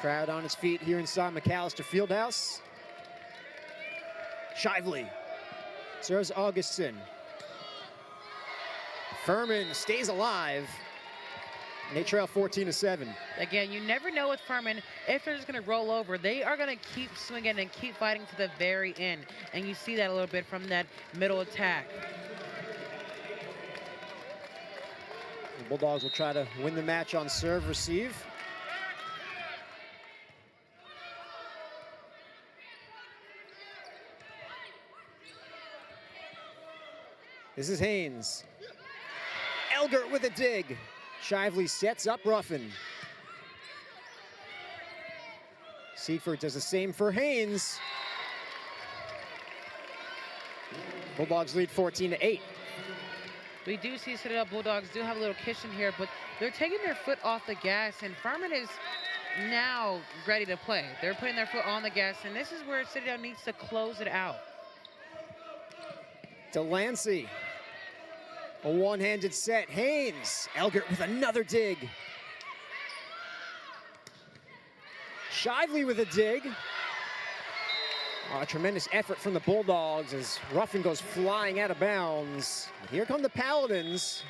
Crowd on its feet here inside McAlister Fieldhouse. Shively serves Augustin. Furman stays alive. And they trail 14-7. Again, you never know with Furman if they're just going to roll over. They are going to keep swinging and keep fighting to the very end. And you see that a little bit from that middle attack. The Bulldogs will try to win the match on serve receive. This is Haynes. Elgert with a dig. Shively sets up Ruffin. Seaford does the same for Haynes. Bulldogs lead 14-8. We do see Citadel Bulldogs do have a little cushion here, but they're taking their foot off the gas, and Furman is now ready to play. They're putting their foot on the gas, and this is where Citadel needs to close it out. Delancey. A one-handed set. Haynes. Elgert with another dig. Shively with a dig. A tremendous effort from the Bulldogs as Ruffin goes flying out of bounds. Here come the Paladins.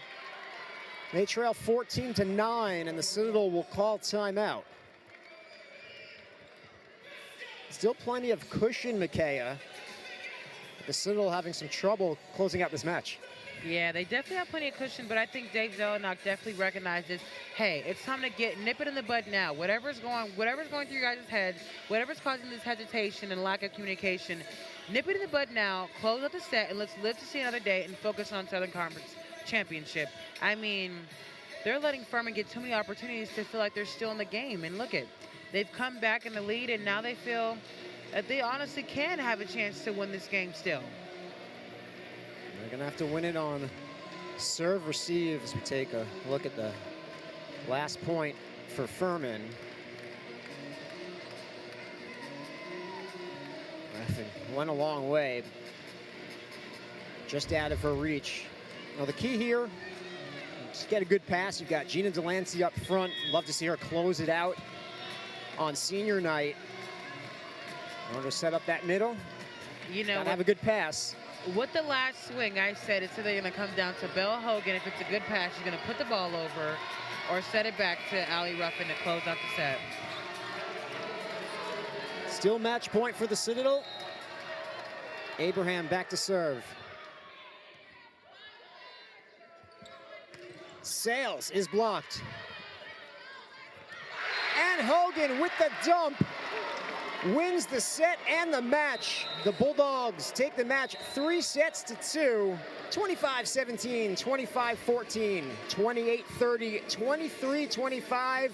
They trail 14-9, and the Citadel will call timeout. Still plenty of cushion, Micaiah. The Citadel having some trouble closing out this match. Yeah, they definitely have plenty of cushion, but I think Dave Zelenak definitely recognizes, hey, it's time to nip it in the bud now. Whatever's going through your guys' heads, whatever's causing this hesitation and lack of communication, nip it in the bud now, close out the set, and let's live to see another day and focus on Southern Conference Championship. I mean, they're letting Furman get too many opportunities to feel like they're still in the game. And look they've come back in the lead, and now they feel that they honestly can have a chance to win this game still. They're going to have to win it on serve receive as we take a look at the last point for Furman. Went a long way. Just out of her reach. Now the key here, just get a good pass. You've got Gina Delancey up front. Love to see her close it out on senior night. In order to set up that middle, you know, gotta have a good pass. With the last swing, I said it's either going to come down to Bella Hogan. If it's a good pass, she's going to put the ball over or set it back to Allie Ruffin to close out the set. Still match point for the Citadel. Abraham back to serve. Sales is blocked. And Hogan with the dump wins the set and the match. The Bulldogs take the match 3-2, 25-17, 25-14, 28-30, 23-25,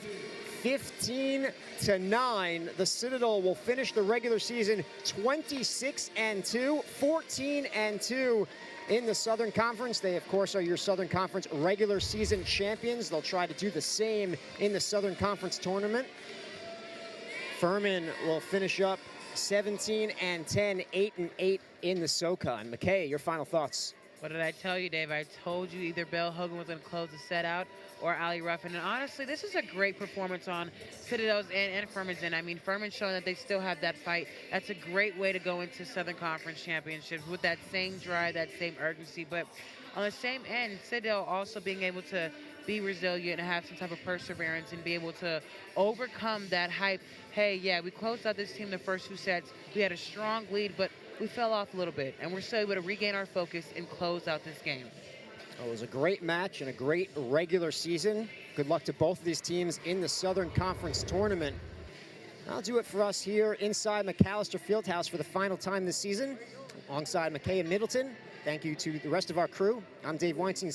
15-9. The Citadel will finish the regular season 26-2, 14-2 in the Southern Conference. They, of course, are your Southern Conference regular season champions. They'll try to do the same in the Southern Conference tournament. Furman will finish up 17-10, 8-8 in the SoCon. McKay, your final thoughts. What did I tell you, Dave? I told you either Belle Hogan was going to close the set out or Allie Ruffin. And honestly, this is a great performance on Citadel's and Furman's end. I mean, Furman's showing that they still have that fight. That's a great way to go into Southern Conference Championships with that same drive, that same urgency. But on the same end, Citadel also being able to be resilient and have some type of perseverance and be able to overcome that hype. Hey, yeah, we closed out this team the first 2 sets. We had a strong lead, but we fell off a little bit, and we're still able to regain our focus and close out this game. Oh, it was a great match and a great regular season. Good luck to both of these teams in the Southern Conference tournament. That'll do it for us here inside McAlister Fieldhouse for the final time this season. Alongside McKay and Middleton, thank you to the rest of our crew. I'm Dave Weinstein.